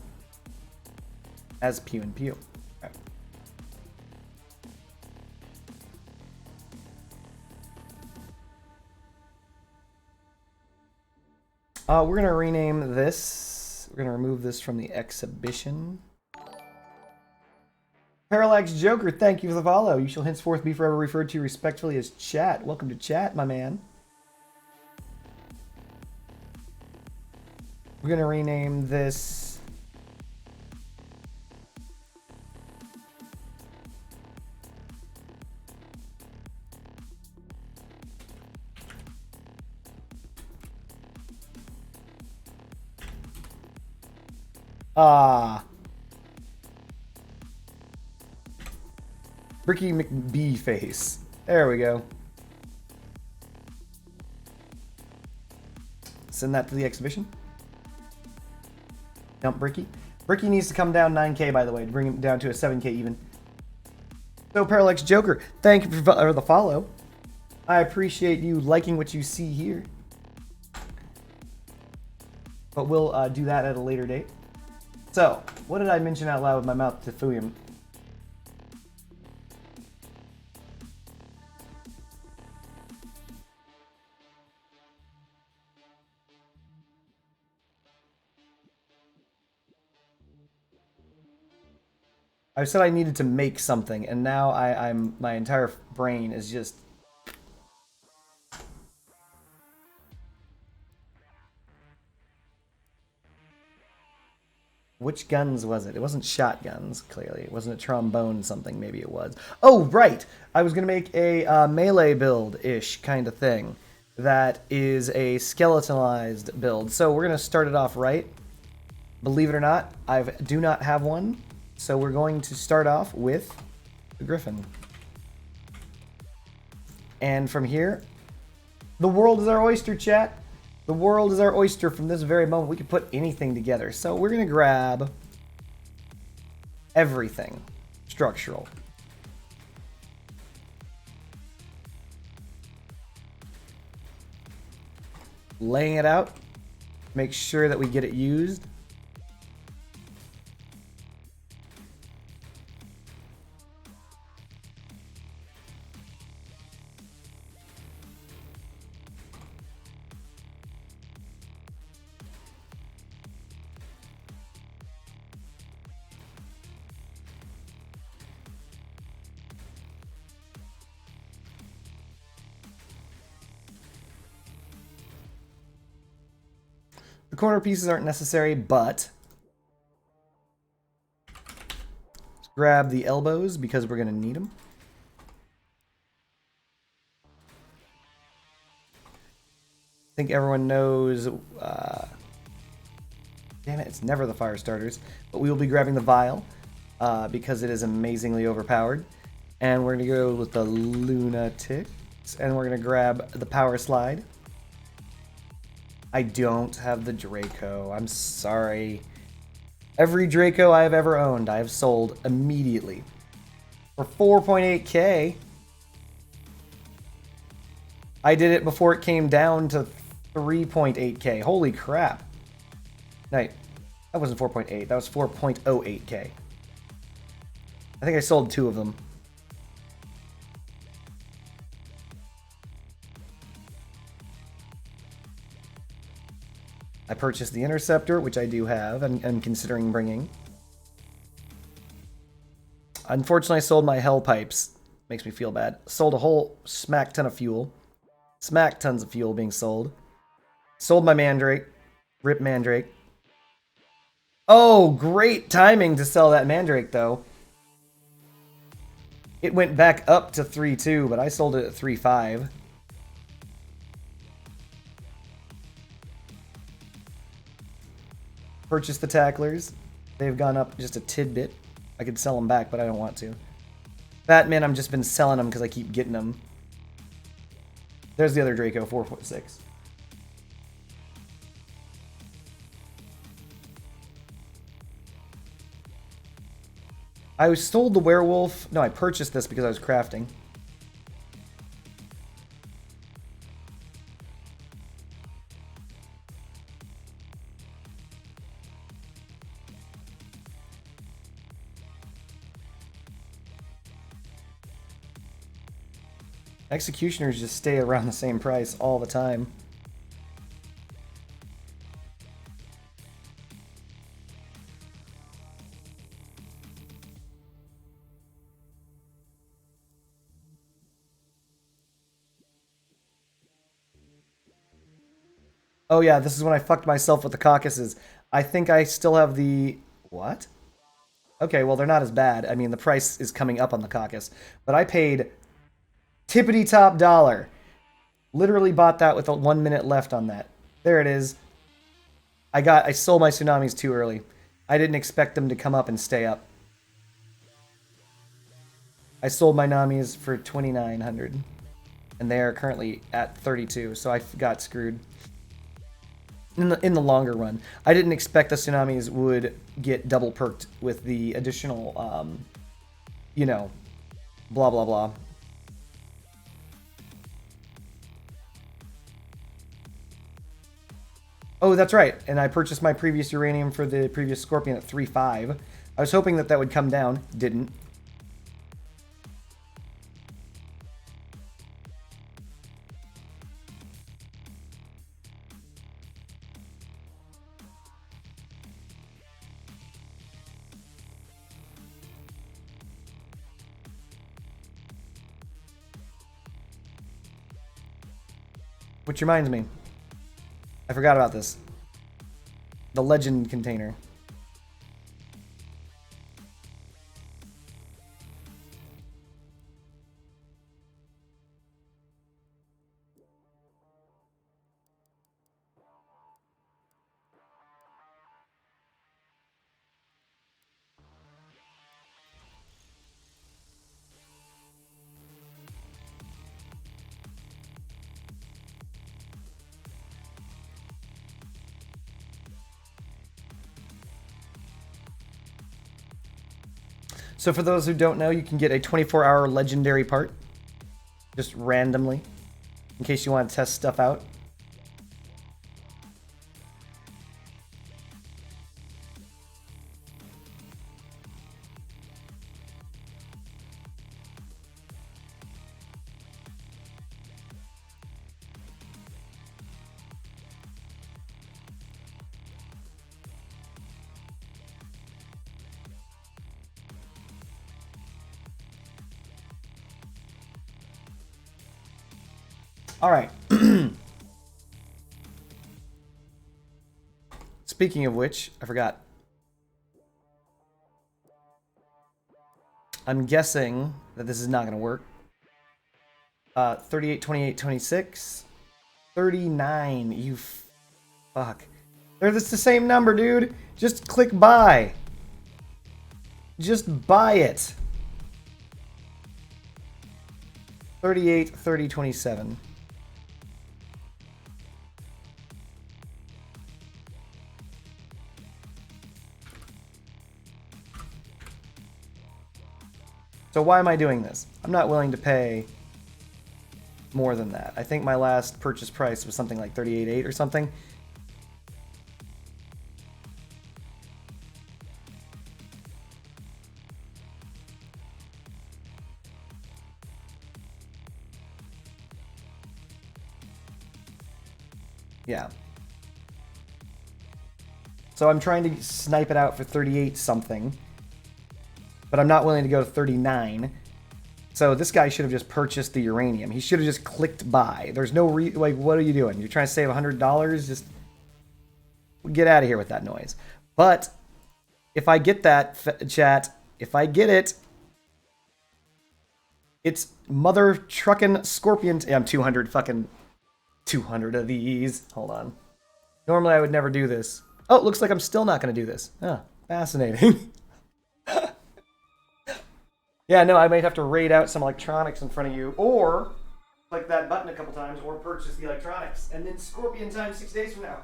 Speaker 1: as Pew and Pew. We're going to rename this. We're going to remove this from the exhibition. Parallax Joker, thank you for the follow. You shall henceforth be forever referred to respectfully as Chat. Welcome to Chat, my man. We're going to rename this... Bricky McBee-face. There we go. Send that to the exhibition. Dump Bricky. Bricky needs to come down 9k, by the way, to bring him down to a 7k even. So, Parallax Joker, thank you for the follow. I appreciate you liking what you see here. But we'll do that at a later date. So, what did I mention out loud with my mouth to Fuyum? I said I needed to make something, and now I'm my entire brain is just... Which guns was it? It wasn't shotguns, clearly. It wasn't a trombone something, maybe it was. Oh, right! I was going to make a melee build-ish kind of thing. That is a skeletonized build. So we're going to start it off right. Believe it or not, I do not have one. So we're going to start off with the Griffin. And from here, the world is our oyster, chat. The world is our oyster from this very moment. We can put anything together. So we're going to grab everything structural. Laying it out. Make sure that we get it used. The corner pieces aren't necessary, but let's grab the elbows because we're going to need them. I think everyone knows, damn it, it's never the fire starters, but we will be grabbing the vial because it is amazingly overpowered. And we're going to go with the lunatics, and we're going to grab the power slide. I don't have the Draco. I'm sorry. Every Draco I have ever owned, I have sold immediately. For 4.8k. I did it before it came down to 3.8k. Holy crap. No, that wasn't 4.8. That was 4.08k. I think I sold 2 of them. purchased the Interceptor, which I do have and am considering bringing. Unfortunately, I sold my Hell Pipes. Makes me feel bad. Sold a whole smack ton of fuel. Smack tons of fuel being sold. Sold my Mandrake. Rip Mandrake. Oh, great timing to sell that Mandrake, though. It went back up to 3.2, but I sold it at 3.5. Purchased the Tacklers. They've gone up just a tidbit. I could sell them back, but I don't want to. Batman, I've just been selling them because I keep getting them. There's the other Draco, 4.6. I sold the Werewolf. No, I purchased this because I was crafting. Executioners just stay around the same price all the time. Oh yeah, this is when I fucked myself with the caucuses. I think I still have the... What? Okay, well, they're not as bad. I mean, the price is coming up on the caucus. But I paid tippity top dollar. Literally bought that with 1 minute left on that. There it is. I sold my tsunamis too early. I didn't expect them to come up and stay up. I sold my Namis for 2,900. And they are currently at 32, so I got screwed. In the longer run, I didn't expect the tsunamis would get double perked with the additional, you know, blah blah blah. Oh, that's right. And I purchased my previous uranium for the previous Scorpion at 3.5. I was hoping that that would come down. Didn't. Which reminds me, I forgot about this. The legend container. So for those who don't know, you can get a 24-hour legendary part. Just randomly. In case you want to test stuff out. All right. Speaking of which, I forgot. I'm guessing that this is not going to work. 38, 28, 26. 39. You fuck. That's the same number, dude. Just click buy. Just buy it. 38, 30, 27. So why am I doing this? I'm not willing to pay more than that. I think my last purchase price was something like 38.8 or something. Yeah. So I'm trying to snipe it out for 38 something. But I'm not willing to go to 39. So this guy should have just purchased the uranium. He should have just clicked buy. There's no like, what are you doing? You're trying to save $100? Just get out of here with that noise. But if I get that, chat, if I get it, it's mother truckin' scorpion. Yeah, I'm 200 fucking 200 of these. Hold on. Normally I would never do this. Oh, it looks like I'm still not going to do this. Ah, fascinating. Yeah, no, I might have to raid out some electronics in front of you, or click that button a couple times, or purchase the electronics, and then Scorpion time 6 days from now.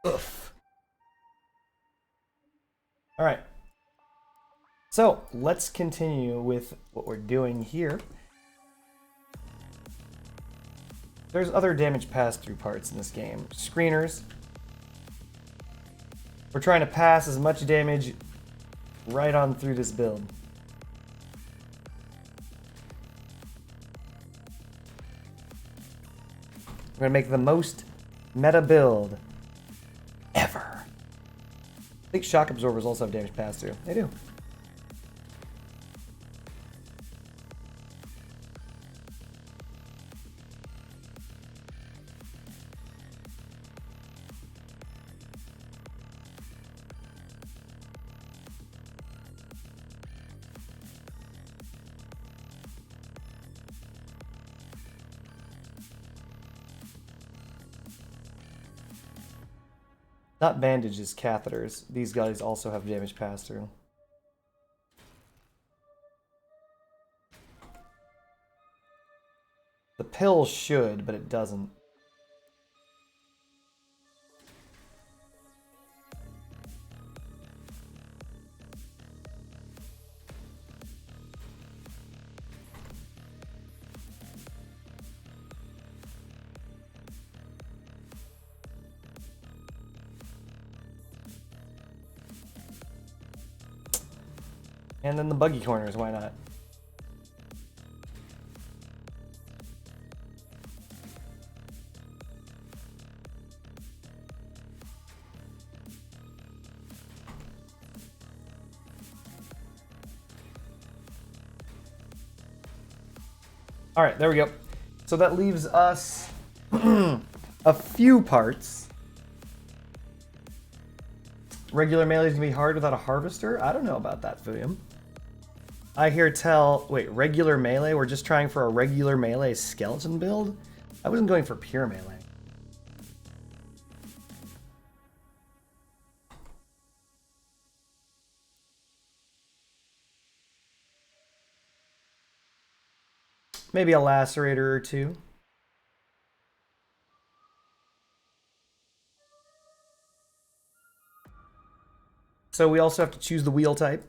Speaker 1: Oof. All right. So let's continue with what we're doing here. There's other damage pass-through parts in this game. Screeners. We're trying to pass as much damage right on through this build. We're gonna make the most meta build ever. I think shock absorbers also have damage pass-through. They do. Not bandages, catheters. These guys also have damage pass-through. The pill should, but it doesn't. And then the buggy corners, why not? All right, there we go. So that leaves us a few parts. Regular melee is gonna be hard without a harvester? I don't know about that, Fudium. I hear tell, wait, regular melee? We're just trying for a regular melee skeleton build? I wasn't going for pure melee. Maybe a lacerator or two. So we also have to choose the wheel type.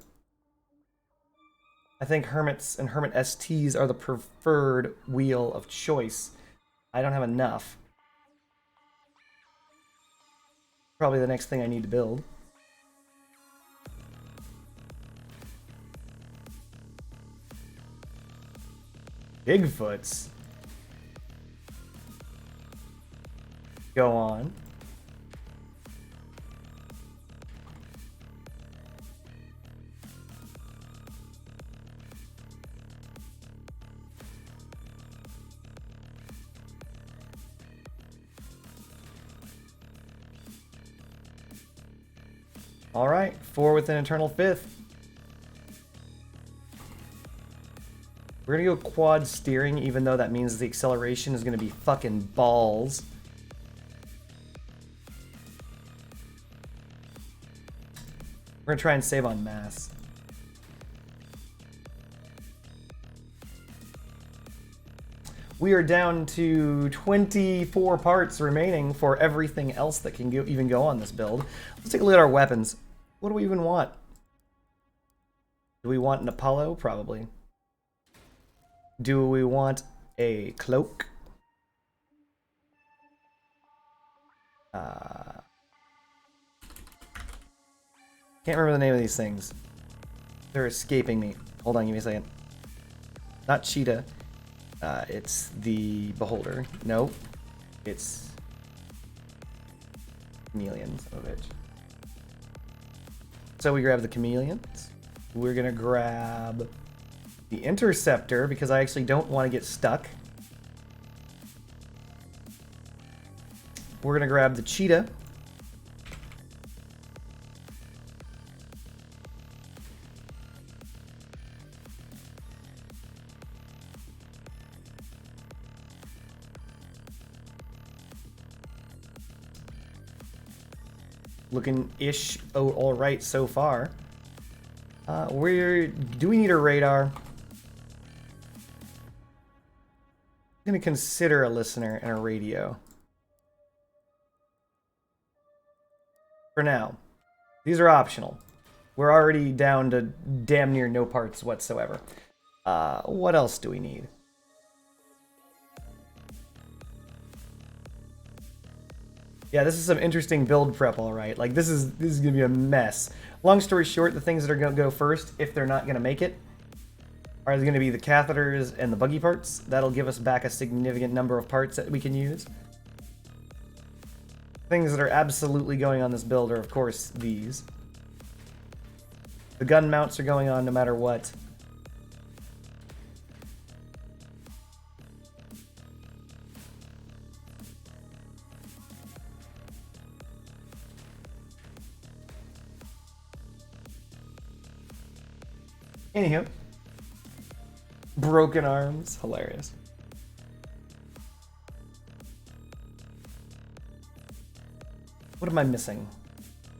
Speaker 1: I think Hermits and Hermit STs are the preferred wheel of choice. I don't have enough. Probably the next thing I need to build. Bigfoots. Go on. All right, 4 with an Eternal Fifth. We're gonna go quad steering, even though that means the acceleration is gonna be fucking balls. We're gonna try and save on mass. We are down to 24 parts remaining for everything else that can even go on this build. Let's take a look at our weapons. What do we even want? Do we want an Apollo? Probably. Do we want a cloak? Can't remember the name of these things. They're escaping me. Hold on, give me a second. Not cheetah. It's the beholder. Nope. It's chameleon, son of a bitch. So we grab the chameleons. We're gonna grab the interceptor because I actually don't want to get stuck. We're gonna grab the cheetah. Looking-ish all right so far. Do we need a radar? I'm gonna consider a listener and a radio. For now. These are optional. We're already down to damn near no parts whatsoever. What else do we need? Yeah, this is some interesting build prep, all right. Like, this is gonna be a mess. Long story short, the things that are gonna go first, if they're not gonna make it, are gonna be the catheters and the buggy parts. That'll give us back a significant number of parts that we can use. Things that are absolutely going on this build are, of course, these. The gun mounts are going on no matter what. Anywho. Broken arms. Hilarious. What am I missing?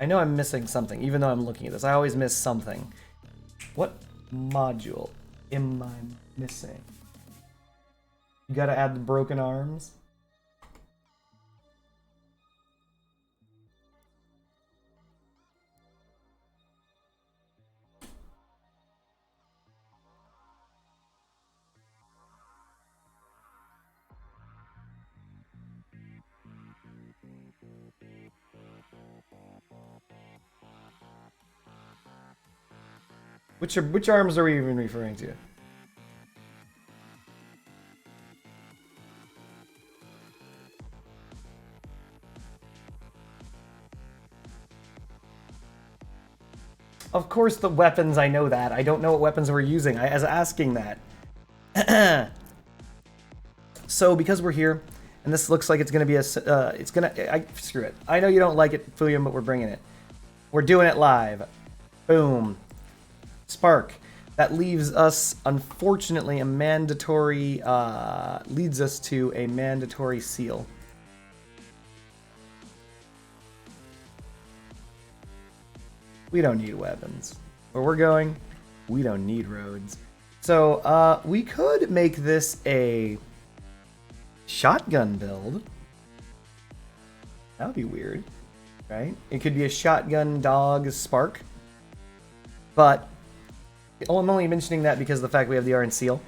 Speaker 1: I know I'm missing something, even though I'm looking at this. I always miss something. What module am I missing? You gotta add the broken arms. Which arms are we even referring to? Of course the weapons, I know that. I don't know what weapons we're using. I was asking that. So because we're here, and this looks like it's gonna be a, screw it. I know you don't like it, Fulium, but we're bringing it. We're doing it live. Boom. Spark. That leaves us, unfortunately, a mandatory, leads us to a mandatory seal. We don't need weapons. Where we're going, we don't need roads. So, we could make this a shotgun build. That would be weird, right? It could be a shotgun dog spark. But I'm only mentioning that because of the fact we have the Iron Seal.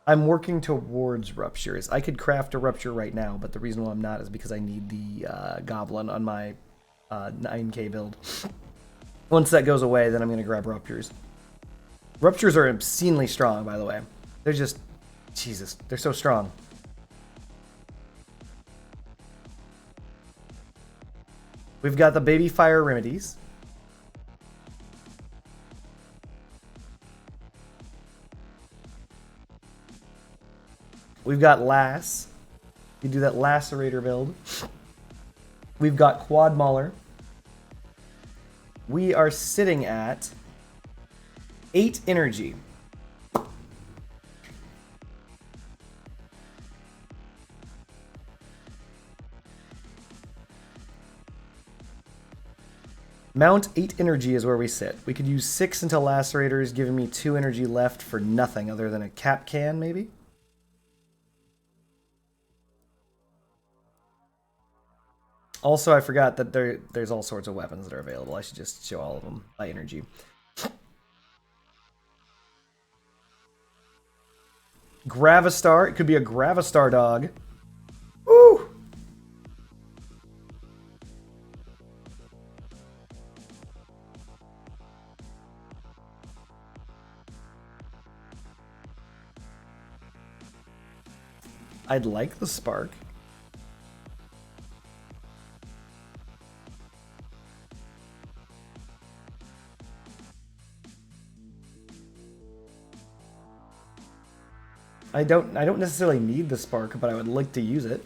Speaker 1: I'm working towards ruptures. I could craft a rupture right now, but the reason why I'm not is because I need the goblin on my 9k build. Once that goes away, then I'm going to grab ruptures. Ruptures are obscenely strong, by the way. They're just... Jesus, they're so strong. We've got the baby fire remedies. We've got Lass. You do that Lacerator build. We've got Quad Mauler. We are sitting at 8 energy. Mount 8 energy is where we sit. We could use 6 until Lacerators, giving me 2 energy left for nothing other than a cap can, maybe? Also, I forgot that there's all sorts of weapons that are available. I should just show all of them by energy. Gravistar. It could be a Gravistar dog. Woo! I'd like the Spark. I don't necessarily need the Spark, but I would like to use it.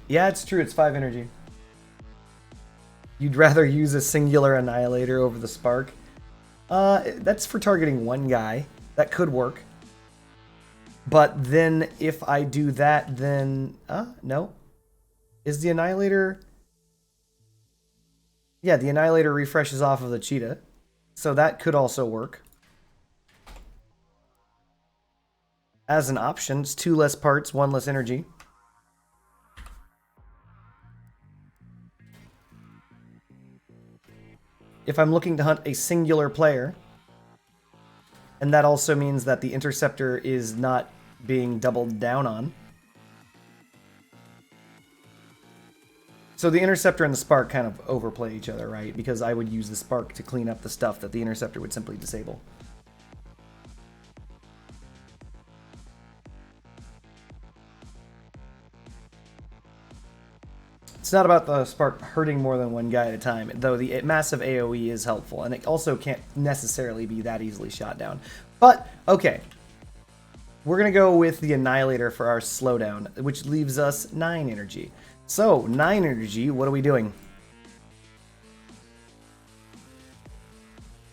Speaker 1: Yeah, it's true. It's 5 energy. You'd rather use a singular Annihilator over the Spark? That's for targeting one guy. That could work. But then if I do that, then... no. Is the Annihilator... Yeah, the Annihilator refreshes off of the Cheetah. So that could also work. As an option, it's 2 less parts, 1 less energy. If I'm looking to hunt a singular player, and that also means that the Interceptor is not being doubled down on. So the Interceptor and the Spark kind of overplay each other, right? Because I would use the Spark to clean up the stuff that the Interceptor would simply disable. It's not about the Spark hurting more than one guy at a time, though the massive AoE is helpful, and it also can't necessarily be that easily shot down. But, okay. We're going to go with the Annihilator for our slowdown, which leaves us 9 energy. So, 9 energy, what are we doing?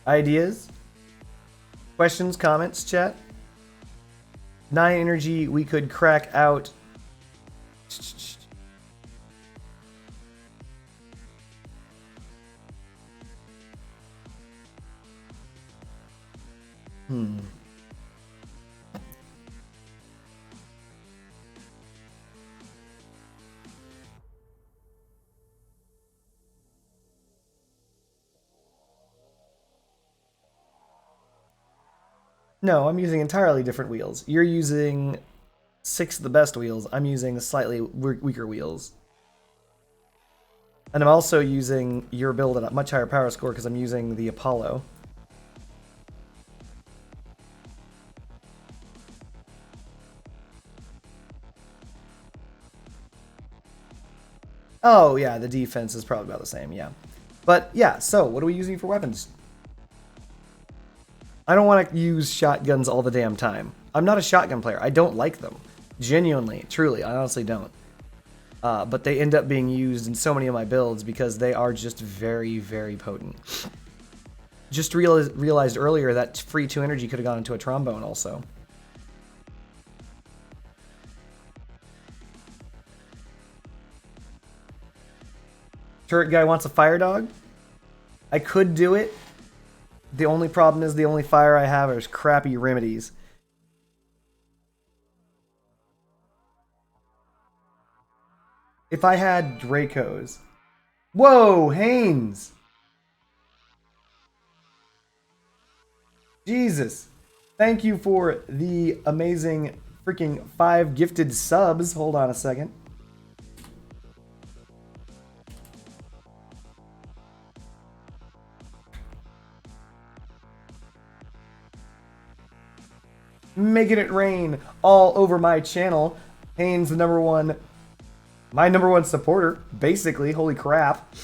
Speaker 1: Ideas? Questions, comments, chat? 9 energy, we could crack out... No, I'm using entirely different wheels. You're using 6 of the best wheels. I'm using slightly weaker wheels. And I'm also using your build at a much higher power score because I'm using the Apollo. Oh, yeah, the defense is probably about the same, yeah. But, yeah, so, what are we using for weapons? I don't want to use shotguns all the damn time. I'm not a shotgun player. I don't like them. Genuinely, truly, I honestly don't. But they end up being used in so many of my builds because they are just very, very potent. Just realized earlier that free 2 energy could have gone into a trombone also. Turret guy wants a fire dog? I could do it. The only problem is the only fire I have is crappy remedies. If I had Dracos... Whoa, Haynes! Jesus. Thank you for the amazing freaking 5 gifted subs. Hold on a second. Making it rain all over my channel. Haynes, the #1 My number one supporter, basically. Holy crap.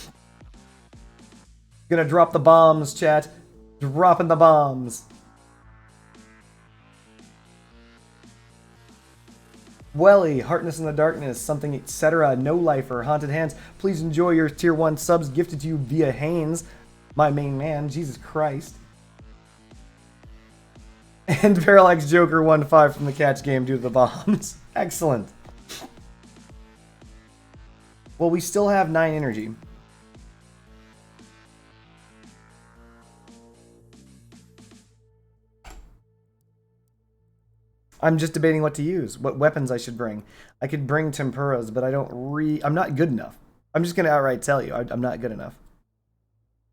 Speaker 1: Gonna drop the bombs, chat. Dropping the bombs. Welly, Heartness in the Darkness, something, etc. No Lifer, Haunted Hands. Please enjoy your tier 1 subs gifted to you via Haynes, my main man. Jesus Christ. And Parallax Joker 1-5 from the catch game due to the bombs. Excellent. Well, we still have 9 energy. I'm just debating what to use, what weapons I should bring. I could bring Tempuras, but I'm not good enough. I'm just going to outright tell you, I'm not good enough.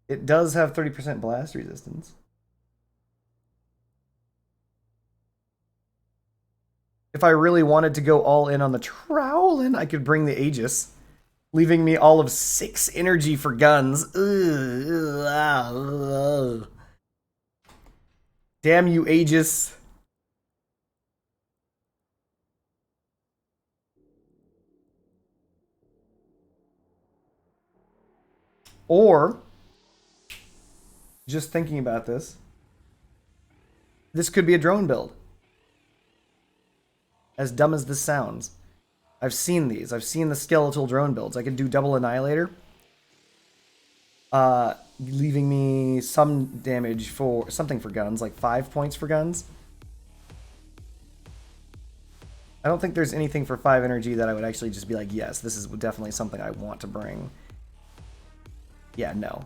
Speaker 1: It does have 30% blast resistance. If I really wanted to go all in on the Trowelin, I could bring the Aegis, leaving me all of 6 energy for guns. Damn you, Aegis. Or, just thinking about this, this could be a drone build. As dumb as this sounds. I've seen these. I've seen the skeletal drone builds. I could do double annihilator. Leaving me some damage for something for guns, like 5 points for guns. I don't think there's anything for 5 energy that I would actually just be like, yes, this is definitely something I want to bring. Yeah, no.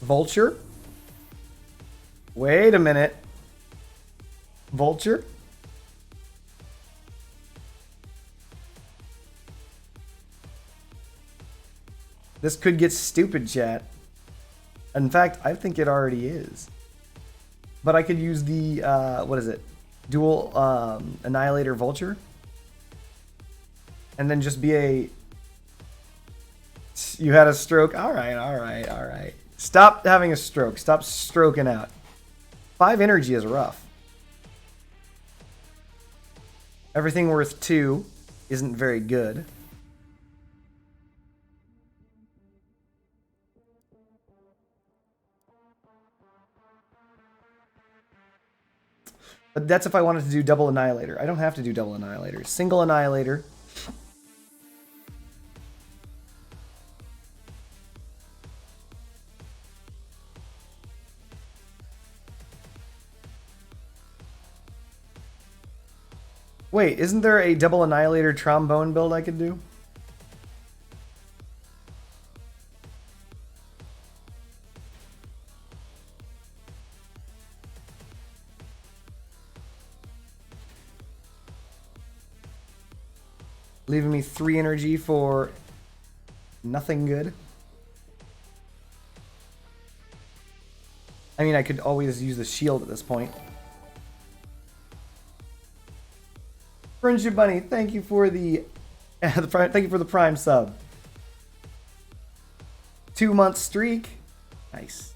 Speaker 1: Vulture? Wait a minute. Vulture? This could get stupid, chat. In fact, I think it already is. But I could use the, what is it? Dual Annihilator Vulture. And then just be a... You had a stroke? Alright, alright, alright. Stop having a stroke. Stop stroking out. 5 energy is rough. Everything worth 2 isn't very good. But that's if I wanted to do double Annihilator. I don't have to do double Annihilator. Single Annihilator. Wait, isn't there a double Annihilator trombone build I could do? Leaving me 3 energy for nothing good. I mean, I could always use the shield at this point. Friendship Bunny, thank you for the thank you for the Prime sub. 2-month streak. Nice.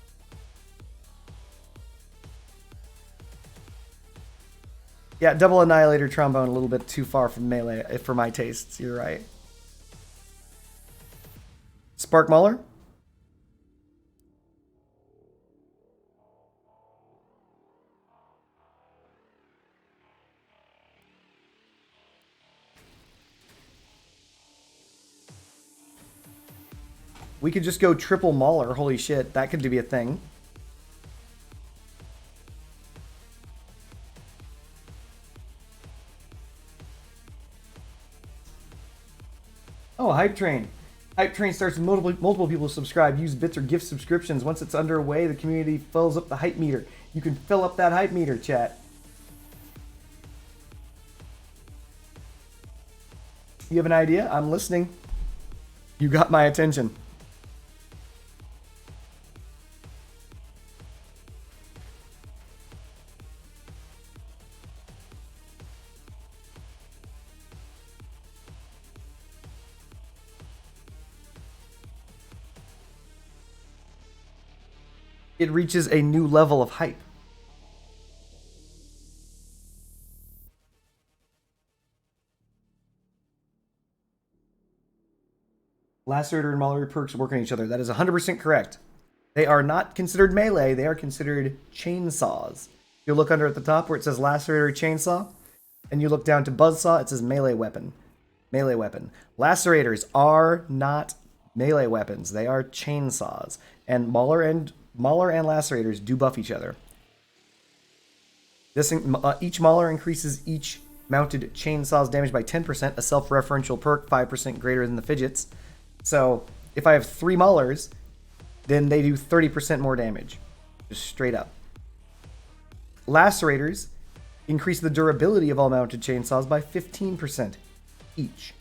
Speaker 1: Yeah, double Annihilator trombone a little bit too far from melee for my tastes. You're right. Spark Mauler. We could just go triple Mauler. Holy shit, that could be a thing. Oh, Hype Train. Hype Train starts with multiple people subscribe. Use bits or gift subscriptions. Once it's underway, the community fills up the hype meter. You can fill up that hype meter, chat. You have an idea? I'm listening. You got my attention. it reaches a new level of hype. Lacerator and Mauler perks work on each other. That is 100% correct. They are not considered melee, they are considered chainsaws. You look under at the top where it says Lacerator Chainsaw, and you look down to Buzzsaw, it says melee weapon. Melee weapon. Lacerators are not melee weapons, they are chainsaws. And Mauler and Lacerators do buff each other. Each Mauler increases each mounted chainsaw's damage by 10%, a self-referential perk 5% greater than the fidgets. So if I have 3 Maulers, then they do 30% more damage. Just straight up. Lacerators increase the durability of all mounted chainsaws by 15% each.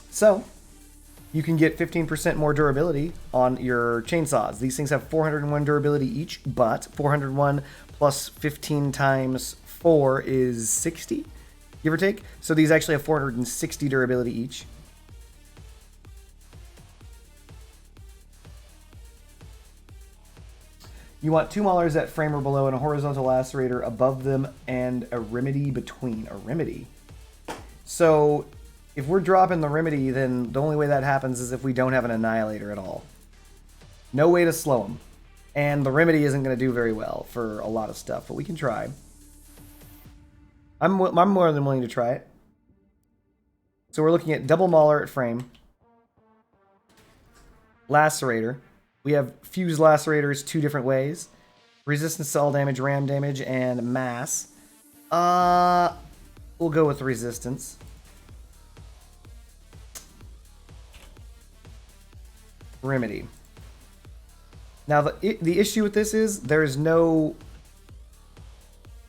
Speaker 1: So, you can get 15% more durability on your chainsaws. These things have 401 durability each, but 401 plus 15 times 4 is 60, give or take. So these actually have 460 durability each. You want 2 Maulers at frame or below and a horizontal lacerator above them and a remedy between. A remedy. So if we're dropping the remedy, then the only way that happens is if we don't have an annihilator at all. No way to slow them. And the remedy isn't going to do very well for a lot of stuff, but we can try. I'm more than willing to try it. So we're looking at double Mauler at frame. Lacerator. We have fused lacerators 2 different ways. Resistance to all damage, ram damage, and mass. We'll go with resistance. Remedy. Now the issue with this is there is no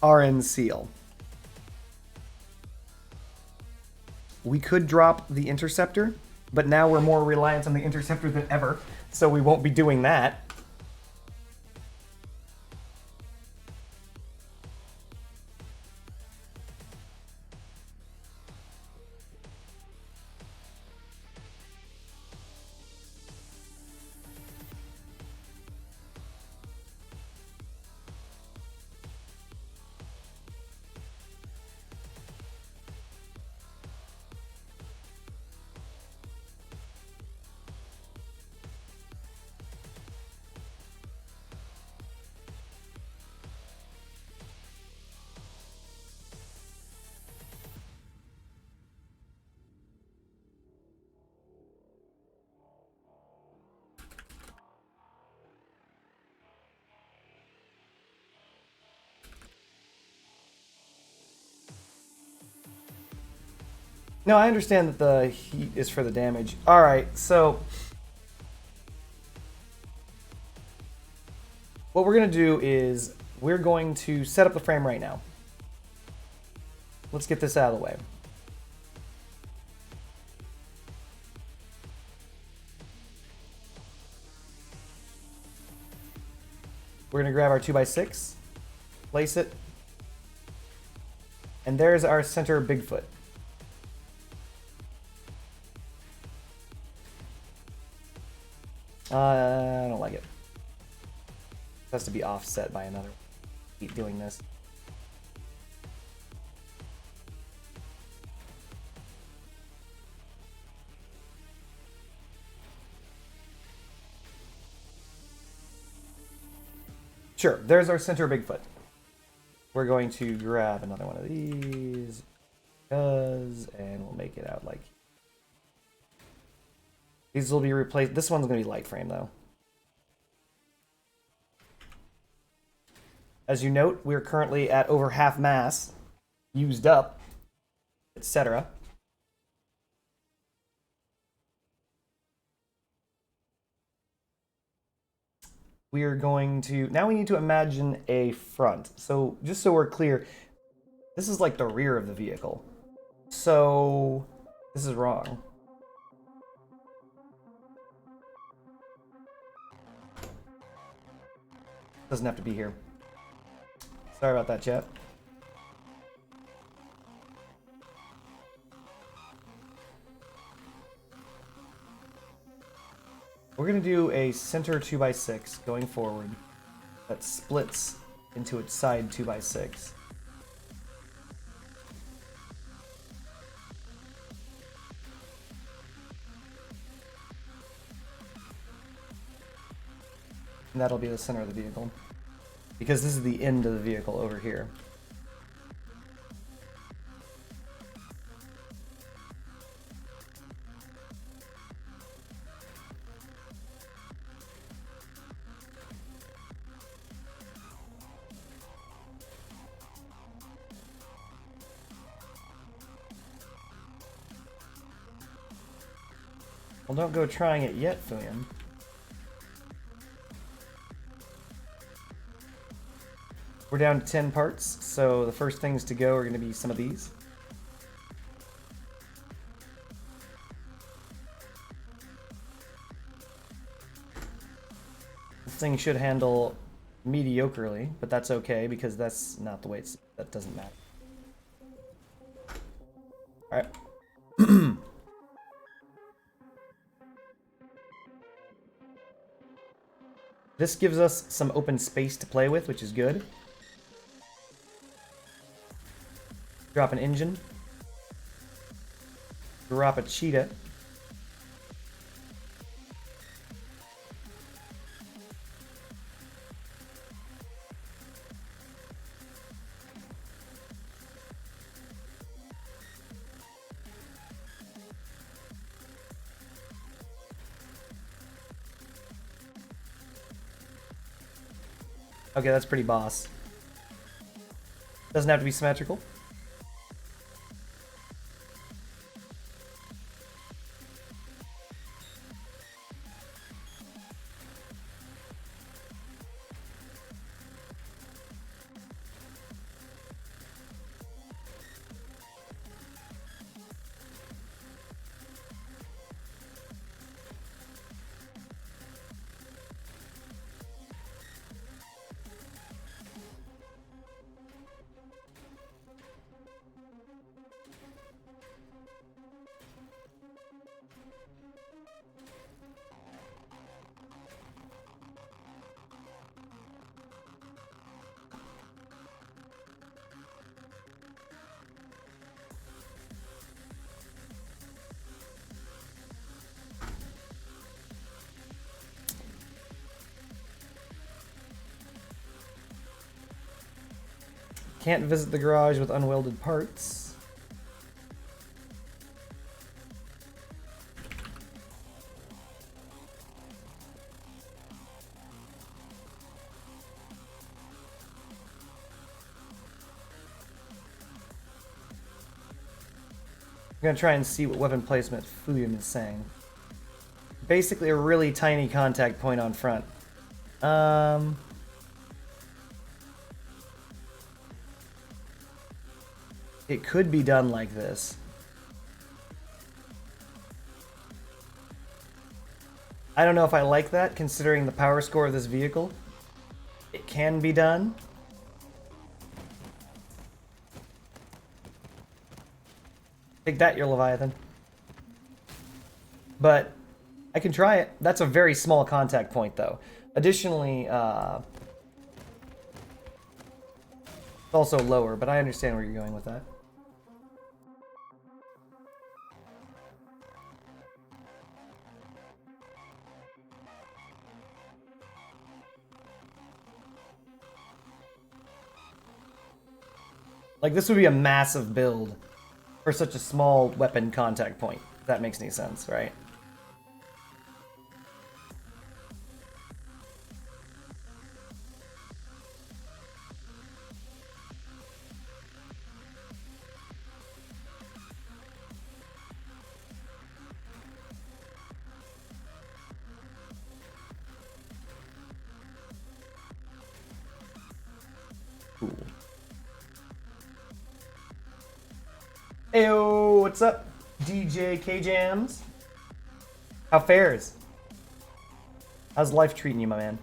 Speaker 1: RN seal. We could drop the interceptor, but now we're more reliant on the interceptor than ever, so we won't be doing that. No, I understand that the heat is for the damage. Alright, so what we're going to do is we're going to set up the frame right now. Let's get this out of the way. We're going to grab our 2x6, place it, and there's our center Bigfoot. I don't like it. It has to be offset by another. Keep doing this. Sure, there's our center Bigfoot. We're going to grab another one of these, and we'll make it out like. These will be replaced. This one's going to be light frame, though. As you note, we're currently at over half mass, used up, etc. We are going to... Now we need to imagine a front. So, just so we're clear, this is like the rear of the vehicle. So, this is wrong. Doesn't have to be here. Sorry about that, chat. We're going to do a center 2x6 going forward that splits into its side 2x6. And that'll be the center of the vehicle. Because this is the end of the vehicle over here. Well, don't go trying it yet, Fuyan. We're down to 10 parts, so the first things to go are going to be some of these. This thing should handle mediocrely, but that's okay because that's not the way it's... that doesn't matter. Alright. This gives us some open space to play with, which is good. Drop an engine. Drop a cheetah. Okay, that's pretty boss. Doesn't have to be symmetrical. Can't visit the garage with unwelded parts. I'm gonna try and see what weapon placement Fuyan is saying. Basically a really tiny contact point on front. It could be done like this. I don't know if I like that, considering the power score of this vehicle. It can be done. Take that, your Leviathan. But I can try it. That's a very small contact point, though. Additionally, it's also lower, but I understand where you're going with that. Like, this would be a massive build for such a small weapon contact point. If that makes any sense, right? Cool. Heyo, what's up, DJ K-Jams? How fares? How's life treating you, my man?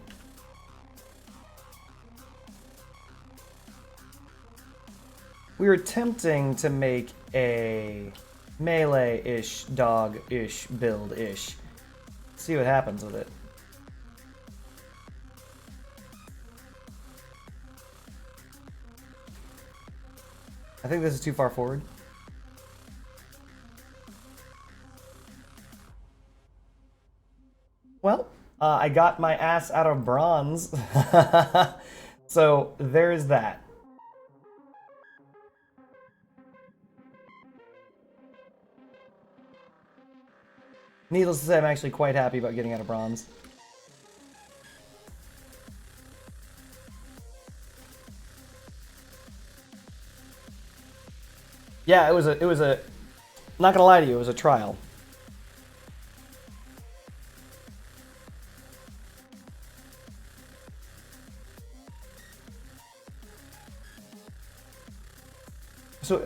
Speaker 1: We were attempting to make a melee-ish, dog-ish build-ish. see what happens with it. I think this is too far forward. Well, I got my ass out of bronze. So there's that. Needless to say, I'm actually quite happy about getting out of bronze. Yeah, it was a not gonna lie to you, it was a trial. So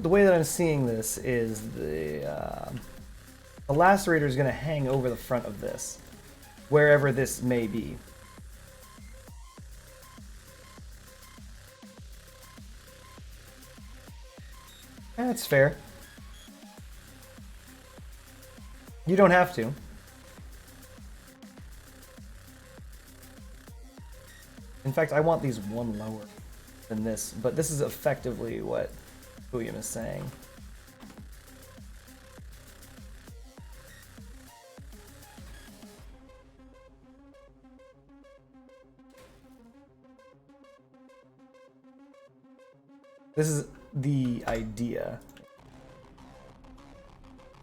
Speaker 1: the way that I'm seeing this is the lacerator is going to hang over the front of this, wherever this may be. That's fair. You don't have to. In fact, I want these one lower than this, but this is effectively what William is saying. This is the idea.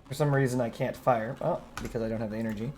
Speaker 1: For some reason I can't fire. Oh, because I don't have the energy.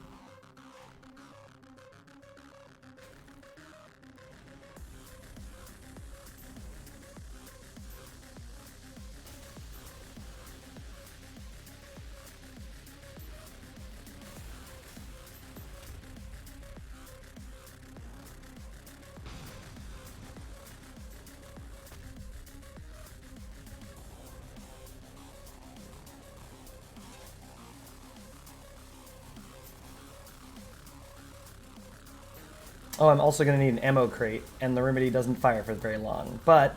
Speaker 1: Oh, I'm also going to need an ammo crate, and the remedy doesn't fire for very long, but...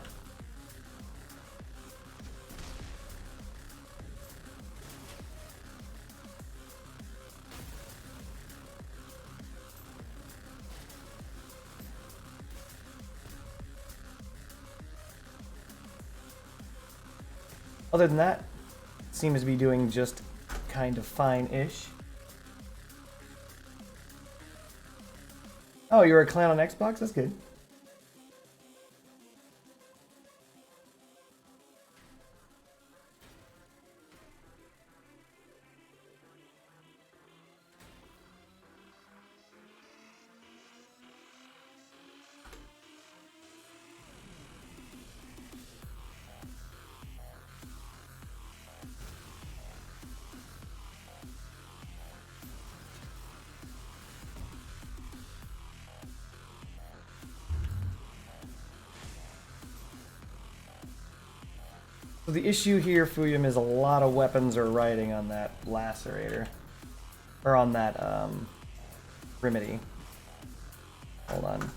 Speaker 1: Other than that, it seems to be doing just kind of fine-ish. Oh, you're a clan on Xbox? That's good. So the issue here, Fuyum, is a lot of weapons are riding on that lacerator. Or on that, remedy. Hold on.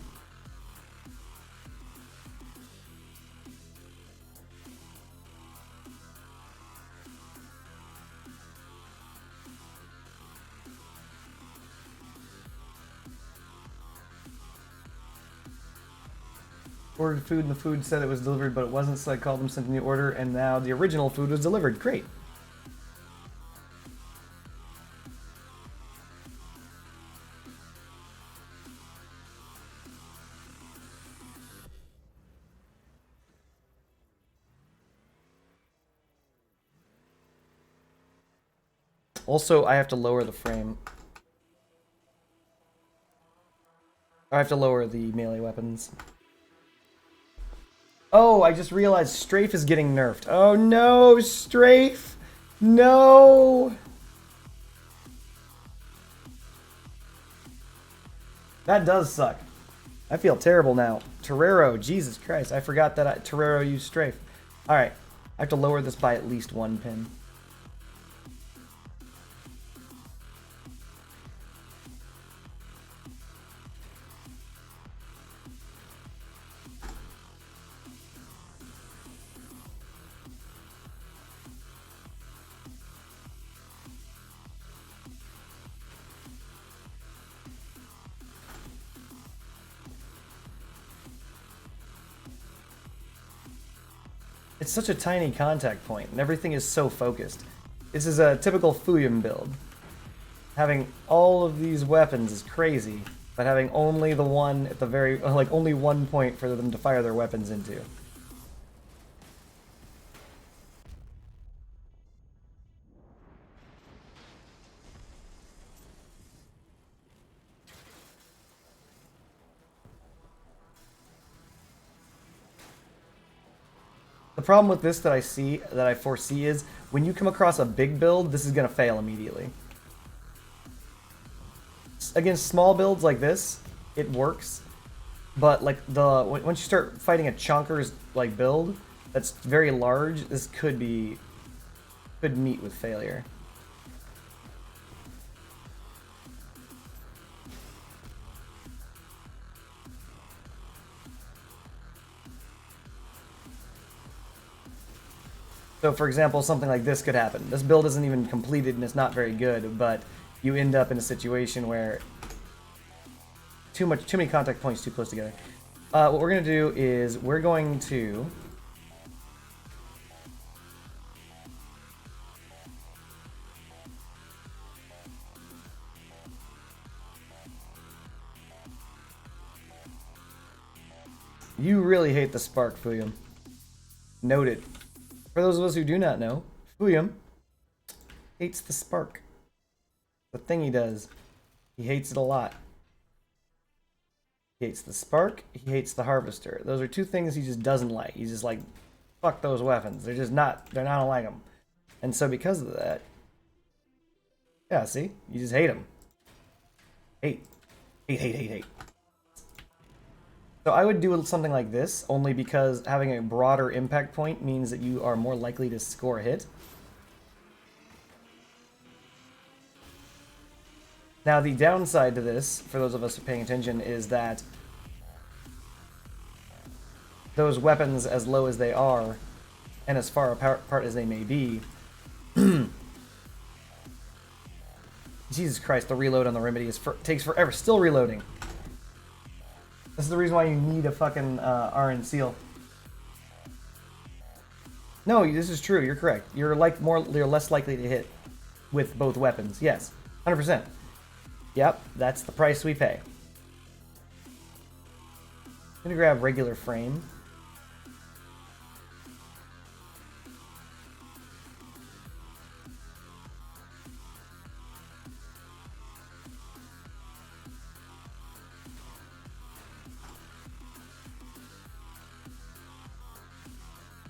Speaker 1: Ordered food and the food said it was delivered, but it wasn't, so I called them, sent a new order, and now the original food was delivered. Great. Also, I have to lower the frame. I have to lower the melee weapons. Oh, I just realized Strafe is getting nerfed. Oh no, Strafe! No! That does suck. I feel terrible now. Torero, Jesus Christ, I forgot that Torero used Strafe. Alright, I have to lower this by at least 1 pin. It's such a tiny contact point, and everything is so focused. This is a typical Fuyum build. Having all of these weapons is crazy, but having only the one at the very, like, only one point for them to fire their weapons into. The problem with this that I foresee is when you come across a big build, this is gonna fail immediately. Against small builds like this, it works, but like once you start fighting a chonkers like build that's very large, this could meet with failure. So for example, something like this could happen. This build isn't even completed and it's not very good, but you end up in a situation where too many contact points too close together. What we're gonna do is we're going to You really hate the spark, Fuyum. Noted. For those of us who do not know, Fuyum hates the spark. The thing he does. He hates it a lot. He hates the spark, he hates the harvester. Those are two things he just doesn't like. He's just like, fuck those weapons. They're not like them. And so because of that, yeah, see? You just hate them. Hate. So I would do something like this, only because having a broader impact point means that you are more likely to score a hit. Now the downside to this, for those of us paying attention, is that those weapons, as low as they are, and as far apart as they may be, Jesus Christ, the reload on the Remedy takes forever. Still reloading. This is the reason why you need a fucking RN seal. No, this is true. You're correct. You're less likely to hit with both weapons. Yes, 100%. Yep, that's the price we pay. I'm gonna grab regular frame.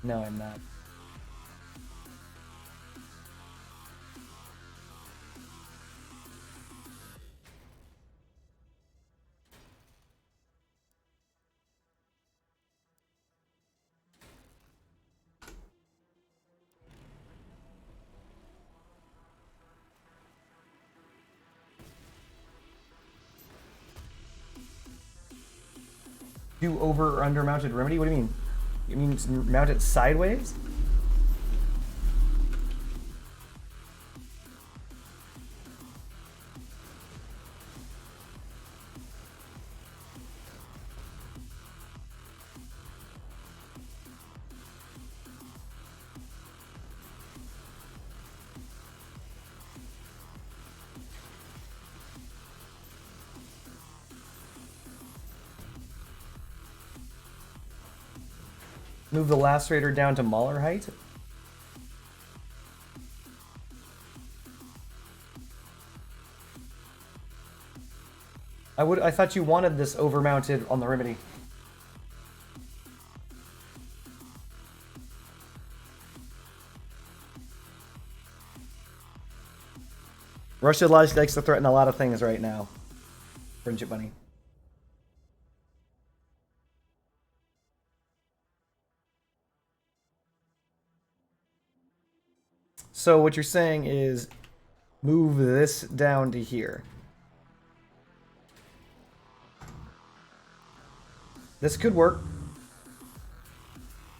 Speaker 1: No, I'm not. Do over or under mounted Remedy? What do you mean? You mean mount it sideways? Move the Lacerator down to Mauler height? I thought you wanted this overmounted on the Remedy. Russia likes to threaten a lot of things right now. Friendship Bunny. So what you're saying is move this down to here. This could work.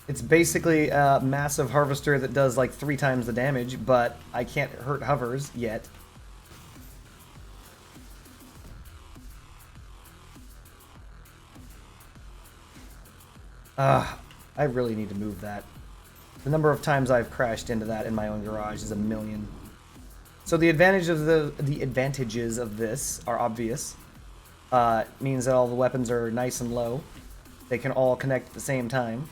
Speaker 1: It's basically a massive harvester that does like 3 times the damage, but I can't hurt hovers yet. I really need to move that. The number of times I've crashed into that in my own garage is a million. So the advantage of the advantages of this are obvious. Means that all the weapons are nice and low. They can all connect at the same time.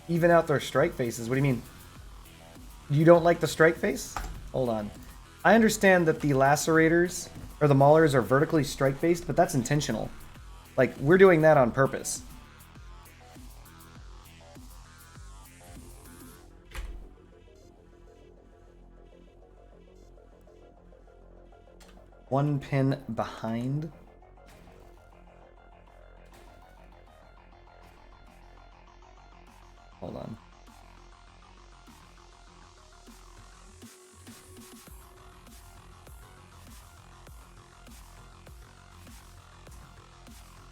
Speaker 1: Even out their strike faces. What do you mean? You don't like the strike face? Hold on. I understand that the lacerators or the maulers are vertically strike faced, but that's intentional. Like, we're doing that on purpose. One pin behind. Hold on.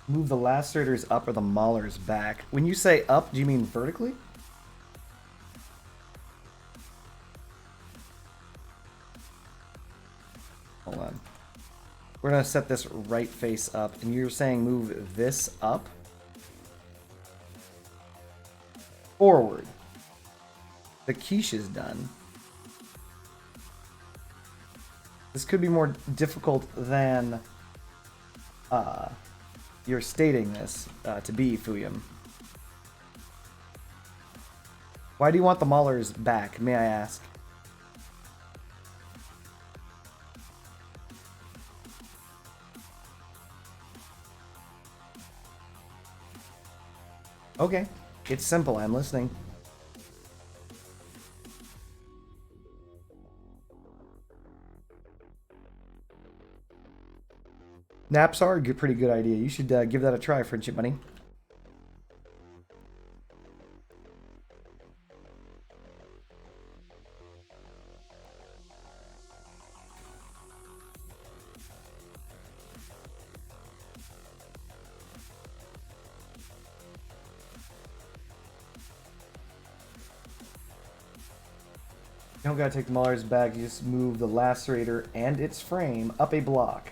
Speaker 1: Move the lacerators up or the maulers back. When you say up, do you mean vertically? Hold on. We're gonna set this right face up, and you're saying move this up? Forward. The quiche is done. This could be more difficult than you're stating this to be, Fuyum. Why do you want the maulers back, may I ask? Okay, it's simple, I'm listening. Naps are a pretty good idea. You should give that a try, Friendship Money. You don't gotta take the maulers back, you just move the lacerator and its frame up a block.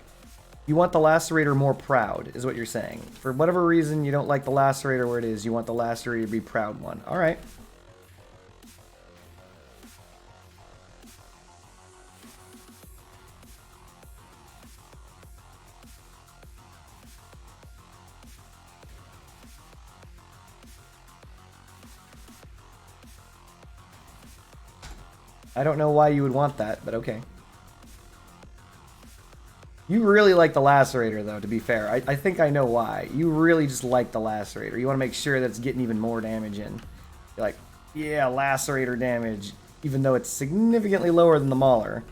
Speaker 1: You want the lacerator more proud, is what you're saying. For whatever reason, you don't like the lacerator where it is, you want the lacerator to be proud one. Alright. I don't know why you would want that, but okay. You really like the lacerator, though, to be fair. I think I know why. You really just like the lacerator. You want to make sure that it's getting even more damage in. You're like, yeah, lacerator damage, even though it's significantly lower than the mauler.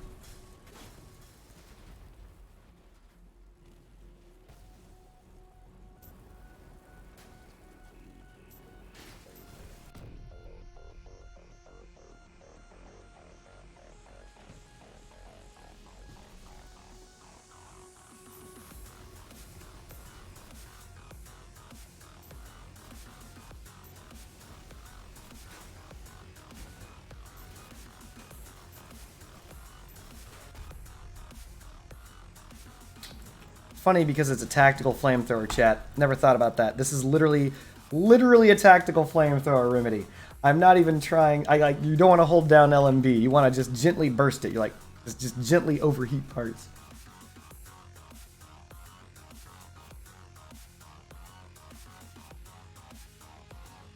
Speaker 1: Funny because it's a tactical flamethrower, chat. Never thought about that. This is literally a tactical flamethrower remedy. I'm not even trying. You don't want to hold down LMB. You want to just gently burst it. You're like, just gently overheat parts.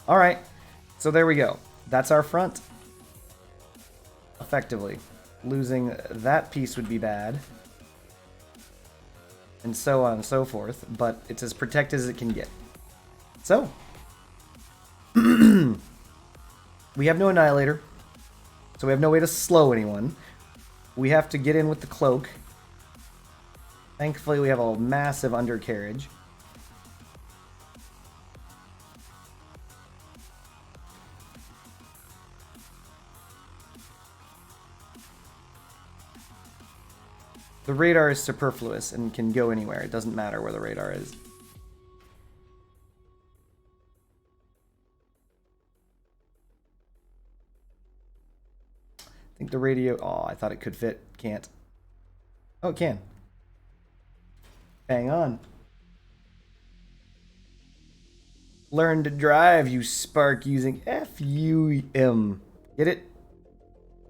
Speaker 1: All right, so there we go. That's our front. Effectively, losing that piece would be bad. And so on and so forth, but it's as protected as it can get. So, we have no Annihilator, so we have no way to slow anyone. We have to get in with the cloak. Thankfully, we have a massive undercarriage. The radar is superfluous and can go anywhere. It doesn't matter where the radar is. I think the radio... Oh, I thought it could fit. Can't. Oh, it can. Hang on. Learn to drive, you spark, using FUM. Get it?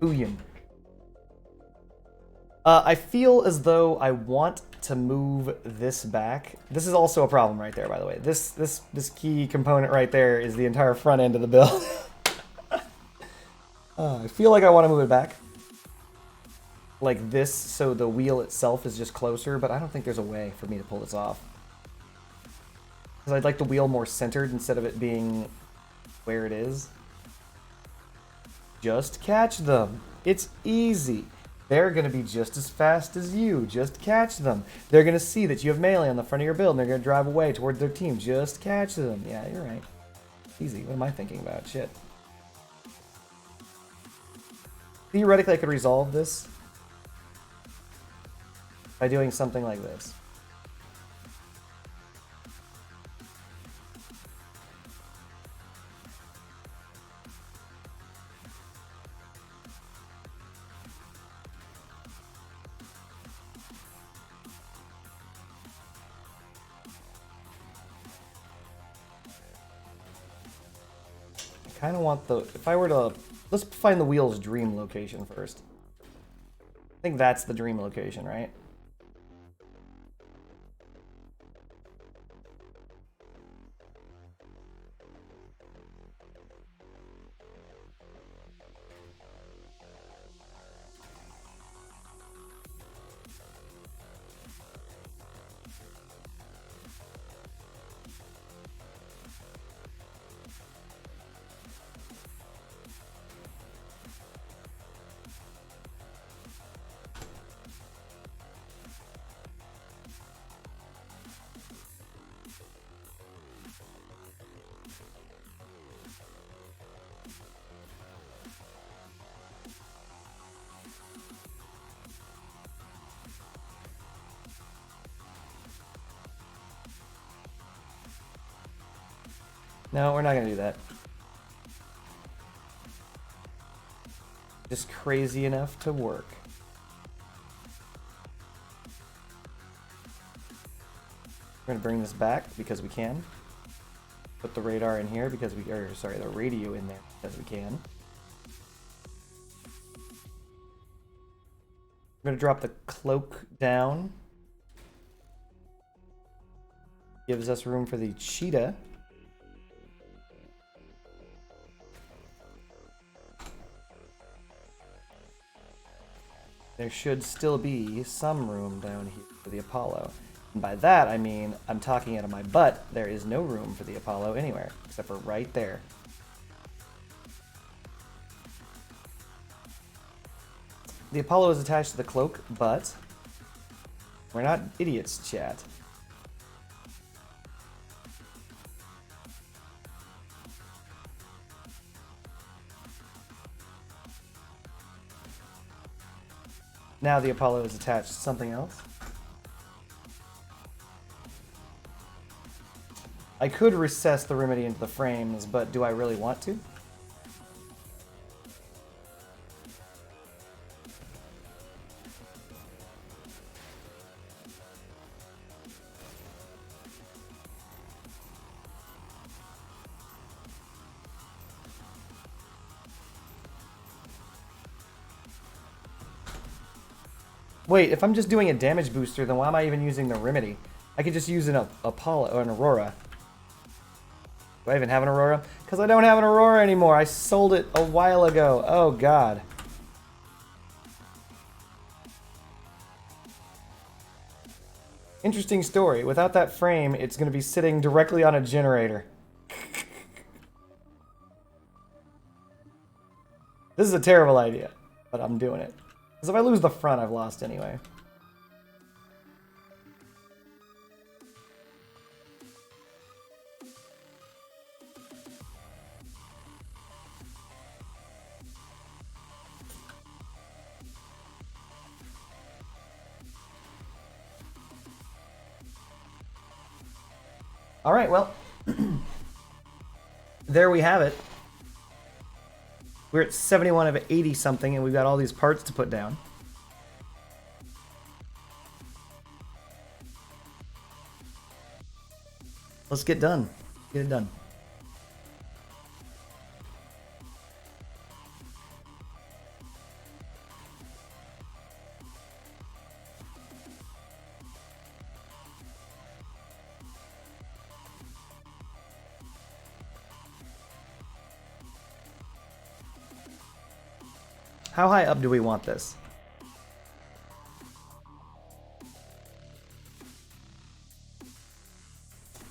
Speaker 1: FUM. I feel as though I want to move this back. This is also a problem right there, by the way. This key component right there is the entire front end of the build. I feel like I want to move it back. Like this, so the wheel itself is just closer, but I don't think there's a way for me to pull this off. Because I'd like the wheel more centered instead of it being where it is. Just catch them. It's easy. They're going to be just as fast as you. Just catch them. They're going to see that you have melee on the front of your build, and they're going to drive away towards their team. Just catch them. Yeah, you're right. Easy. What am I thinking about? Shit. Theoretically, I could resolve this by doing something like this. I kind of want the, if I were to, let's find the wheel's dream location first. I think that's the dream location, right? No, we're not going to do that. Just crazy enough to work. We're going to bring this back because we can. Put the radar in here because we, or sorry, the radio in there because we can. We're going to drop the cloak down. Gives us room for the cheetah. There should still be some room down here for the Apollo. And by that, I mean, I'm talking out of my butt. There is no room for the Apollo anywhere, except for right there. The Apollo is attached to the cloak, but we're not idiots, chat. Now the Apollo is attached to something else. I could recess the Remedy into the frames, but do I really want to? Wait, if I'm just doing a damage booster, then why am I even using the Remedy? I could just use an Apollo or an Aurora. Do I even have an Aurora? Because I don't have an Aurora anymore. I sold it a while ago. Oh, God. Interesting story. Without that frame, it's going to be sitting directly on a generator. This is a terrible idea, but I'm doing it. Because if I lose the front, I've lost anyway. All right, well, there we have it. We're at 71 of 80 something, and we've got all these parts to put down. Let's get done. Get it done. How high up do we want this?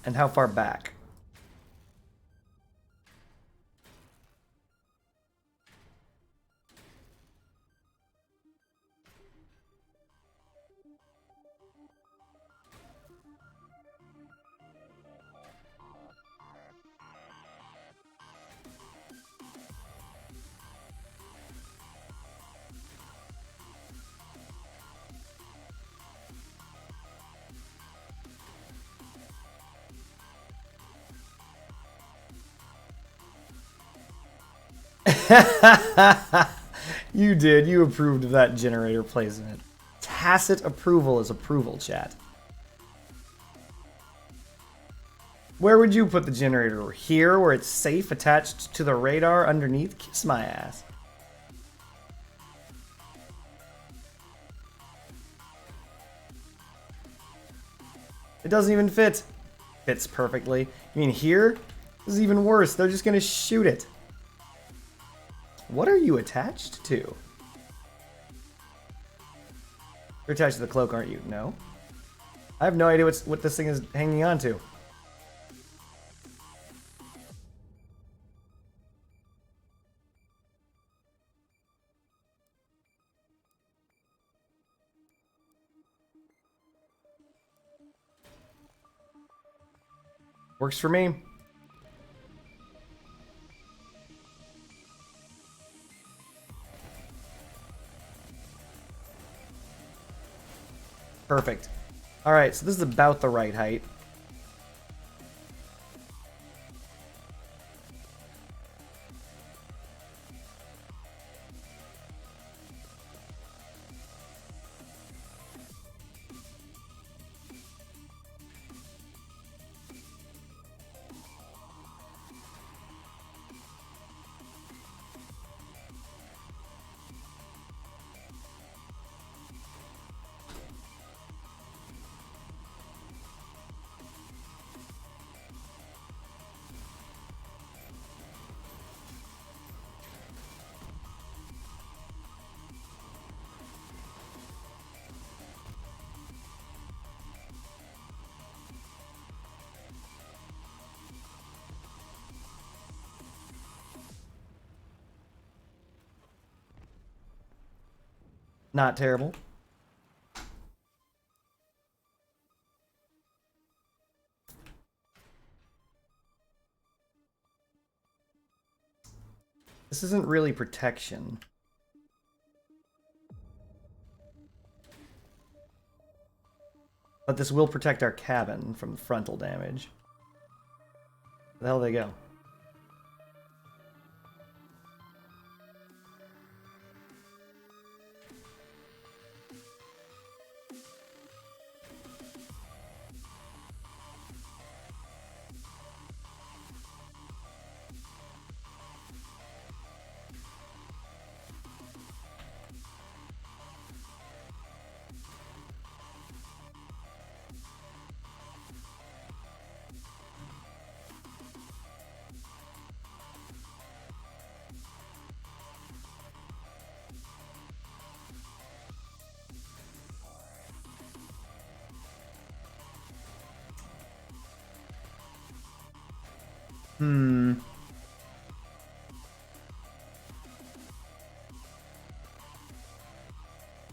Speaker 1: And how far back? You did. You approved of that generator placement. Tacit approval is approval, chat. Where would you put the generator? Here, where it's safe, attached to the radar underneath? Kiss my ass. It doesn't even fit. Fits perfectly. You mean here? This is even worse. They're just gonna shoot it. What are you attached to? You're attached to the cloak, aren't you? No. I have no idea what this thing is hanging on to. Works for me. Perfect. Alright, so this is about the right height. Not terrible. This isn't really protection. But this will protect our cabin from frontal damage. Where the hell they go?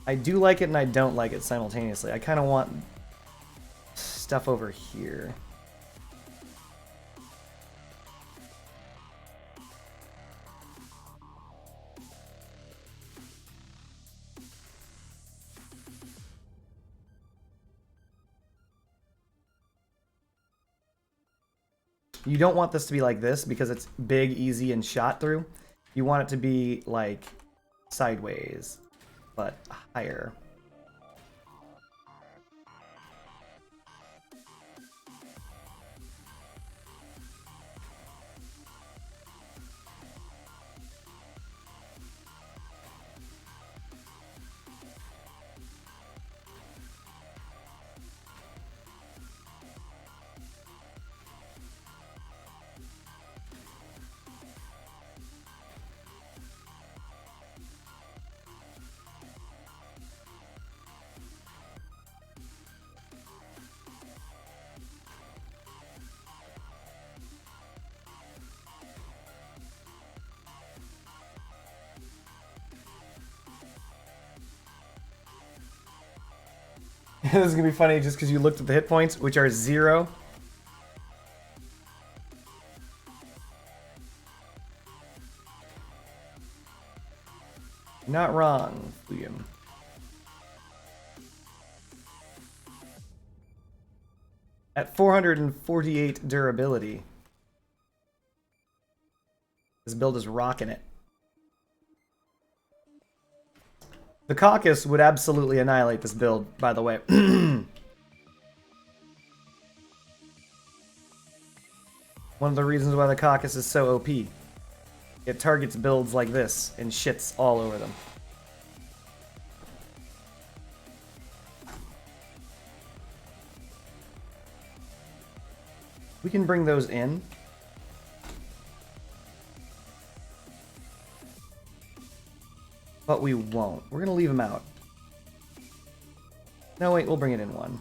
Speaker 1: I do like it and I don't like it simultaneously. I kind of want stuff over here. You don't want this to be like this because it's big, easy, and shot through. You want it to be like sideways, but higher. This is gonna be funny just because you looked at the hit points, which are 0. Not wrong, William. At 448 durability. This build is rocking it. The Caucus would absolutely annihilate this build, by the way. One of the reasons why the Caucus is so OP. It targets builds like this and shits all over them. We can bring those in. But we won't. We're gonna leave them out. No, wait, we'll bring it in one.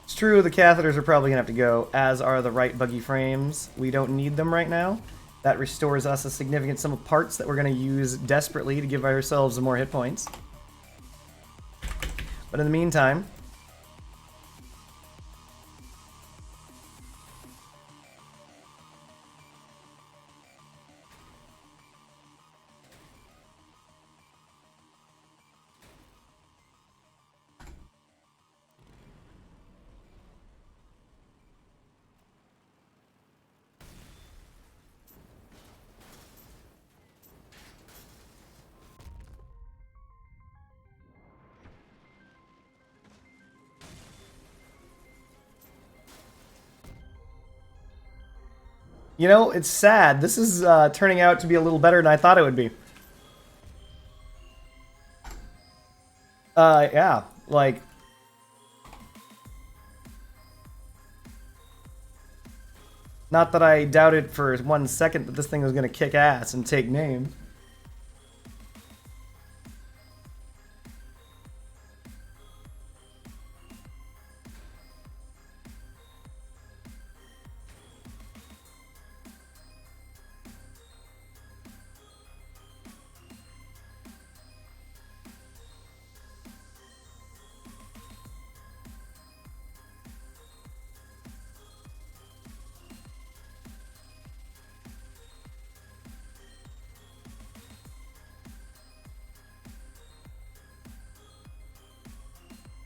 Speaker 1: It's true, the catheters are probably gonna have to go, as are the right buggy frames. We don't need them right now. That restores us a significant sum of parts that we're gonna use desperately to give ourselves more hit points. But in the meantime, you know, it's sad. This is turning out to be a little better than I thought it would be. Yeah, like... Not that I doubted for 1 second that this thing was going to kick ass and take names.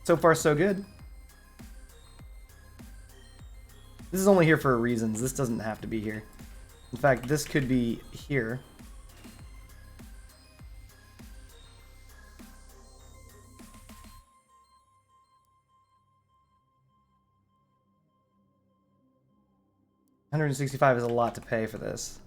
Speaker 1: So far, so good. This is only here for reasons. This doesn't have to be here. In fact, this could be here. $165 is a lot to pay for this.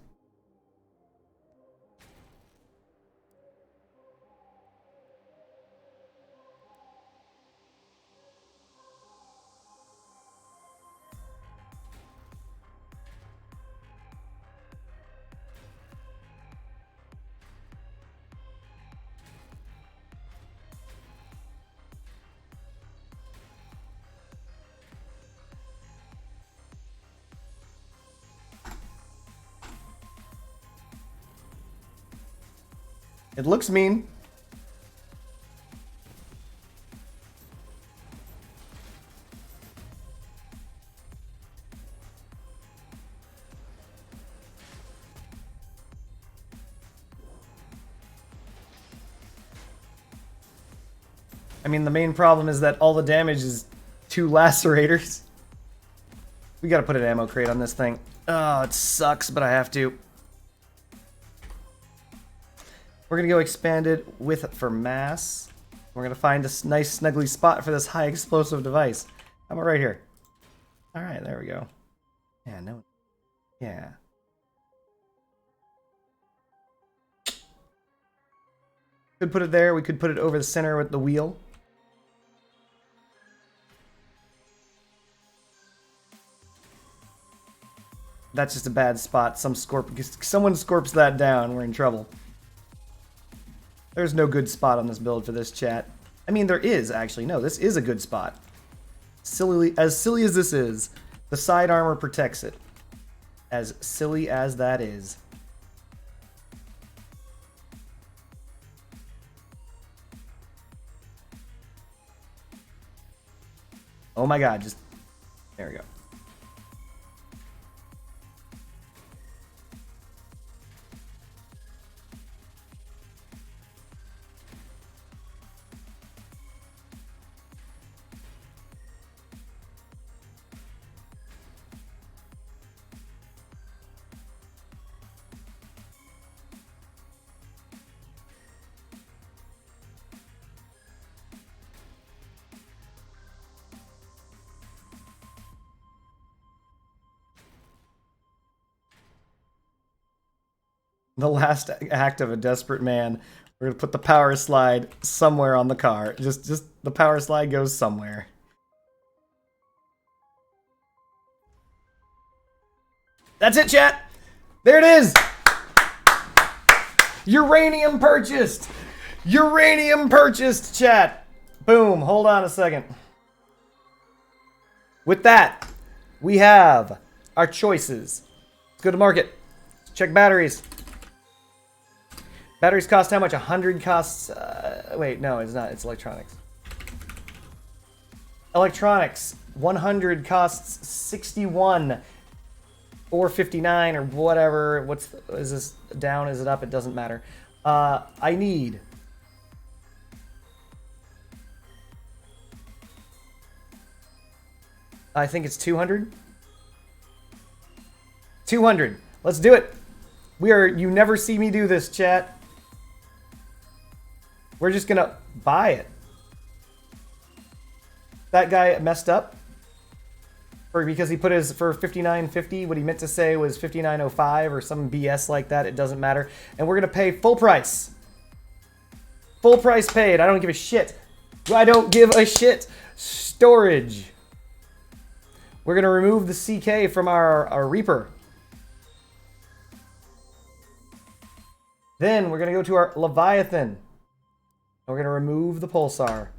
Speaker 1: It looks mean. I mean, the main problem is that all the damage is 2 lacerators. We gotta put an ammo crate on this thing. Oh, it sucks, but I have to. We're gonna go expanded with for mass. We're gonna find a nice snuggly spot for this high explosive device. How about right here? All right, there we go. Yeah, no. Yeah. Could put it there. We could put it over the center with the wheel. That's just a bad spot. Someone scorps that down, we're in trouble. There's no good spot on this build for this, chat. I mean, there is, actually. No, this is a good spot. silly as this is, the side armor protects it. As silly as that is. Oh my god, just... There we go. The last act of a desperate man. We're gonna put the power slide somewhere on the car. Just the power slide goes somewhere. That's it, chat. There it is. Uranium purchased. Uranium purchased, chat. Boom. Hold on a second. With that, we have our choices. Let's go to market. Check batteries. Batteries cost how much? 100 costs... wait, no, it's not. It's electronics. Electronics. 100 costs 61 or 59 or whatever. Is this down? Is it up? It doesn't matter. I need... I think it's 200. 200. Let's do it. You never see me do this, chat. We're just gonna buy it. That guy messed up because he put his for 59.50. What he meant to say was 59.05 or some BS like that. It doesn't matter. And we're gonna pay full price. Full price paid. I don't give a shit. I don't give a shit. Storage. We're gonna remove the CK from our Reaper. Then we're gonna go to our Leviathan. We're going to remove the pulsar.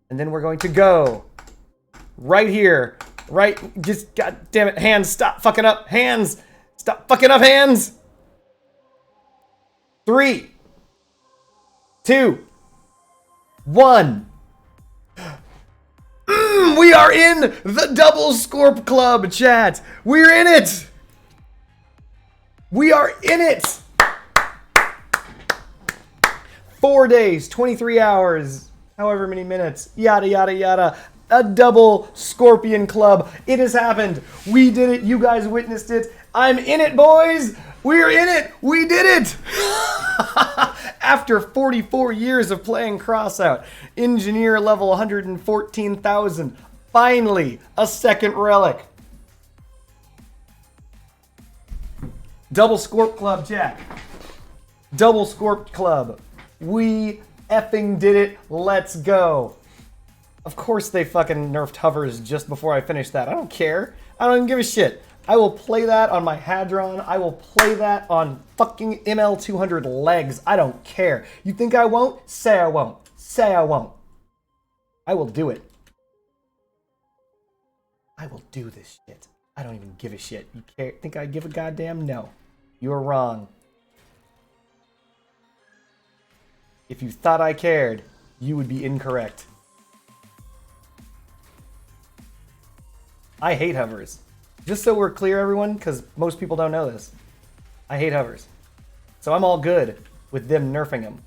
Speaker 1: And then we're going to go right here. Right. Just, god damn it. Hands, stop fucking up. Hands. Stop fucking up, hands. 3, 2, 1. We are in the Double Scorp Club, chat. We're in it. We are in it. 4 days, 23 hours, however many minutes, yada, yada, yada. A double Scorpion Club. It has happened. We did it. You guys witnessed it. I'm in it, boys. We're in it. We did it. After 44 years of playing Crossout, engineer level 114,000. Finally, a second relic. Double Scorp Club, Jack. Double Scorp Club. We effing did it. Let's go. Of course they fucking nerfed hovers just before I finished that. I don't care. I don't even give a shit. I will play that on my Hadron. I will play that on fucking ML200 legs. I don't care. You think I won't? Say I won't. Say I won't. I will do it. I will do this shit. I don't even give a shit. You care? Think I give a goddamn? No. You're wrong. If you thought I cared, you would be incorrect. I hate hovers. Just so we're clear, everyone, because most people don't know this. I hate hovers. So I'm all good with them nerfing them.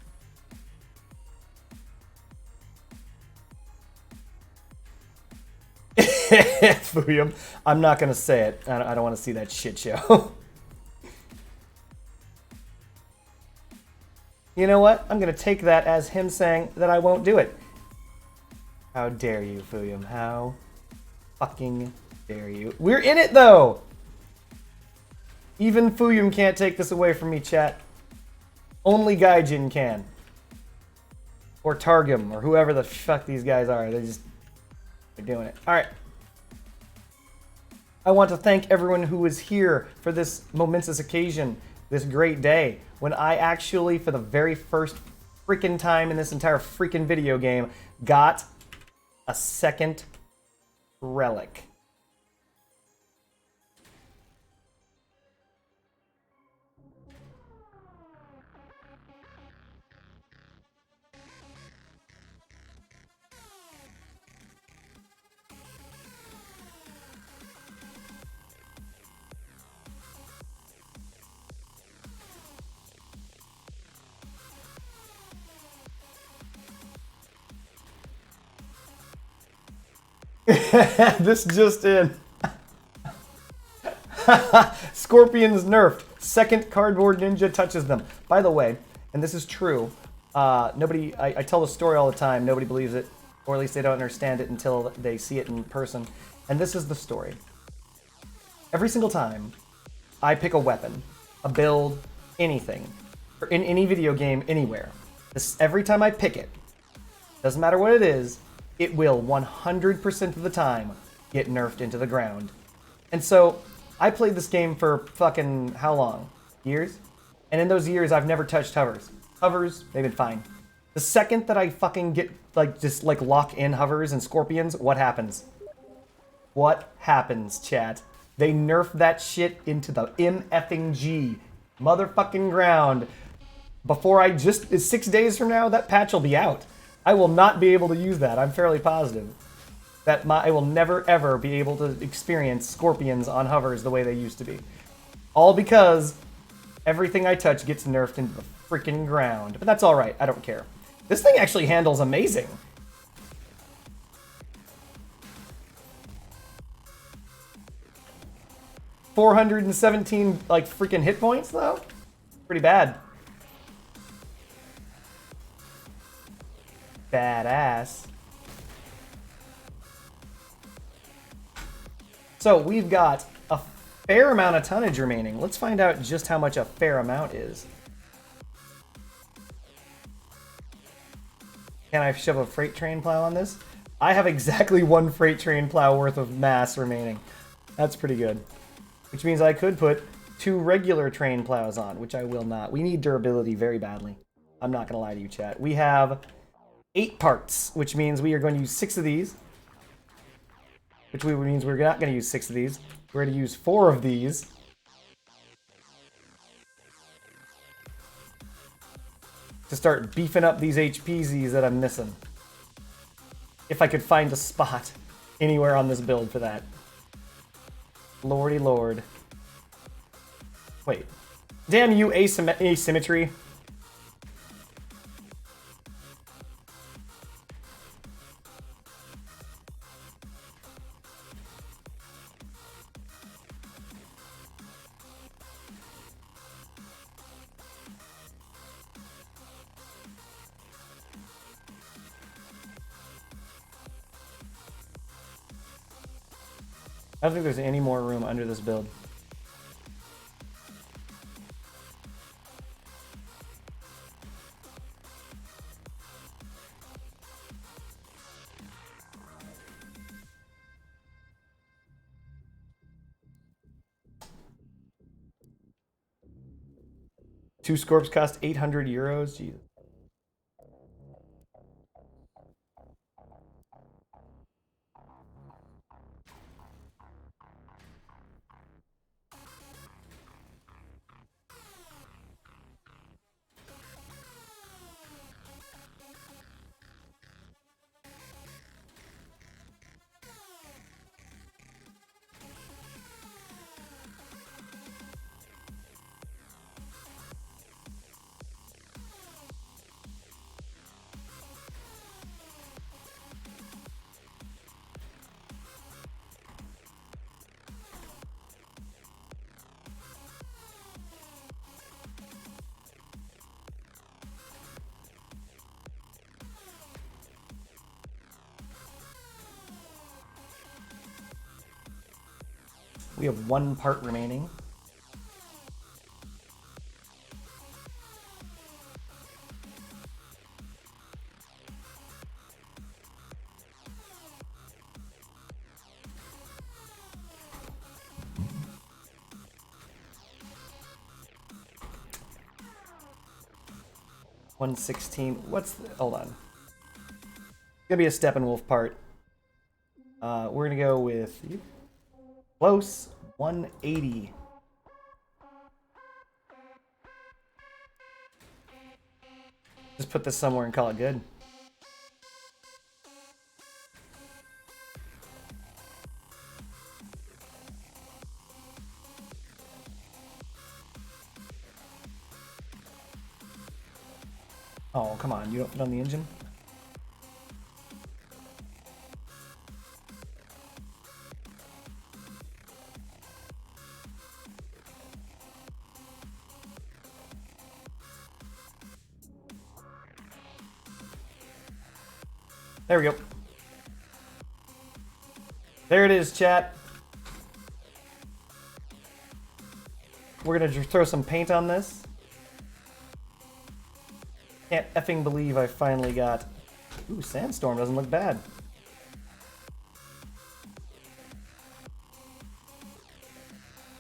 Speaker 1: Fuyum. I'm not going to say it. I don't want to see that shit show. You know what? I'm going to take that as him saying that I won't do it. How dare you, Fuyum? How fucking dare you? We're in it, though! Even Fuyum can't take this away from me, chat. Only Gaijin can. Or Targum, or whoever the fuck these guys are. They're doing it. Alright. I want to thank everyone who was here for this momentous occasion, this great day, when I actually, for the very first freaking time in this entire freaking video game, got a second relic. This just in. Scorpions nerfed. Second Cardboard Ninja touches them. By the way, and this is true, I tell the story all the time, nobody believes it, or at least they don't understand it until they see it in person. And this is the story. Every single time I pick a weapon, a build, anything, or in any video game, anywhere, every time I pick it, doesn't matter what it is, it will 100% of the time get nerfed into the ground. And so, I played this game for fucking how long? Years? And in those years, I've never touched hovers. Hovers, they've been fine. The second that I fucking get, lock in hovers and scorpions, what happens? What happens, chat? They nerf that shit into the MFing motherfucking ground. Before 6 days from now, that patch will be out. I will not be able to use that. I'm fairly positive that I will never ever be able to experience scorpions on hovers the way they used to be. All because everything I touch gets nerfed into the freaking ground. But that's alright, I don't care. This thing actually handles amazing. $417 freaking hit points though? Pretty bad. Badass. So we've got a fair amount of tonnage remaining. Let's find out just how much a fair amount is. Can I shove a freight train plow on this? I have exactly 1 freight train plow worth of mass remaining. That's pretty good. Which means I could put 2 regular train plows on, which I will not. We need durability very badly. I'm not gonna lie to you, chat. We have 8 parts, which means we are going to use 6 of these. Which means we're not going to use 6 of these. We're going to use 4 of these. To start beefing up these HPZs that I'm missing. If I could find a spot anywhere on this build for that. Lordy lord. Wait. Damn you, asymmetry. I don't think there's any more room under this build. Two Scorps cost 800 euros. Jesus. We have 1 part remaining. $116. What's the, hold on. It's gonna be a Steppenwolf part. We're gonna go with close 180. Just put this somewhere and call it good. Oh, come on. You don't fit on the engine? There we go. There it is, chat. We're gonna throw some paint on this. Can't effing believe I finally got... Ooh, Sandstorm doesn't look bad.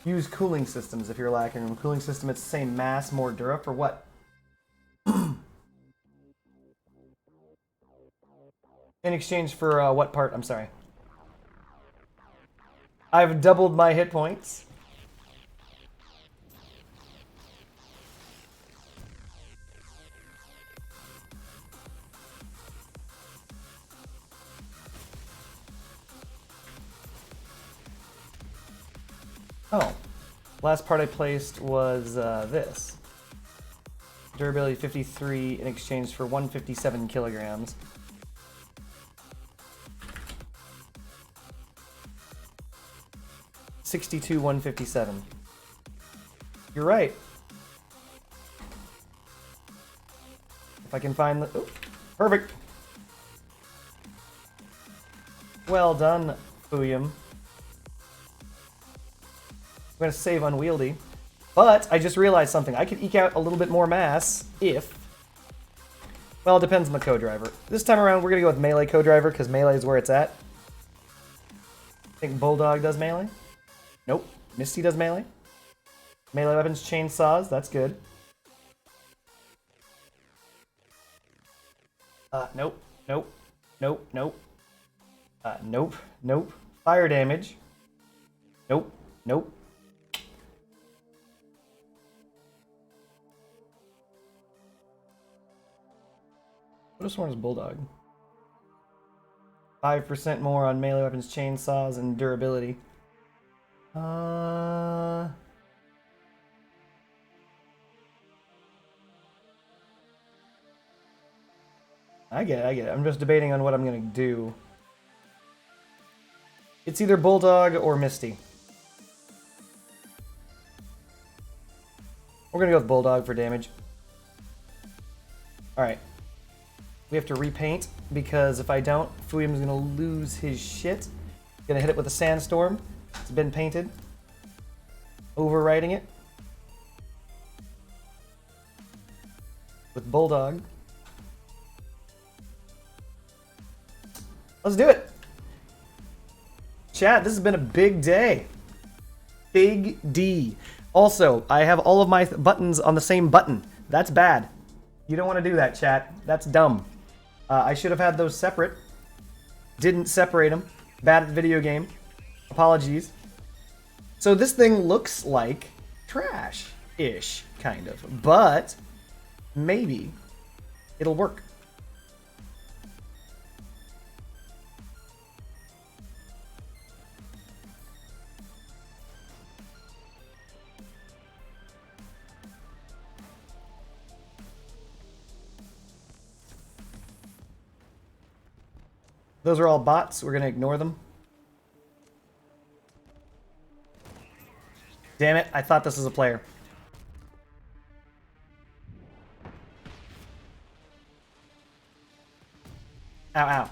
Speaker 1: Use cooling systems if you're lacking room. Cooling system, it's the same mass, more dura for what? In exchange for what part? I'm sorry. I've doubled my hit points. Oh, last part I placed was this. Durability 53 in exchange for 157 kilograms. $62, 157. You're right. If I can find the... Oh, perfect. Well done, Fuyum. I'm going to save unwieldy. But I just realized something. I could eke out a little bit more mass if... Well, it depends on the co-driver. This time around, we're going to go with melee co-driver because melee is where it's at. I think Bulldog does melee. Nope. Misty does melee. Melee weapons, chainsaws. That's good. Nope. Nope. Nope. Nope. Nope. Nope. Fire damage. Nope. Nope. What if one is Bulldog? 5% more on melee weapons, chainsaws, and durability. I get it. I'm just debating on what I'm gonna do. It's either Bulldog or Misty. We're gonna go with Bulldog for damage. Alright. We have to repaint, because if I don't, Fuyum's gonna lose his shit. Gonna hit it with a sandstorm. It's been painted. Overwriting it. With Bulldog. Let's do it! Chat, this has been a big day. Big D. Also, I have all of my buttons on the same button. That's bad. You don't want to do that, chat. That's dumb. I should have had those separate. Didn't separate them. Bad at the video game. Apologies. So this thing looks like trash-ish, kind of. But maybe it'll work. Those are all bots. We're going to ignore them. Damn it. I thought this was a player. Ow, ow.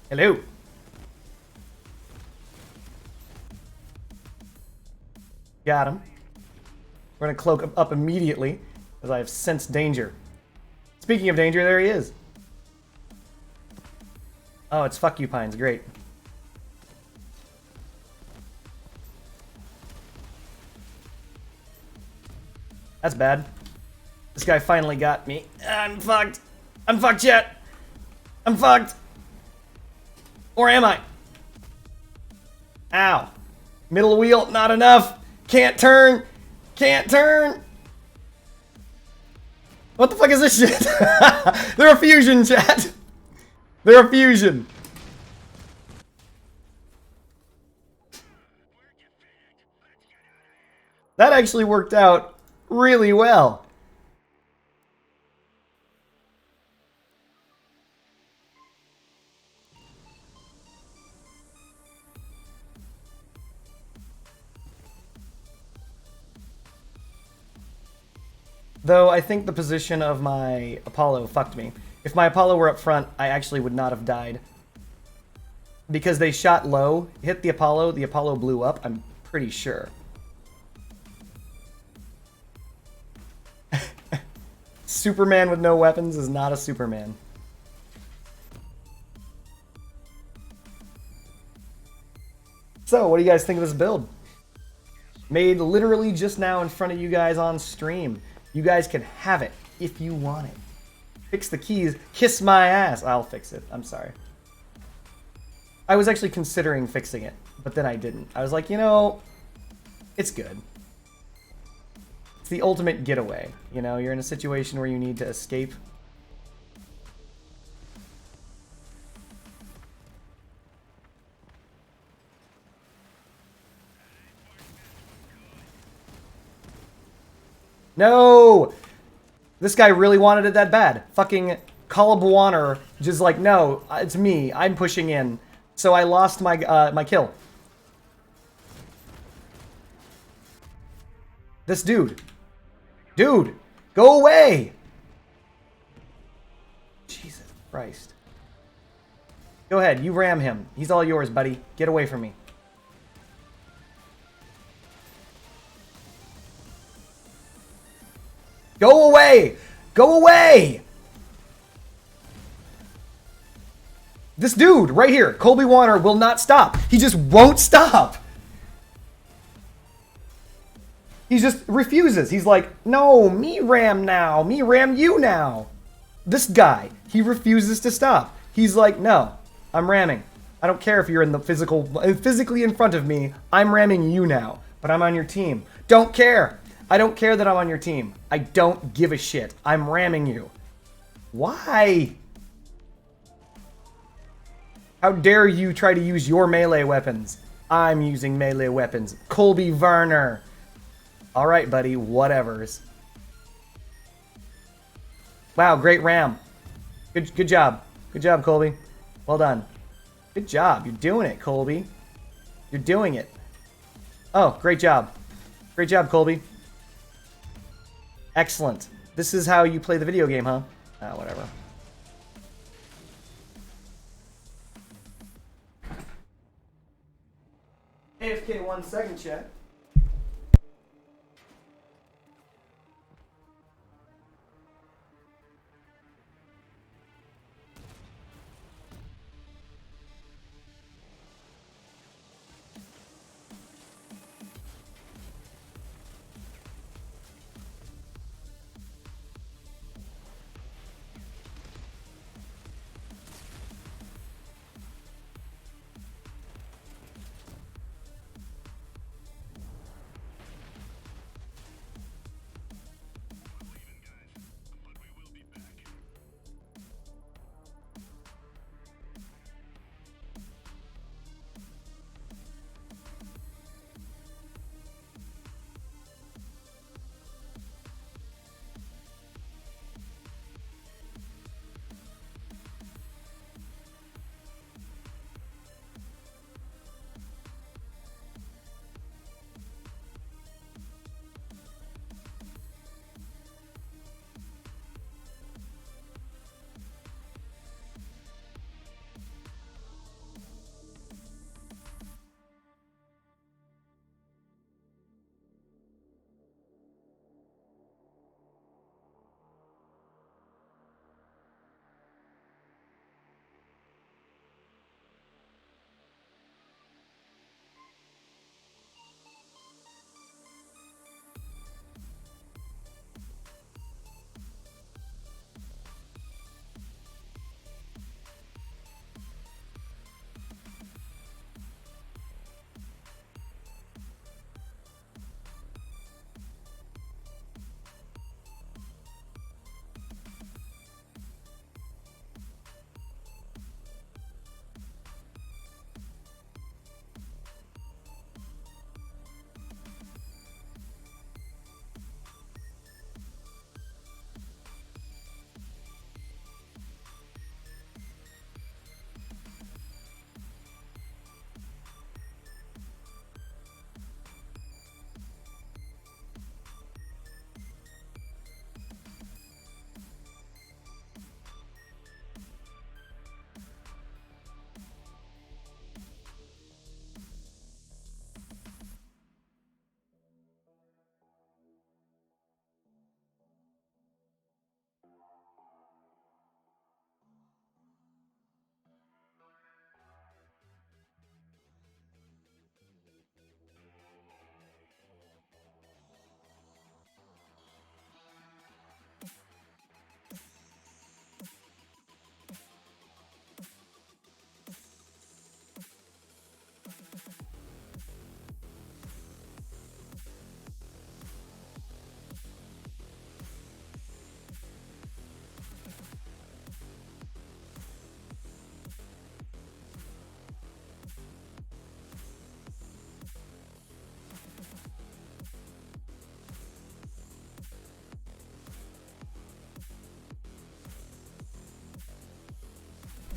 Speaker 1: Hello. Got him. We're going to cloak up immediately, as I have sensed danger. Speaking of danger, there he is. Oh, it's fuck you, Pines. Great. That's bad. This guy finally got me. I'm fucked. I'm fucked yet. I'm fucked. Or am I? Ow. Middle wheel, not enough. Can't turn. Can't turn. What the fuck is this shit? They're a fusion, chat. They're a fusion. That actually worked out really well. Though I think the position of my Apollo fucked me. If my Apollo were up front, I actually would not have died. Because they shot low, hit the Apollo blew up, I'm pretty sure. Superman with no weapons is not a Superman. So, what do you guys think of this build? Made literally just now in front of you guys on stream. You guys can have it if you want it. Fix the keys. Kiss my ass. I'll fix it. I'm sorry. I was actually considering fixing it, but then I didn't. I was like, you know, it's good. It's the ultimate getaway. You know, you're in a situation where you need to escape. No! This guy really wanted it that bad. Fucking Calabuaner just like, no, it's me. I'm pushing in. So I lost my my kill. This dude. Dude! Go away! Jesus Christ. Go ahead, you ram him. He's all yours, buddy. Get away from me. Go away! Go away! This dude right here, Colby Warner, will not stop. He just won't stop. He just refuses. He's like, no, me ram now. Me ram you now. This guy, he refuses to stop. He's like, no, I'm ramming. I don't care if you're in the physically in front of me. I'm ramming you now, but I'm on your team. Don't care. I don't care that I'm on your team. I don't give a shit. I'm ramming you. Why? How dare you try to use your melee weapons? I'm using melee weapons. Colby Warner. All right, buddy. Whatevers. Wow, great ram. Good job. Good job, Colby. Well done. Good job. You're doing it, Colby. You're doing it. Oh, great job. Great job, Colby. Excellent. This is how you play the video game, huh? Ah, whatever. AFK 1 second, chat.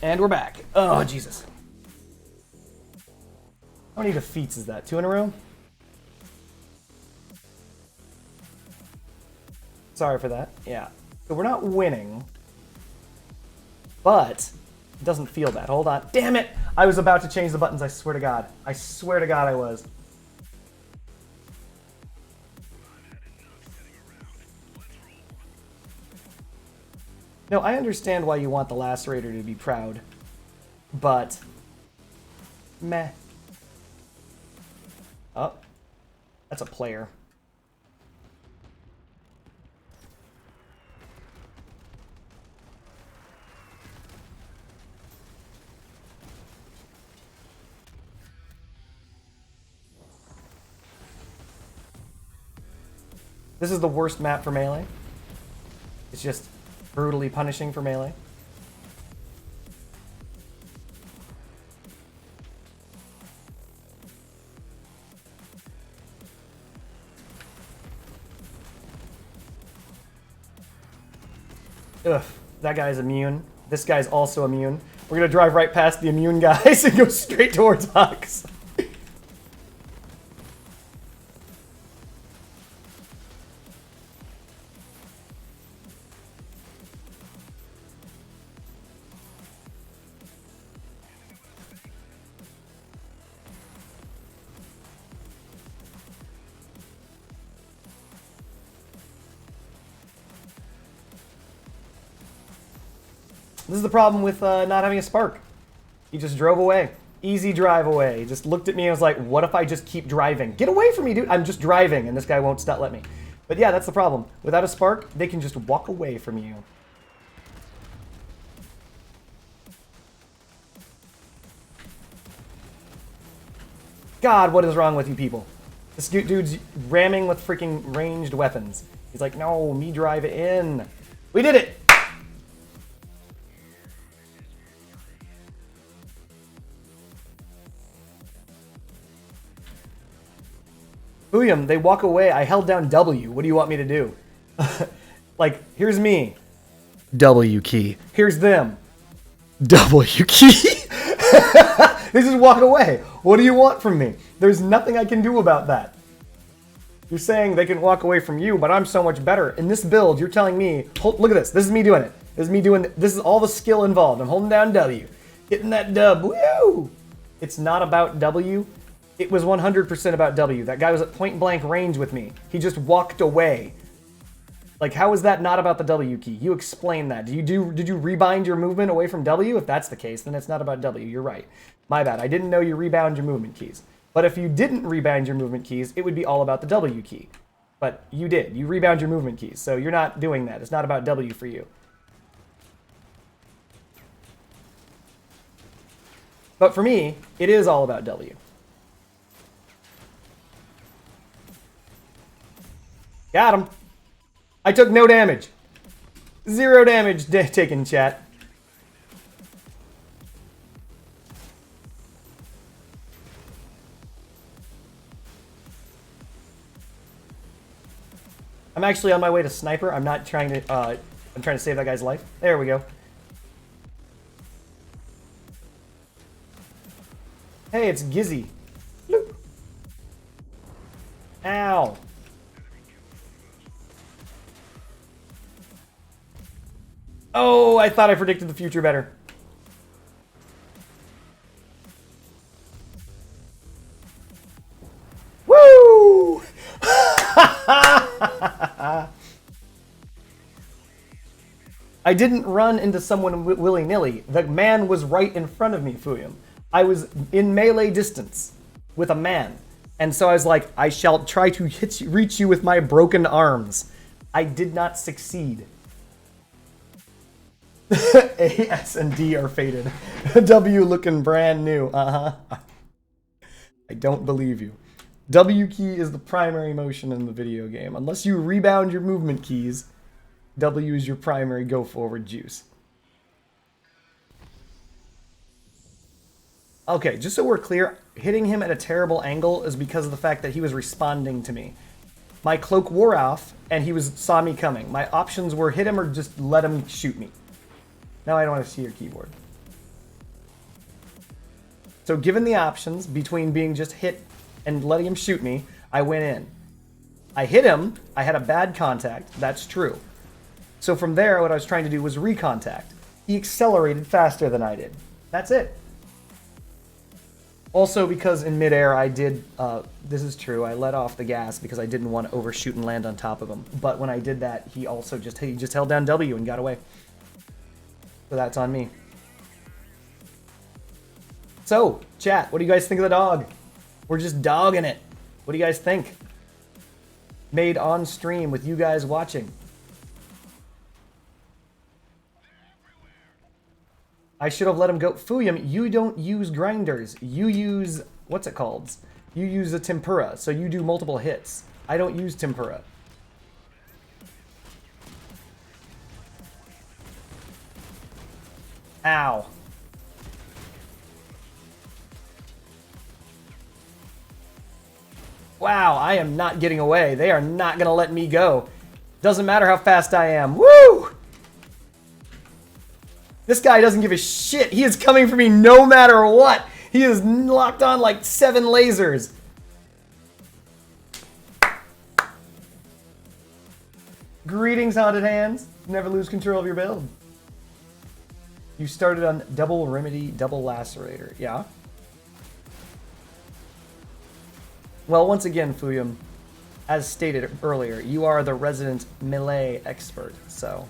Speaker 1: And we're back. Oh, Jesus. How many defeats is that? 2 in a row? Sorry for that. Yeah. So we're not winning. But it doesn't feel bad. Hold on. Damn it! I was about to change the buttons, I swear to God. I swear to God I was. No, I understand why you want the Lacerator to be proud. But... meh. Oh. That's a player. This is the worst map for melee. It's just brutally punishing for melee. Ugh, that guy's immune. This guy's also immune. We're gonna drive right past the immune guys and go straight towards Hux. This is the problem with not having a spark. He just drove away. Easy drive away. He just looked at me and was like, what if I just keep driving? Get away from me, dude. I'm just driving, and this guy won't let me. But yeah, that's the problem. Without a spark, they can just walk away from you. God, what is wrong with you people? This dude's ramming with freaking ranged weapons. He's like, no, me drive in. We did it! William, they walk away. I held down W. What do you want me to do? Like, here's me. W key. Here's them. W key. They just walk away. What do you want from me? There's nothing I can do about that. You're saying they can walk away from you, but I'm so much better. In this build, you're telling me, look at this. This is me doing it. This is all the skill involved. I'm holding down W. Getting that dub. Woo! It's not about W. It was 100% about W. That guy was at point blank range with me. He just walked away. Like, how is that not about the W key? You explain that. Did you rebind your movement away from W? If that's the case, then it's not about W. You're right. My bad. I didn't know you rebound your movement keys. But if you didn't rebound your movement keys, it would be all about the W key. But you did. You rebound your movement keys. So you're not doing that. It's not about W for you. But for me, it is all about W. Got him. I took no damage. 0 damage taken, chat. I'm actually on my way to sniper. I'm not trying to, I'm trying to save that guy's life. There we go. Hey, it's Gizzy. Bloop. Ow. Oh, I thought I predicted the future better. Woo! I didn't run into someone willy-nilly. The man was right in front of me, Fuyum. I was in melee distance with a man. And so I was like, I shall try to reach you with my broken arms. I did not succeed. A, S, and D are faded. W looking brand new. Uh-huh. I don't believe you. W key is the primary motion in the video game. Unless you rebound your movement keys, W is your primary go forward juice. Okay, just so we're clear, hitting him at a terrible angle is because of the fact that he was responding to me. My cloak wore off, and he saw me coming. My options were hit him or just let him shoot me. Now I don't want to see your keyboard. So given the options between being just hit and letting him shoot me, I went in. I hit him, I had a bad contact, that's true. So from there, what I was trying to do was recontact. He accelerated faster than I did. That's it. Also, because in midair I did, this is true, I let off the gas because I didn't want to overshoot and land on top of him. But when I did that, he just held down W and got away. So that's on me. So, chat, what do you guys think of the dog? We're just dogging it. What do you guys think? Made on stream with you guys watching. I should have let him go. Fuyum, you don't use grinders. You use, what's it called? You use a tempura, so you do multiple hits. I don't use tempura. Ow. Wow, I am not getting away. They are not going to let me go. Doesn't matter how fast I am. Woo! This guy doesn't give a shit. He is coming for me no matter what. He is locked on like 7 lasers. Greetings, Haunted Hands. Never lose control of your build. You started on double remedy, double lacerator. Yeah. Well, once again, Fuyum, as stated earlier, you are the resident melee expert, so...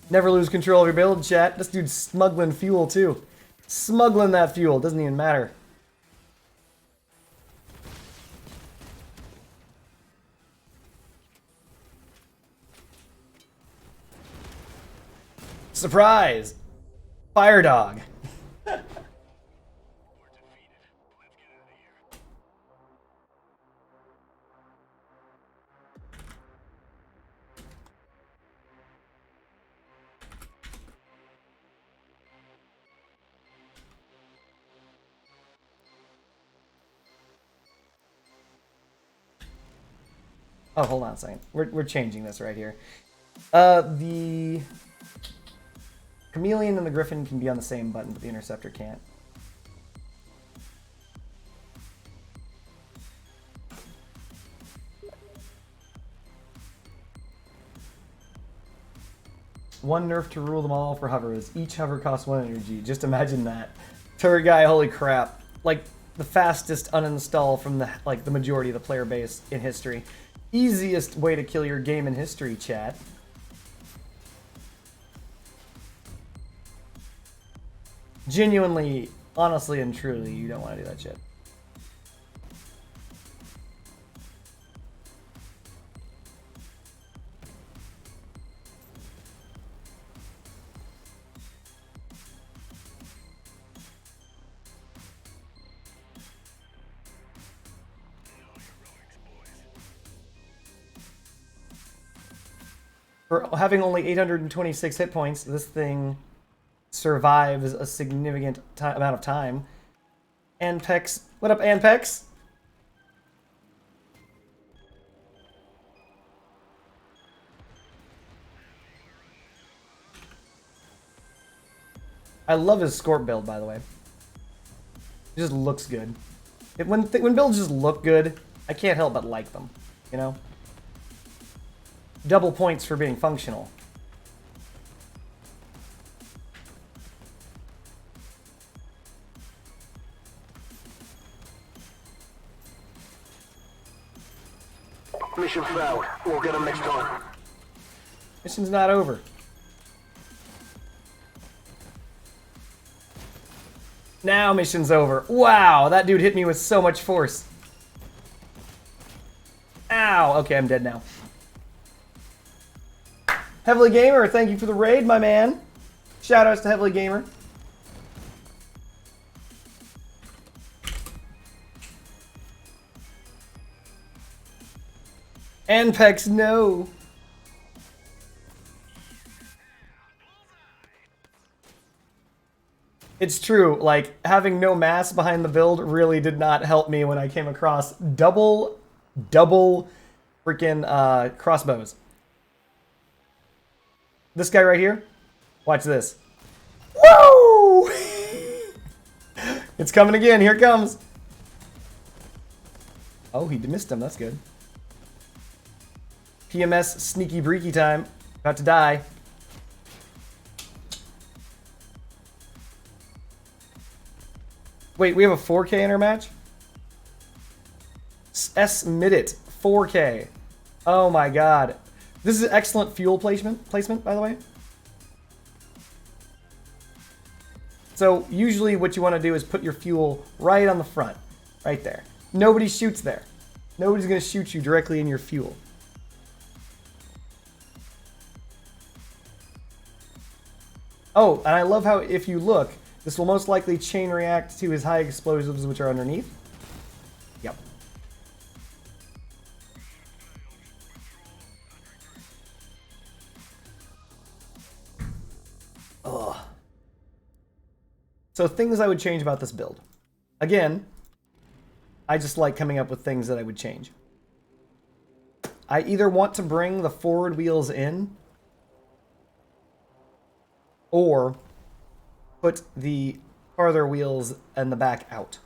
Speaker 1: Never lose control of your build, chat. This dude's smuggling fuel, too. Smuggling that fuel. Doesn't even matter. Surprise! Fire dog. Oh, hold on a second. We're changing this right here. The Chameleon and the Griffin can be on the same button, but the Interceptor can't. One nerf to rule them all for hovers. Each hover costs 1 energy. Just imagine that. Turret guy, holy crap. Like, the fastest uninstall from the majority of the player base in history. Easiest way to kill your game in history, chat. Genuinely, honestly, and truly, you don't want to do that shit. For having only 826 hit points, this thing survives a significant amount of time. Anpex, what up, Anpex? I love his Scorp build, by the way. It just looks good. When builds just look good, I can't help but like them, you know? Double points for being functional.
Speaker 3: Mission failed. We'll get them next time.
Speaker 1: Mission's not over. Now mission's over. Wow, that dude hit me with so much force. Ow. Okay, I'm dead now. Heavily Gamer, thank you for the raid, my man. Shoutouts to Heavily Gamer. Anpex, no. It's true, like, having no mass behind the build really did not help me when I came across double freaking crossbows. This guy right here. Watch this. Woo! It's coming again. Here it comes. Oh, he missed him. That's good. PMS sneaky breaky time. About to die. Wait, we have a 4K in our match? S-Midit. 4K. Oh my god. This is excellent fuel placement, by the way. So usually what you want to do is put your fuel right on the front. Right there. Nobody shoots there. Nobody's going to shoot you directly in your fuel. Oh, and I love how if you look, this will most likely chain react to his high explosives which are underneath. Yep. Ugh. So things I would change about this build. Again, I just like coming up with things that I would change. I either want to bring the forward wheels in or put the farther wheels and the back out.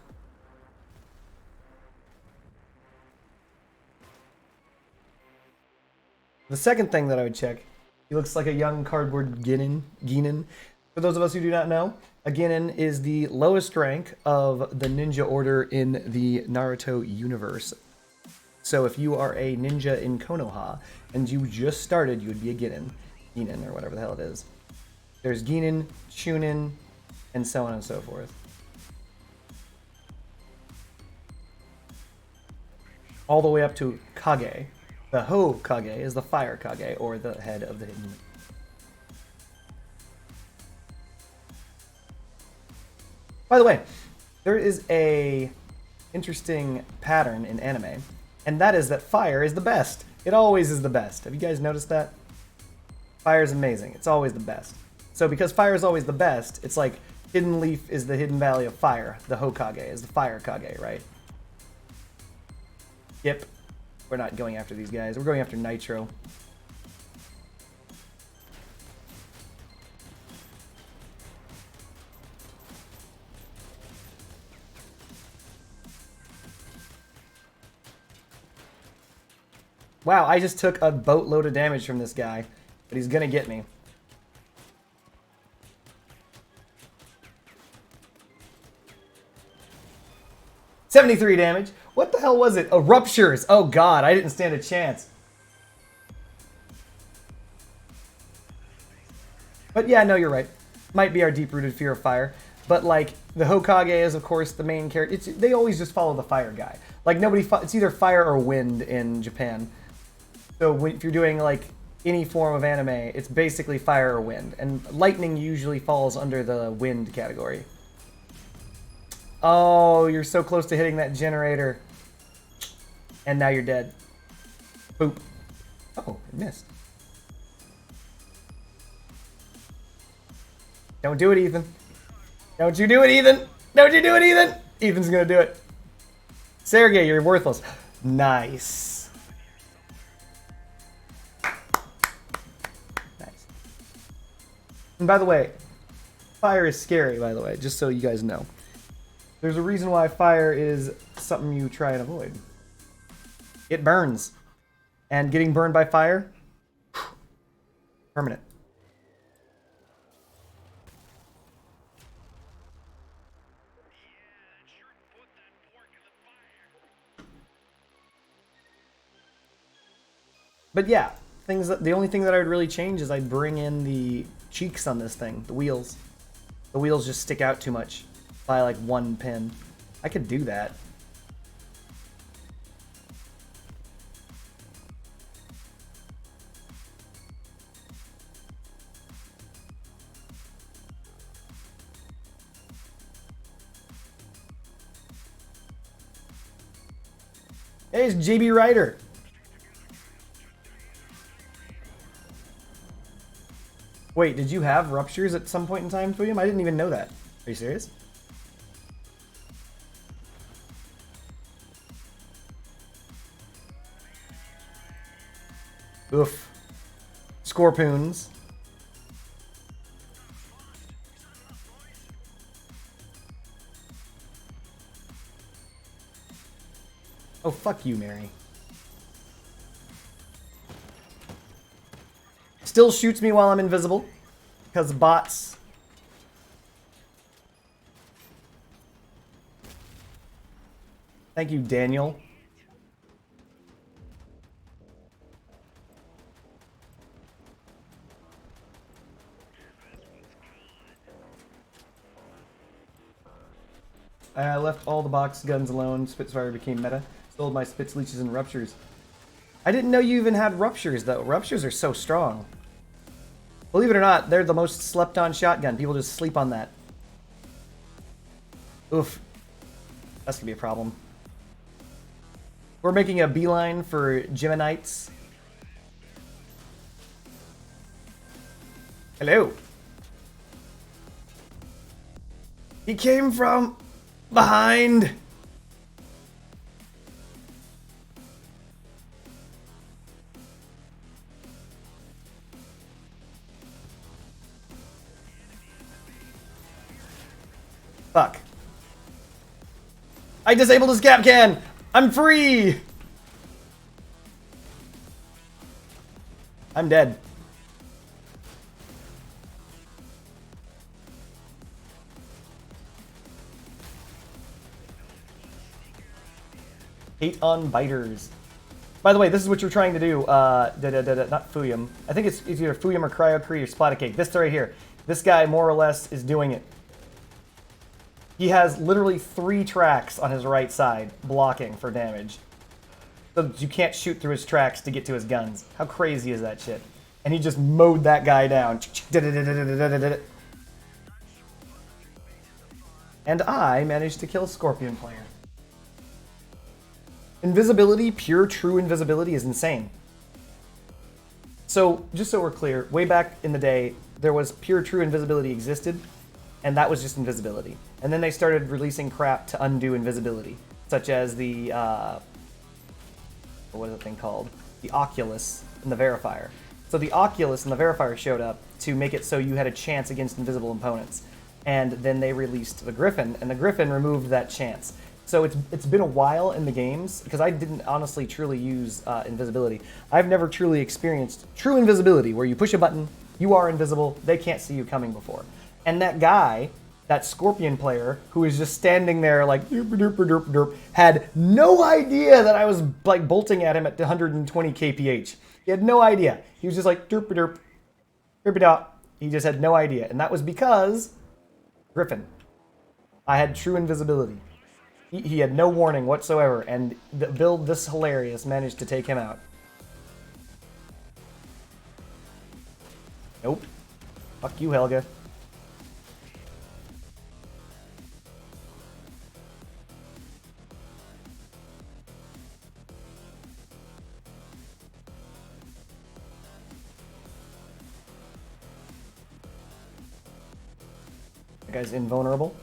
Speaker 1: The second thing that I would check, he looks like a young cardboard Genin. For those of us who do not know, a Genin is the lowest rank of the ninja order in the Naruto universe. So if you are a ninja in Konoha and you just started, you would be a Genin, or whatever the hell it is. There's Genin, Chunin, and so on and so forth. All the way up to Kage. The Hokage is the fire Kage, or the head of the hidden. By the way, there is a interesting pattern in anime, and that is that fire is the best. It always is the best. Have you guys noticed that? Fire is amazing. It's always the best. So because fire is always the best, it's like Hidden Leaf is the hidden valley of fire. The Hokage is the fire Kage, right? Yep. We're not going after these guys. We're going after Nitro. Wow, I just took a boatload of damage from this guy, but he's gonna get me. $73 damage. What the hell was it? Oh, ruptures. Oh god, I didn't stand a chance. But yeah, no, you're right. Might be our deep-rooted fear of fire. But like, the Hokage is of course the main character. They always just follow the fire guy. Like nobody, it's either fire or wind in Japan. So if you're doing like any form of anime, it's basically fire or wind. And lightning usually falls under the wind category. Oh, you're so close to hitting that generator. And now you're dead. Boop. Oh, it missed. Don't do it, Ethan. Don't you do it, Ethan. Don't you do it, Ethan. Ethan's gonna do it. Sergey, you're worthless. Nice. Nice. And by the way, fire is scary, by the way, just so you guys know. There's a reason why fire is something you try and avoid. It burns. And getting burned by fire, permanent. But yeah, the only thing that I would really change is I'd bring in the cheeks on this thing, the wheels. The wheels just stick out too much by like one pin. I could do that. Hey, it's JB Ryder. Wait, did you have ruptures at some point in time, William? I didn't even know that. Are you serious? Oof. Scorpoons. Oh, fuck you, Mary. Still shoots me while I'm invisible. Because bots. Thank you, Daniel. I left all the box guns alone. Spitfire became meta. Sold my spits, leeches, and ruptures. I didn't know you even had ruptures, though. Ruptures are so strong. Believe it or not, they're the most slept-on shotgun. People just sleep on that. Oof. That's gonna be a problem. We're making a beeline for Geminites. Hello. He came from behind. Fuck. I disabled his cap can. I'm free. I'm dead. Hate on biters. By the way, this is what you're trying to do. Not Fuyum. I think it's either Fuyum or Cryocrete or Splattercake. This right here. This guy, more or less, is doing it. He has literally 3 tracks on his right side, blocking for damage. So you can't shoot through his tracks to get to his guns. How crazy is that shit? And he just mowed that guy down. And I managed to kill Scorpion Player. Invisibility, pure true invisibility, is insane. So, just so we're clear, way back in the day, there was pure true invisibility existed, and that was just invisibility. And then they started releasing crap to undo invisibility, such as the, what is the thing called? The Oculus and the Verifier. So the Oculus and the Verifier showed up to make it so you had a chance against invisible opponents. And then they released the Griffin, and the Griffin removed that chance. So it's been a while in the games, because I didn't honestly truly use invisibility. I've never truly experienced true invisibility, where you push a button, you are invisible, they can't see you coming before. And that guy, that Scorpion Player, who was just standing there like derp, derp, derp, derp, had no idea that I was like bolting at him at 120 kph. He had no idea. He was just like derp, derp, derp, derp. He just had no idea. And that was because Griffin. I had true invisibility. He had no warning whatsoever, and the build this hilarious managed to take him out. Nope. Fuck you, Helga. That guy's invulnerable.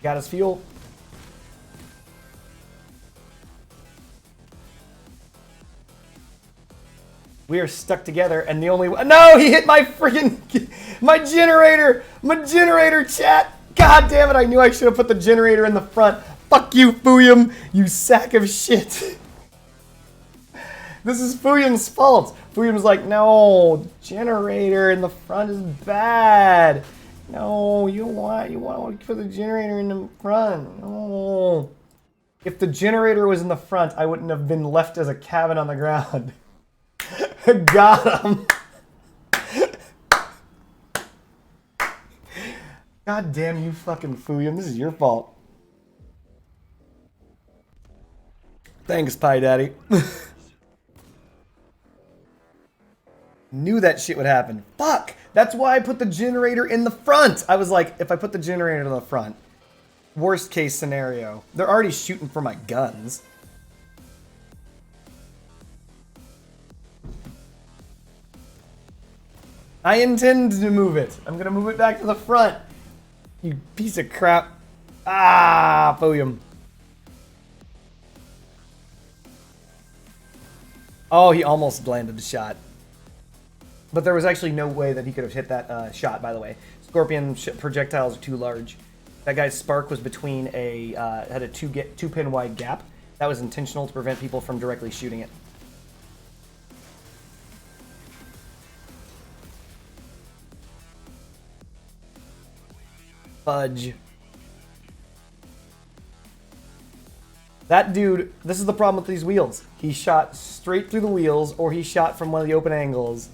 Speaker 1: Got his fuel. We are stuck together, and the only no, he hit my freaking my generator, chat. God damn it! I knew I should have put the generator in the front. Fuck you, Fuyum, you sack of shit. This is Fuyum's fault. Fuyum's like, no, generator in the front is bad. No, you want to put the generator in the front. No. If the generator was in the front, I wouldn't have been left as a cabin on the ground. Got him. God damn you, fucking Fuyum. This is your fault. Thanks, Pie Daddy. Knew that shit would happen. Fuck! That's why I put the generator in the front! I was like, if I put the generator in the front, worst case scenario. They're already shooting for my guns. I intend to move it. I'm gonna move it back to the front. You piece of crap. Ah, Fuyum. Oh, he almost landed the shot. But there was actually no way that he could have hit that shot, by the way. Scorpion projectiles are too large. That guy's spark was between had a two pin wide gap. That was intentional to prevent people from directly shooting it. Fudge. That dude, this is the problem with these wheels. He shot straight through the wheels, or he shot from one of the open angles,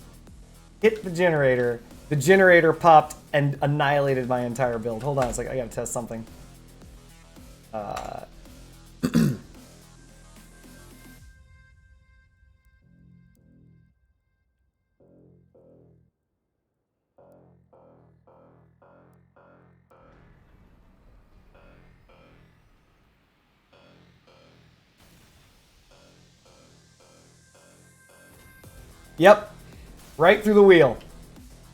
Speaker 1: hit the generator popped and annihilated my entire build. Hold on a second, I gotta test something. Yep, right through the wheel.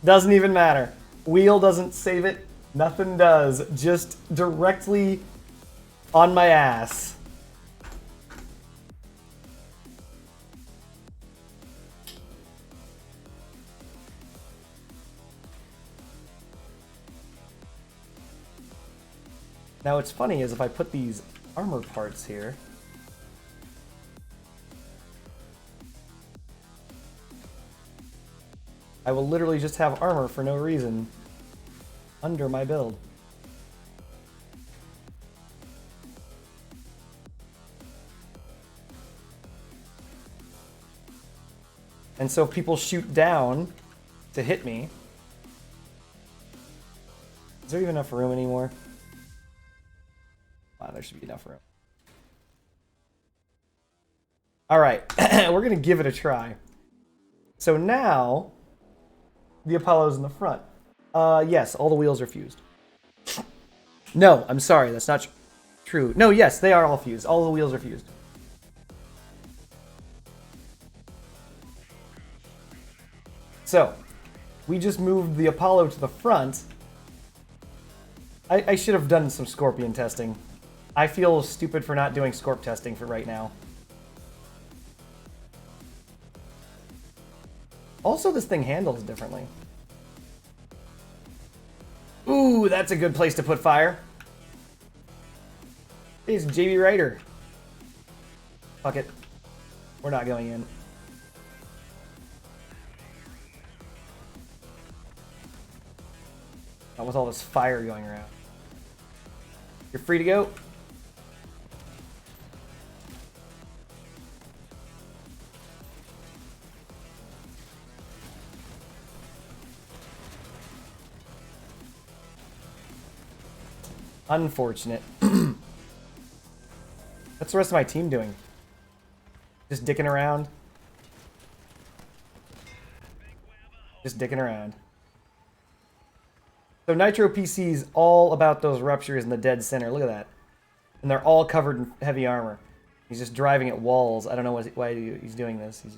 Speaker 1: Doesn't even matter. Wheel doesn't save it. Nothing does. Just directly on my ass. Now what's funny is if I put these armor parts here, I will literally just have armor for no reason under my build. And so if people shoot down to hit me, is there even enough room anymore? Wow, there should be enough room. All right, we're gonna give it a try. So now, the Apollo's in the front. Yes, all the wheels are fused. No, I'm sorry, that's not true. No, yes, they are all fused. All the wheels are fused. So, we just moved the Apollo to the front. I should have done some Scorpion testing. I feel stupid for not doing Scorp testing for right now. Also, this thing handles differently. Ooh, that's a good place to put fire. It's JB Ryder. Fuck it. We're not going in. Not with all this fire going around. You're free to go. Unfortunate. What's the rest of my team doing? Just dicking around? Just dicking around. So Nitro PC's all about those ruptures in the dead center. Look at that. And they're all covered in heavy armor. He's just driving at walls. I don't know why he's doing this. He's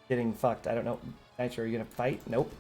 Speaker 1: getting fucked. I don't know. Nitro, are you gonna fight? Nope.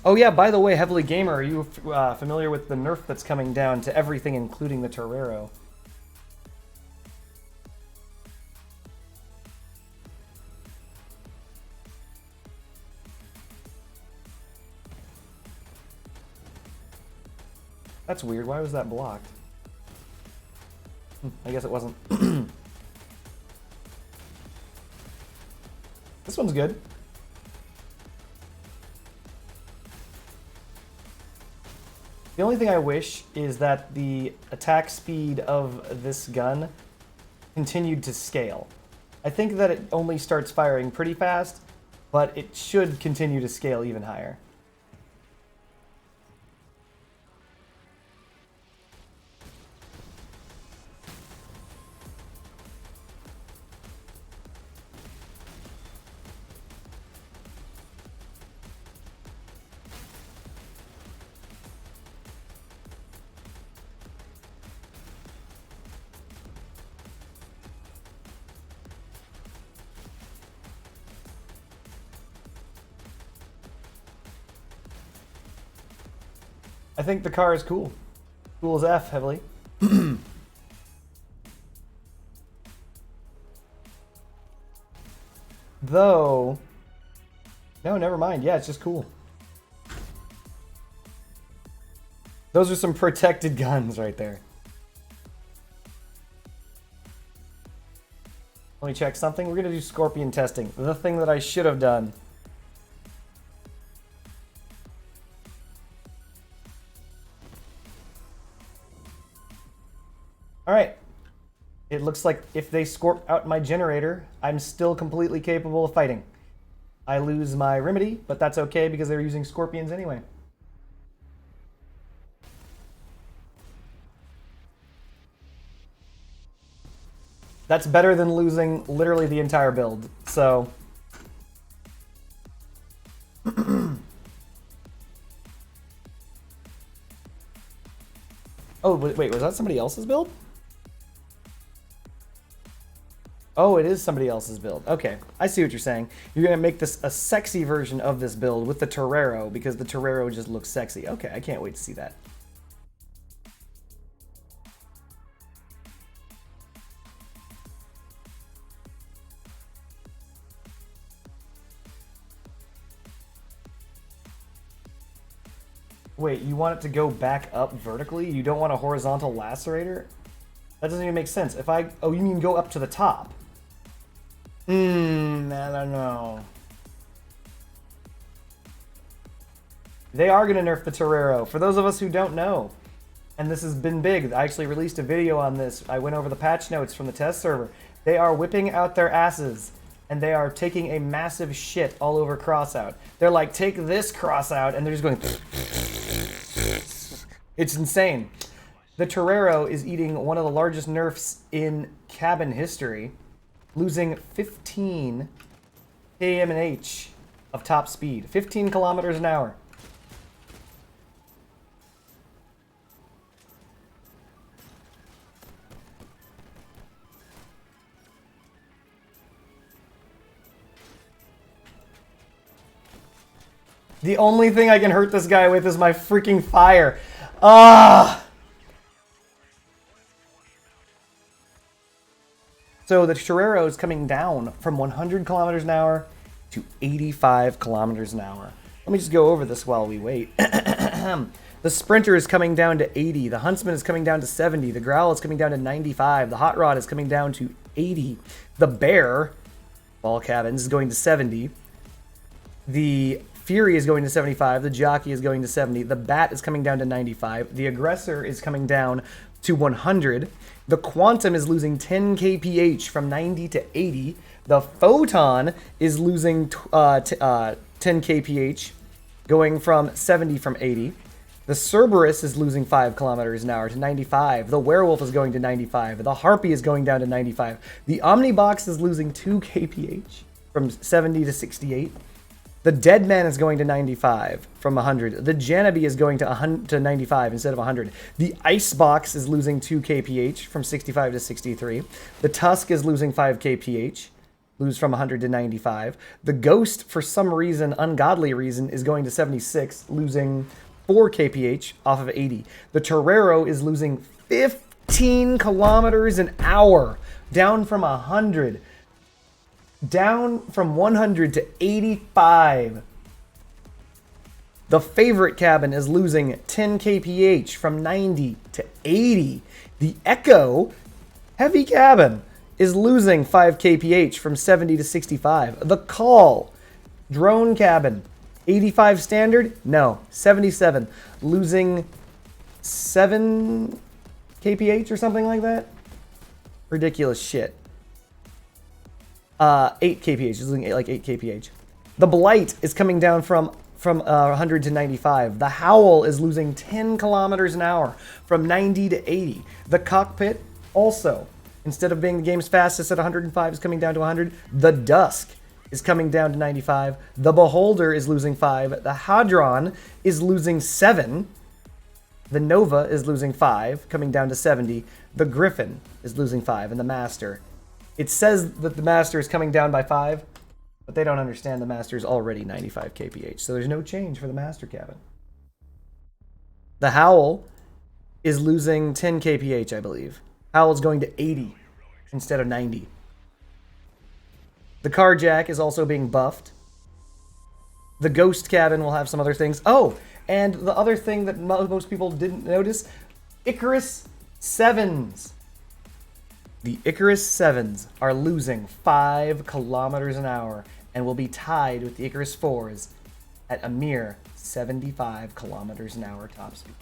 Speaker 1: Oh yeah, by the way, Heavily Gamer, are you familiar with the nerf that's coming down to everything, including the Torero? That's weird. Why was that blocked? I guess it wasn't. This one's good. The only thing I wish is that the attack speed of this gun continued to scale. I think that it only starts firing pretty fast, but it should continue to scale even higher. I think the car is cool. Cool as F, heavily. Though... No, never mind. Yeah, it's just cool. Those are some protected guns right there. Let me check something. We're going to do Scorpion testing. The thing that I should have done. Alright. It looks like if they scorp out my generator, I'm still completely capable of fighting. I lose my remedy, but that's okay because they're using Scorpions anyway. That's better than losing literally the entire build, so... Oh, wait, was that somebody else's build? Oh, it is somebody else's build. Okay, I see what you're saying. You're going to make this a sexy version of this build with the Torero, because the Torero just looks sexy. Okay, I can't wait to see that. Wait, you want it to go back up vertically? You don't want a horizontal lacerator? That doesn't even make sense. If I... Oh, you mean go up to the top? I don't know. They are going to nerf the Torero. For those of us who don't know, and this has been big, I actually released a video on this. I went over the patch notes from the test server. They are whipping out their asses, and they are taking a massive shit all over Crossout. They're like, take this Crossout, and they're just going... It's insane. The Torero is eating one of the largest nerfs in cabin history, losing 15 km/h of top speed. 15 kilometers an hour. The only thing I can hurt this guy with is my freaking fire. Ah! So the Torero is coming down from 100 kilometers an hour to 85 kilometers an hour. Let me just go over this while we wait. The Sprinter is coming down to 80. The Huntsman is coming down to 70. The Growl is coming down to 95. The Hot Rod is coming down to 80. The Bear, all cabins, is going to 70. The Fury is going to 75. The Jockey is going to 70. The Bat is coming down to 95. The Aggressor is coming down to 100. The Quantum is losing 10 kph from 90 to 80. The Photon is losing 10 kph, going from 70 from 80. The Cerberus is losing 5 kilometers an hour to 95. The Werewolf is going to 95. The Harpy is going down to 95. The Omnibox is losing 2 kph from 70 to 68. The Deadman is going to 95 from 100. The Janabee is going to 95 instead of 100. The Icebox is losing 2 kph from 65 to 63. The Tusk is losing 5 kph, lose from 100 to 95. The Ghost, for some reason, ungodly reason, is going to 76, losing 4 kph off of 80. The Torero is losing 15 kilometers an hour, down from 100. Down from 100 to 85. The Favorite cabin is losing 10 kph from 90 to 80. The Echo Heavy cabin is losing 5 kph from 70 to 65. The Call Drone cabin, 85 standard? No, 77. Losing 7 kph or something like that? Ridiculous shit. 8 kph, is losing like 8 kph. The Blight is coming down from 100 to 95. The Howl is losing 10 kilometers an hour from 90 to 80. The Cockpit also, instead of being the game's fastest at 105, is coming down to 100. The Dusk is coming down to 95. The Beholder is losing 5. The Hadron is losing 7. The Nova is losing 5, coming down to 70. The Griffin is losing 5, and the Master. It says that the Master is coming down by 5, but they don't understand the Master is already 95 kph, so there's no change for the Master cabin. The Howl is losing 10 kph, I believe. Howl is going to 80 instead of 90. The Carjack is also being buffed. The Ghost Cabin will have some other things. Oh, and the other thing that most people didn't notice, Icarus 7s. The Icarus 7s are losing 5 kilometers an hour and will be tied with the Icarus 4s at a mere 75 kilometers an hour top speed.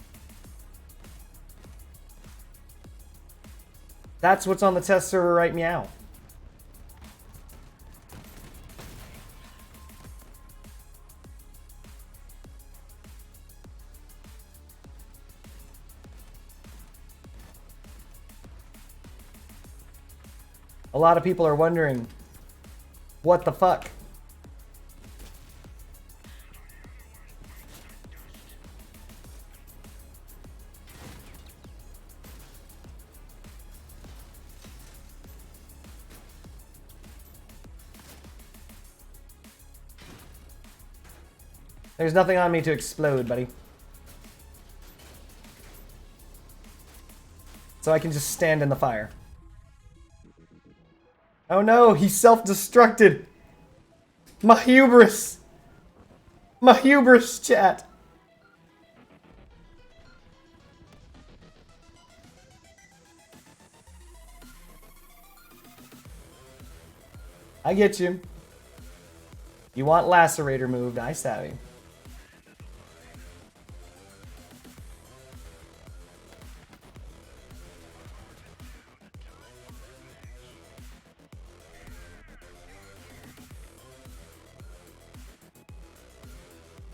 Speaker 1: That's what's on the test server right meow. A lot of people are wondering, what the fuck? There's nothing on me to explode, buddy. So I can just stand in the fire. Oh no, he self-destructed! My hubris! My hubris, chat! I get you. You want Lacerator moved, I savvy.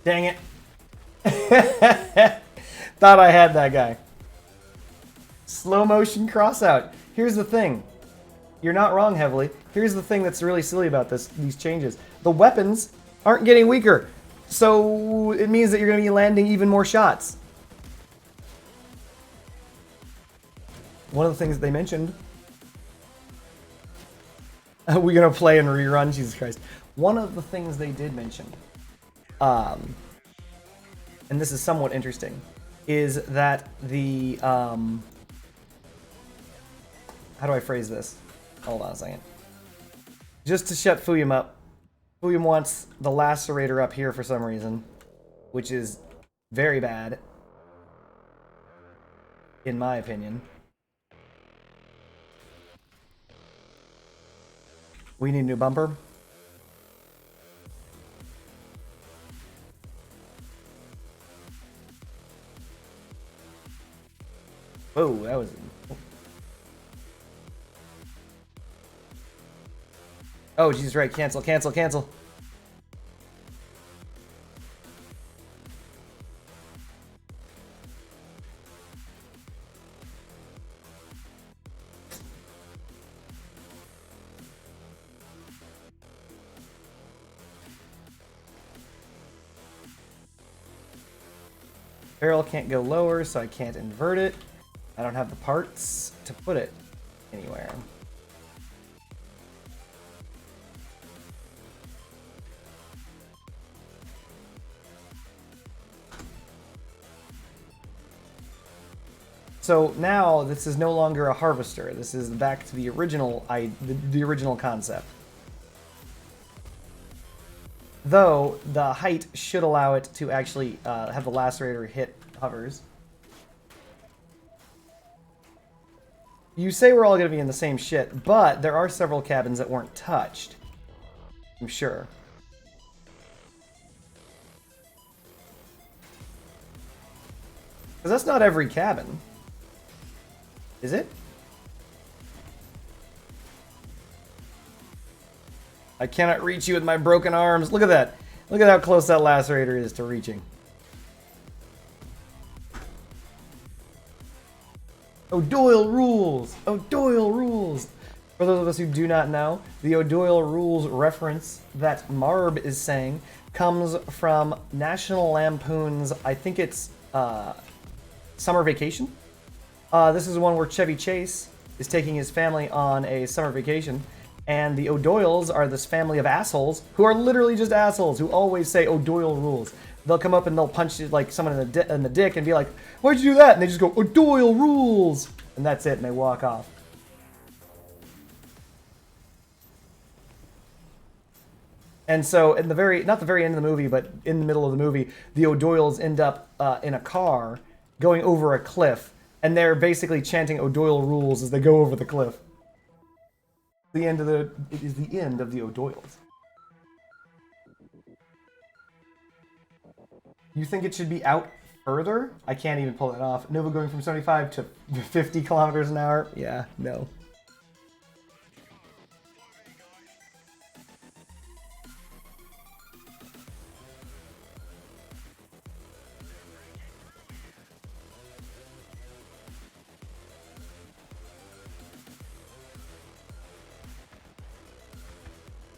Speaker 1: Dang it. Thought I had that guy. Slow motion crossout. Here's the thing. You're not wrong, Heavily. Here's the thing that's really silly about these changes. The weapons aren't getting weaker. So it means that you're going to be landing even more shots. One of the things that they mentioned. We're going to play and rerun, Jesus Christ. One of the things they did mention, and this is somewhat interesting, is that the, how do I phrase this? Hold on a second. Just to shut Fuyum up, Fuyum wants the Lacerator up here for some reason, which is very bad, in my opinion. We need a new bumper. Oh, that was... Oh, Jesus, right. Cancel, cancel, cancel. Barrel can't go lower, so I can't invert it. I don't have the parts to put it anywhere. So now this is no longer a harvester. This is back to the original the original concept. Though the height should allow it to actually have the Lacerator hit hovers. You say we're all going to be in the same shit, but there are several cabins that weren't touched. I'm sure. Because that's not every cabin. Is it? I cannot reach you with my broken arms. Look at that. Look at how close that Lacerator is to reaching. O'Doyle rules! O'Doyle rules! For those of us who do not know, the O'Doyle rules reference that Marb is saying comes from National Lampoon's, I think it's Summer Vacation. This is one where Chevy Chase is taking his family on a summer vacation, and the O'Doyles are this family of assholes who are literally just assholes who always say O'Doyle rules. they'll come up and they'll punch you, like someone in the dick and be like, "Why'd you do that?" And they just go, "O'Doyle rules," and that's it, and they walk off. And so, in the not the very end of the movie, but in the middle of the movie, the O'Doyles end up in a car going over a cliff, and they're basically chanting "O'Doyle rules" as they go over the cliff. It is the end of the O'Doyles. You think it should be out further? I can't even pull it off. Nova going from 75 to 50 kilometers an hour? Yeah, no.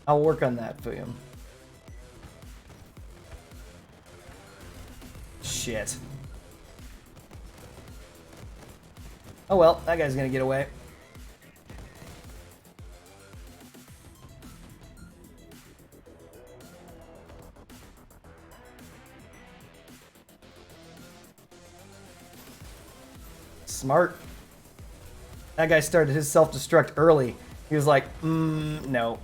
Speaker 1: I'll work on that for you. Shit. Oh well, that guy's gonna get away. Smart. That guy started his self-destruct early. He was like, no.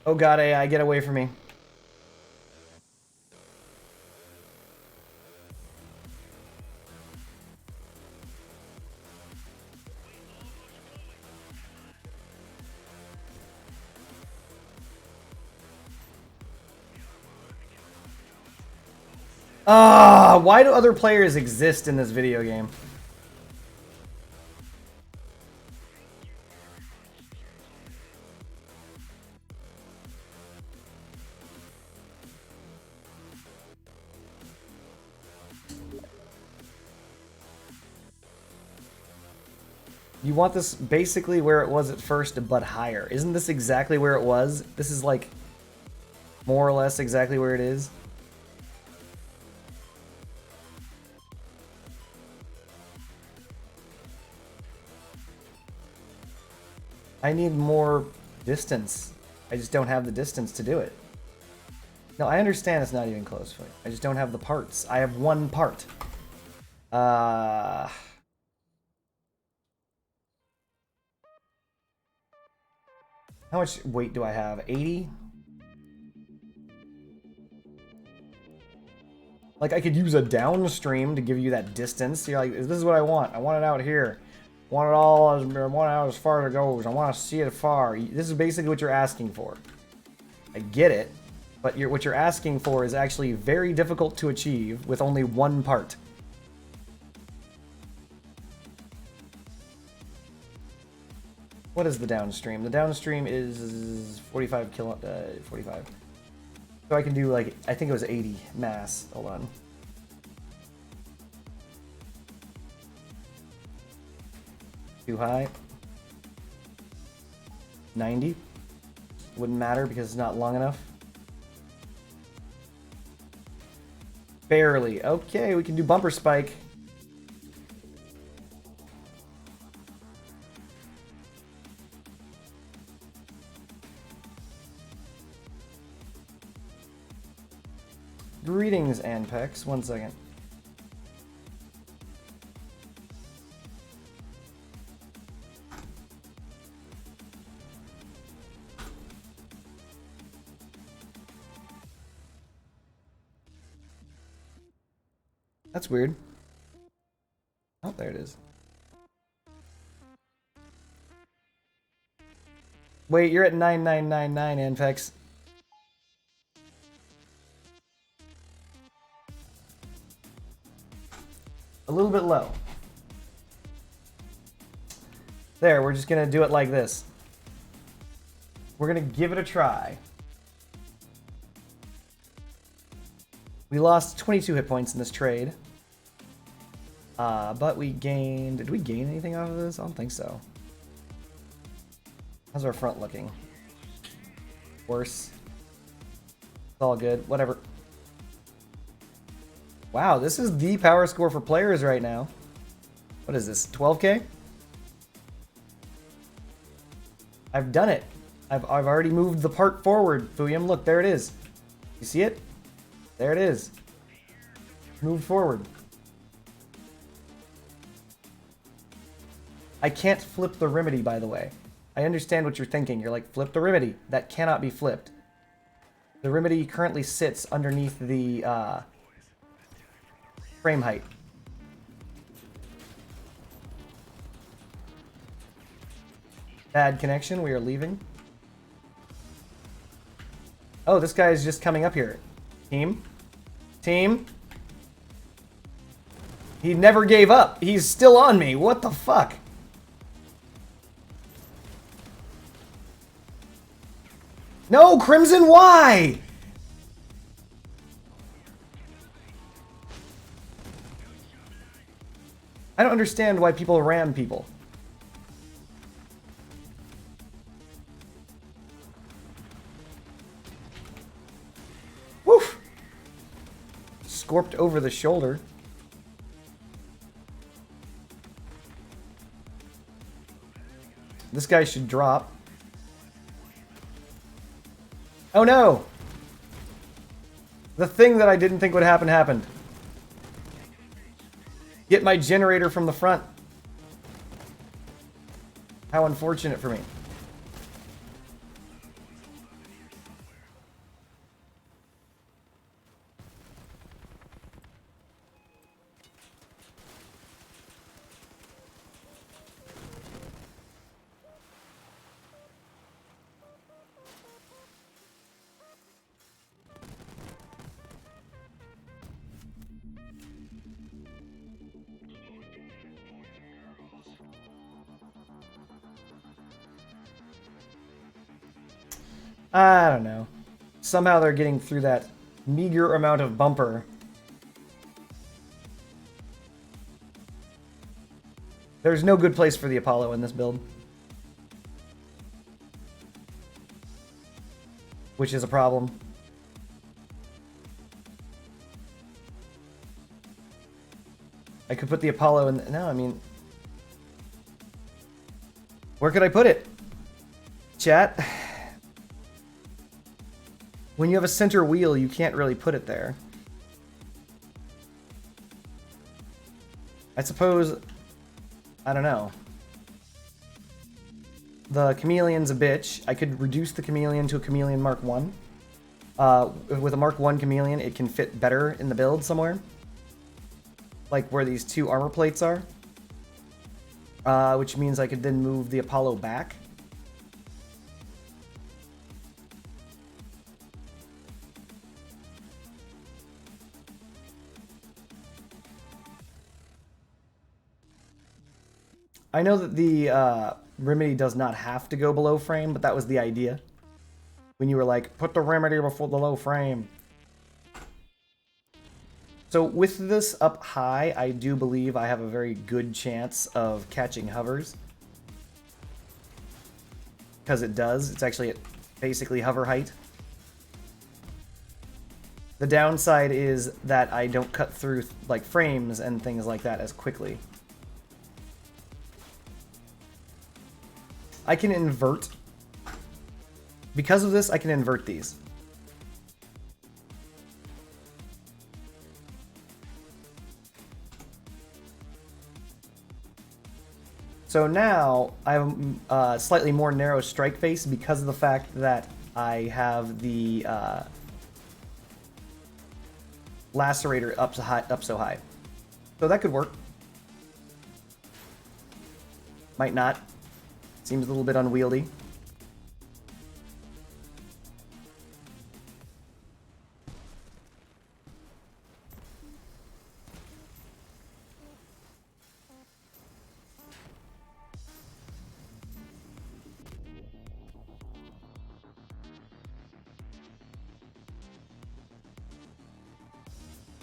Speaker 1: Oh god, AI, get away from me. Why do other players exist in this video game? You want this basically where it was at first, but higher. Isn't this exactly where it was? This is like more or less exactly where it is. I need more distance. I just don't have the distance to do it. No, I understand it's not even close. I just don't have the parts. I have one part. How much weight do I have? 80? Like, I could use a downstream to give you that distance. You're like, this is what I want. I want it out here. I want it out as far as it goes. I want to see it far. This is basically what you're asking for. I get it, but what you're asking for is actually very difficult to achieve with only one part. What is the downstream? The downstream is 45 kilo, 45. So I can do like, I think it was 80 mass. Hold on. Too high. 90. Wouldn't matter because it's not long enough. Barely. Okay, we can do bumper spike. Greetings, Anpex. 1 second. That's weird. Oh, there it is. Wait, you're at 9999, Anpex. A little bit low. There, we're just gonna do it like this. We're gonna give it a try. We lost 22 hit points in this trade. But we gained... Did we gain anything out of this? I don't think so. How's our front looking? Worse. It's all good. Whatever. Wow, this is the power score for players right now. What is this? 12K? I've done it. I've already moved the part forward. Fuyum, look, there it is. You see it? There it is. Moved forward. I can't flip the remedy, by the way. I understand what you're thinking. You're like, flip the remedy. That cannot be flipped. The remedy currently sits underneath the frame height. Bad connection. We are leaving. Oh, this guy is just coming up here. Team. Team. He never gave up. He's still on me. What the fuck? No, Crimson, why? I don't understand why people ram people. Woof! Scorped over the shoulder. This guy should drop. Oh no! The thing that I didn't think would happen happened. Get my generator from the front. How unfortunate for me. I don't know. Somehow they're getting through that meager amount of bumper. There's no good place for the Apollo in this build. Which is a problem. I could put the Apollo in... No, I mean... Where could I put it? Chat? When you have a center wheel, you can't really put it there. I suppose... I don't know. The Chameleon's a bitch. I could reduce the Chameleon to a Chameleon Mark 1. With a Mark 1 Chameleon, it can fit better in the build somewhere. Like where these two armor plates are. Which means I could then move the Apollo back. I know that the remedy does not have to go below frame, but that was the idea. When you were like, put the remedy before the low frame. So with this up high, I do believe I have a very good chance of catching hovers. Because it does. It's actually at basically hover height. The downside is that I don't cut through like frames and things like that as quickly. I can invert. Because of this, I can invert these. So now I have a slightly more narrow strike face because of the fact that I have the lacerator up so high. So that could work. Might not. Seems a little bit unwieldy.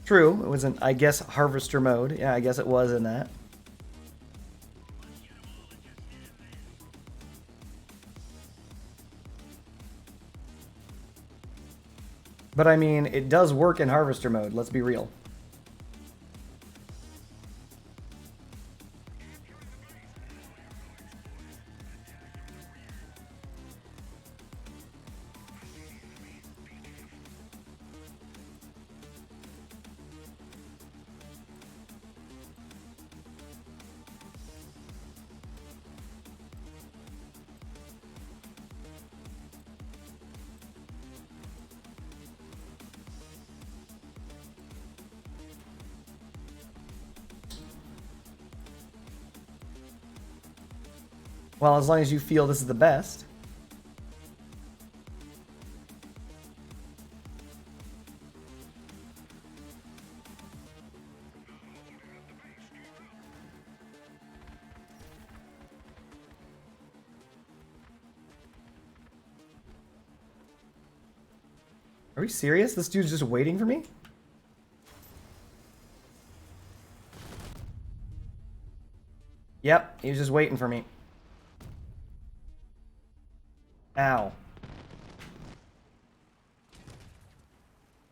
Speaker 1: True, it was in, I guess, harvester mode. Yeah, I guess it was in that. But I mean, it does work in harvester mode, let's be real. Well, as long as you feel this is the best. Are we serious? This dude's just waiting for me? Yep, he was just waiting for me. Ow.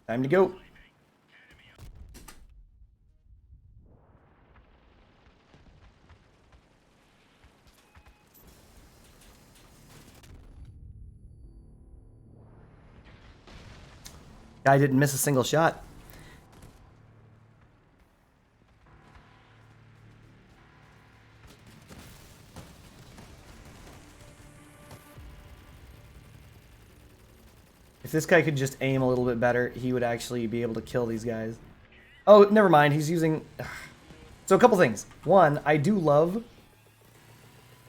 Speaker 1: Time to go. Guy didn't miss a single shot. If this guy could just aim a little bit better, he would actually be able to kill these guys. Oh, never mind. He's using... So a couple things. One, I do love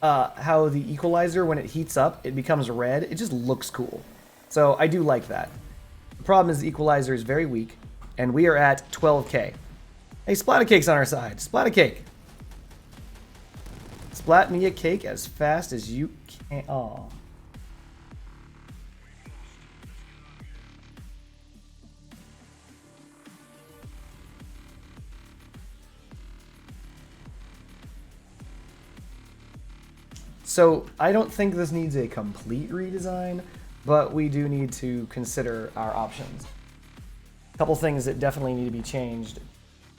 Speaker 1: how the equalizer, when it heats up, it becomes red. It just looks cool. So I do like that. The problem is the equalizer is very weak, and we are at 12k. Hey, Splat-A-Cake's on our side. Splat-A-Cake. Splat me a cake as fast as you can. Aw. So I don't think this needs a complete redesign, but we do need to consider our options. A couple things that definitely need to be changed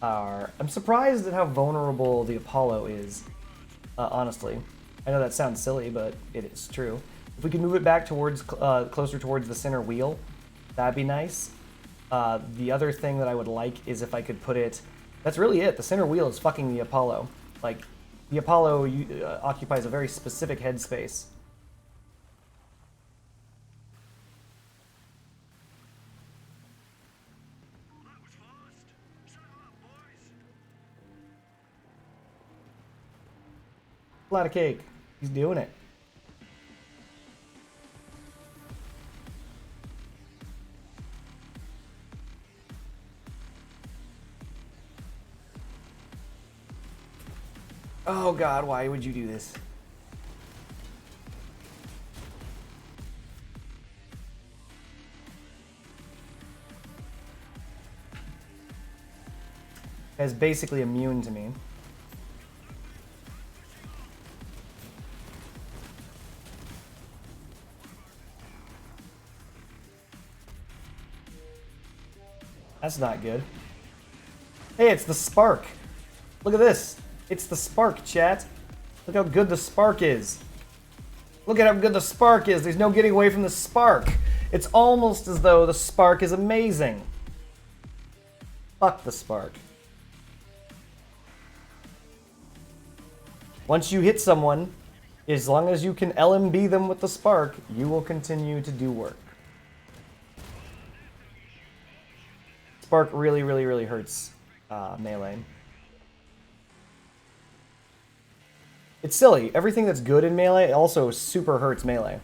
Speaker 1: are... I'm surprised at how vulnerable the Apollo is, honestly. I know that sounds silly, but it is true. If we could move it back towards closer towards the center wheel, that'd be nice. The other thing that I would like is if I could put it... That's really it. The center wheel is fucking the Apollo. Like, the Apollo occupies a very specific headspace. Splat-A-Cake. He's doing it. Oh god, why would you do this? Guy's basically immune to me. That's not good. Hey, it's the spark. Look at this. It's the spark, chat. Look how good the spark is. Look at how good the spark is. There's no getting away from the spark. It's almost as though the spark is amazing. Fuck the spark. Once you hit someone, as long as you can LMB them with the spark, you will continue to do work. Spark really, really, really hurts melee. It's silly. Everything that's good in melee also super hurts melee.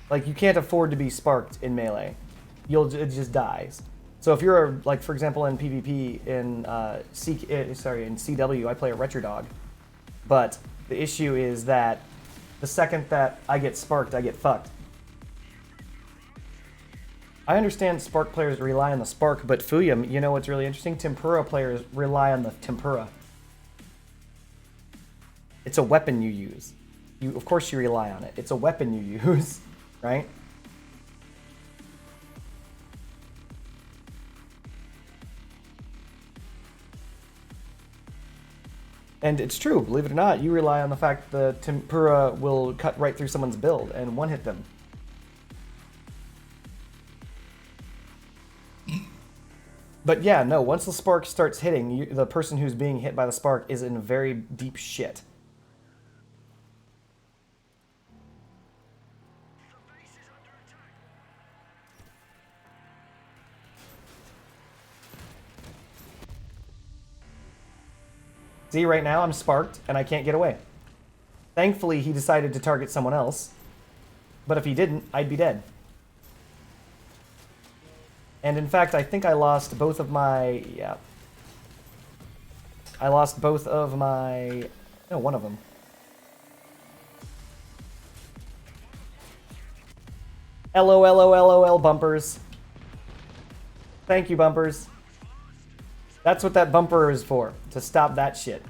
Speaker 1: Like, you can't afford to be sparked in melee. It just dies. So if you're, like, for example, in PvP, in in CW, I play a Retro Dog. But the issue is that the second that I get sparked, I get fucked. I understand Spark players rely on the Spark, but Fuyum, you know what's really interesting? Tempura players rely on the Tempura. It's a weapon you use. Of course you rely on it. It's a weapon you use, right? And it's true, believe it or not, you rely on the fact the Tempura will cut right through someone's build and one-hit them. But yeah, no, once the Spark starts hitting, the person who's being hit by the Spark is in very deep shit. See, right now I'm sparked and I can't get away. Thankfully, he decided to target someone else. But if he didn't, I'd be dead. And in fact, I think I lost both of my... Yeah. I lost both of my... No, one of them. LOL bumpers. Thank you, bumpers. That's what that bumper is for, to stop that shit.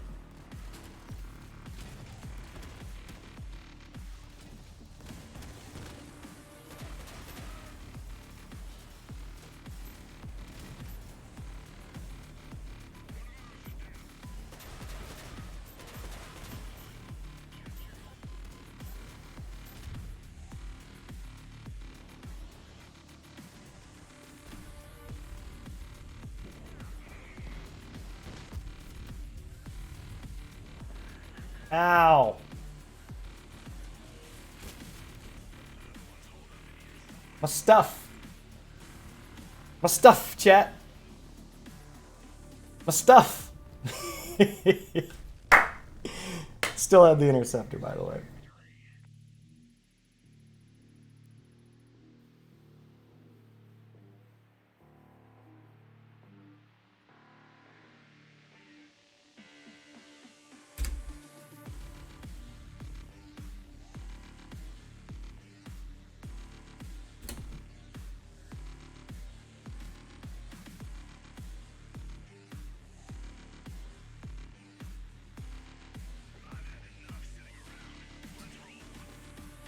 Speaker 1: Ow. My stuff. My stuff, chat. My stuff. Still have the interceptor, by the way.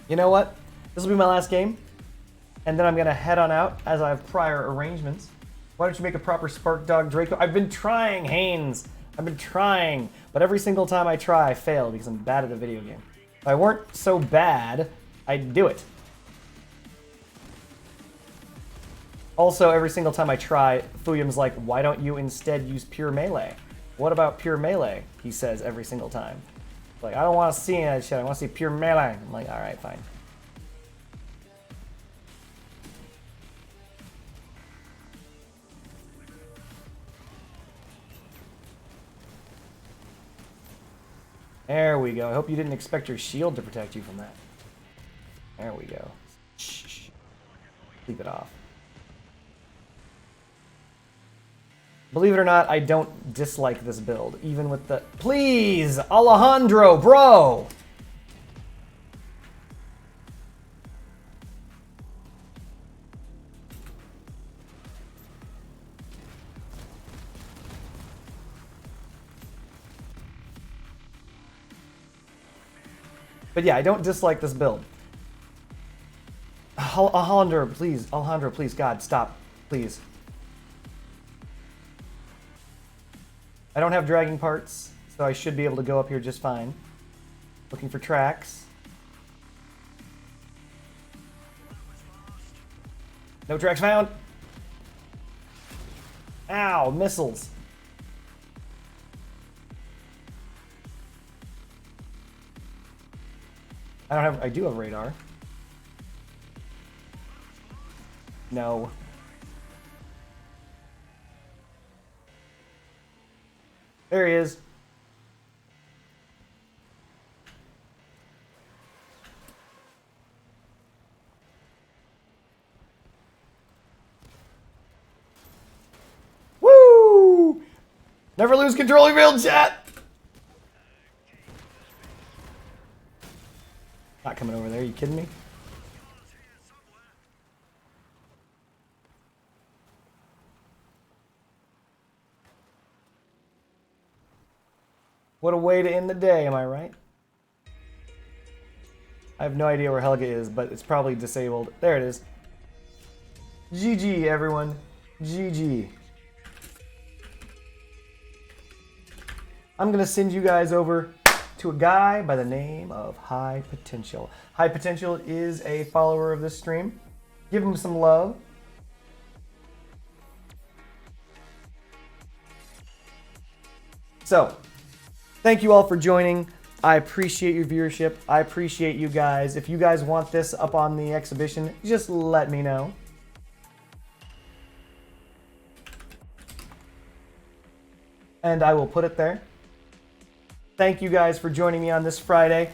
Speaker 1: You know what? This will be my last game, and then I'm gonna head on out as I have prior arrangements. Why don't you make a proper Spark Dog Draco? I've been trying, Haynes. I've been trying, but every single time I try, I fail because I'm bad at a video game. If I weren't so bad, I'd do it. Also, every single time I try, Fuyum's like, why don't you instead use pure melee? What about pure melee? He says every single time. Like, I don't want to see any of that shit. I want to see pure melee. I'm like, alright, fine. There we go. I hope you didn't expect your shield to protect you from that. There we go. Shh. Leave it off. Believe it or not, I don't dislike this build, even with the... Please! Alejandro, bro! But yeah, I don't dislike this build. Alejandro, please, God, stop. Please. I don't have dragging parts, so I should be able to go up here just fine. Looking for tracks. No tracks found. Ow, missiles. I do have radar. No. There he is. Woo! Never lose control of your field, chat! Not coming over there, you kidding me? What a way to end the day, am I right? I have no idea where Helga is, but it's probably disabled. There it is. GG, everyone. GG. I'm going to send you guys over to a guy by the name of High Potential. High Potential is a follower of this stream. Give him some love. So, thank you all for joining. I appreciate your viewership. I appreciate you guys. If you guys want this up on the exhibition, just let me know. And I will put it there. Thank you guys for joining me on this Friday.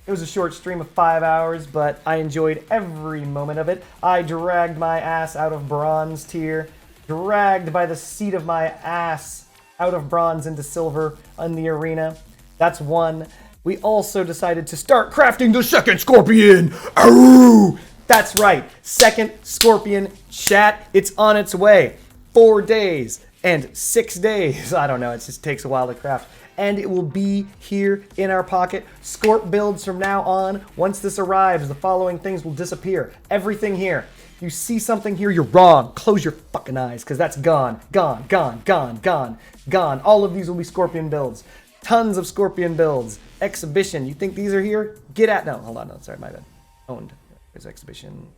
Speaker 1: It was a short stream of 5 hours, but I enjoyed every moment of it. I dragged my ass out of bronze tier, dragged by the seat of my ass out of bronze into silver in the arena. That's one. We also decided to start crafting the second Scorpion. Arroo! That's right, second Scorpion chat. It's on its way. 4 days and 6 days. I don't know, it just takes a while to craft. And it will be here in our pocket. Scorp builds from now on. Once this arrives, the following things will disappear. Everything here. If you see something here, you're wrong. Close your fucking eyes, because that's gone. Gone, gone, gone, gone, gone. All of these will be Scorpion builds. Tons of Scorpion builds. Exhibition. You think these are here? Get at... No, hold on. No, sorry, my bad. Owned. There's exhibition.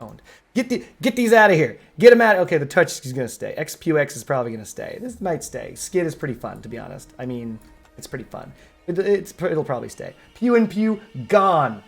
Speaker 1: Owned. Get these out of here. Get them out. Okay, the touch is going to stay. XPUX is probably going to stay. This might stay. Skid is pretty fun, to be honest. I mean, it's pretty fun. It'll probably stay. Pew and Pew, gone.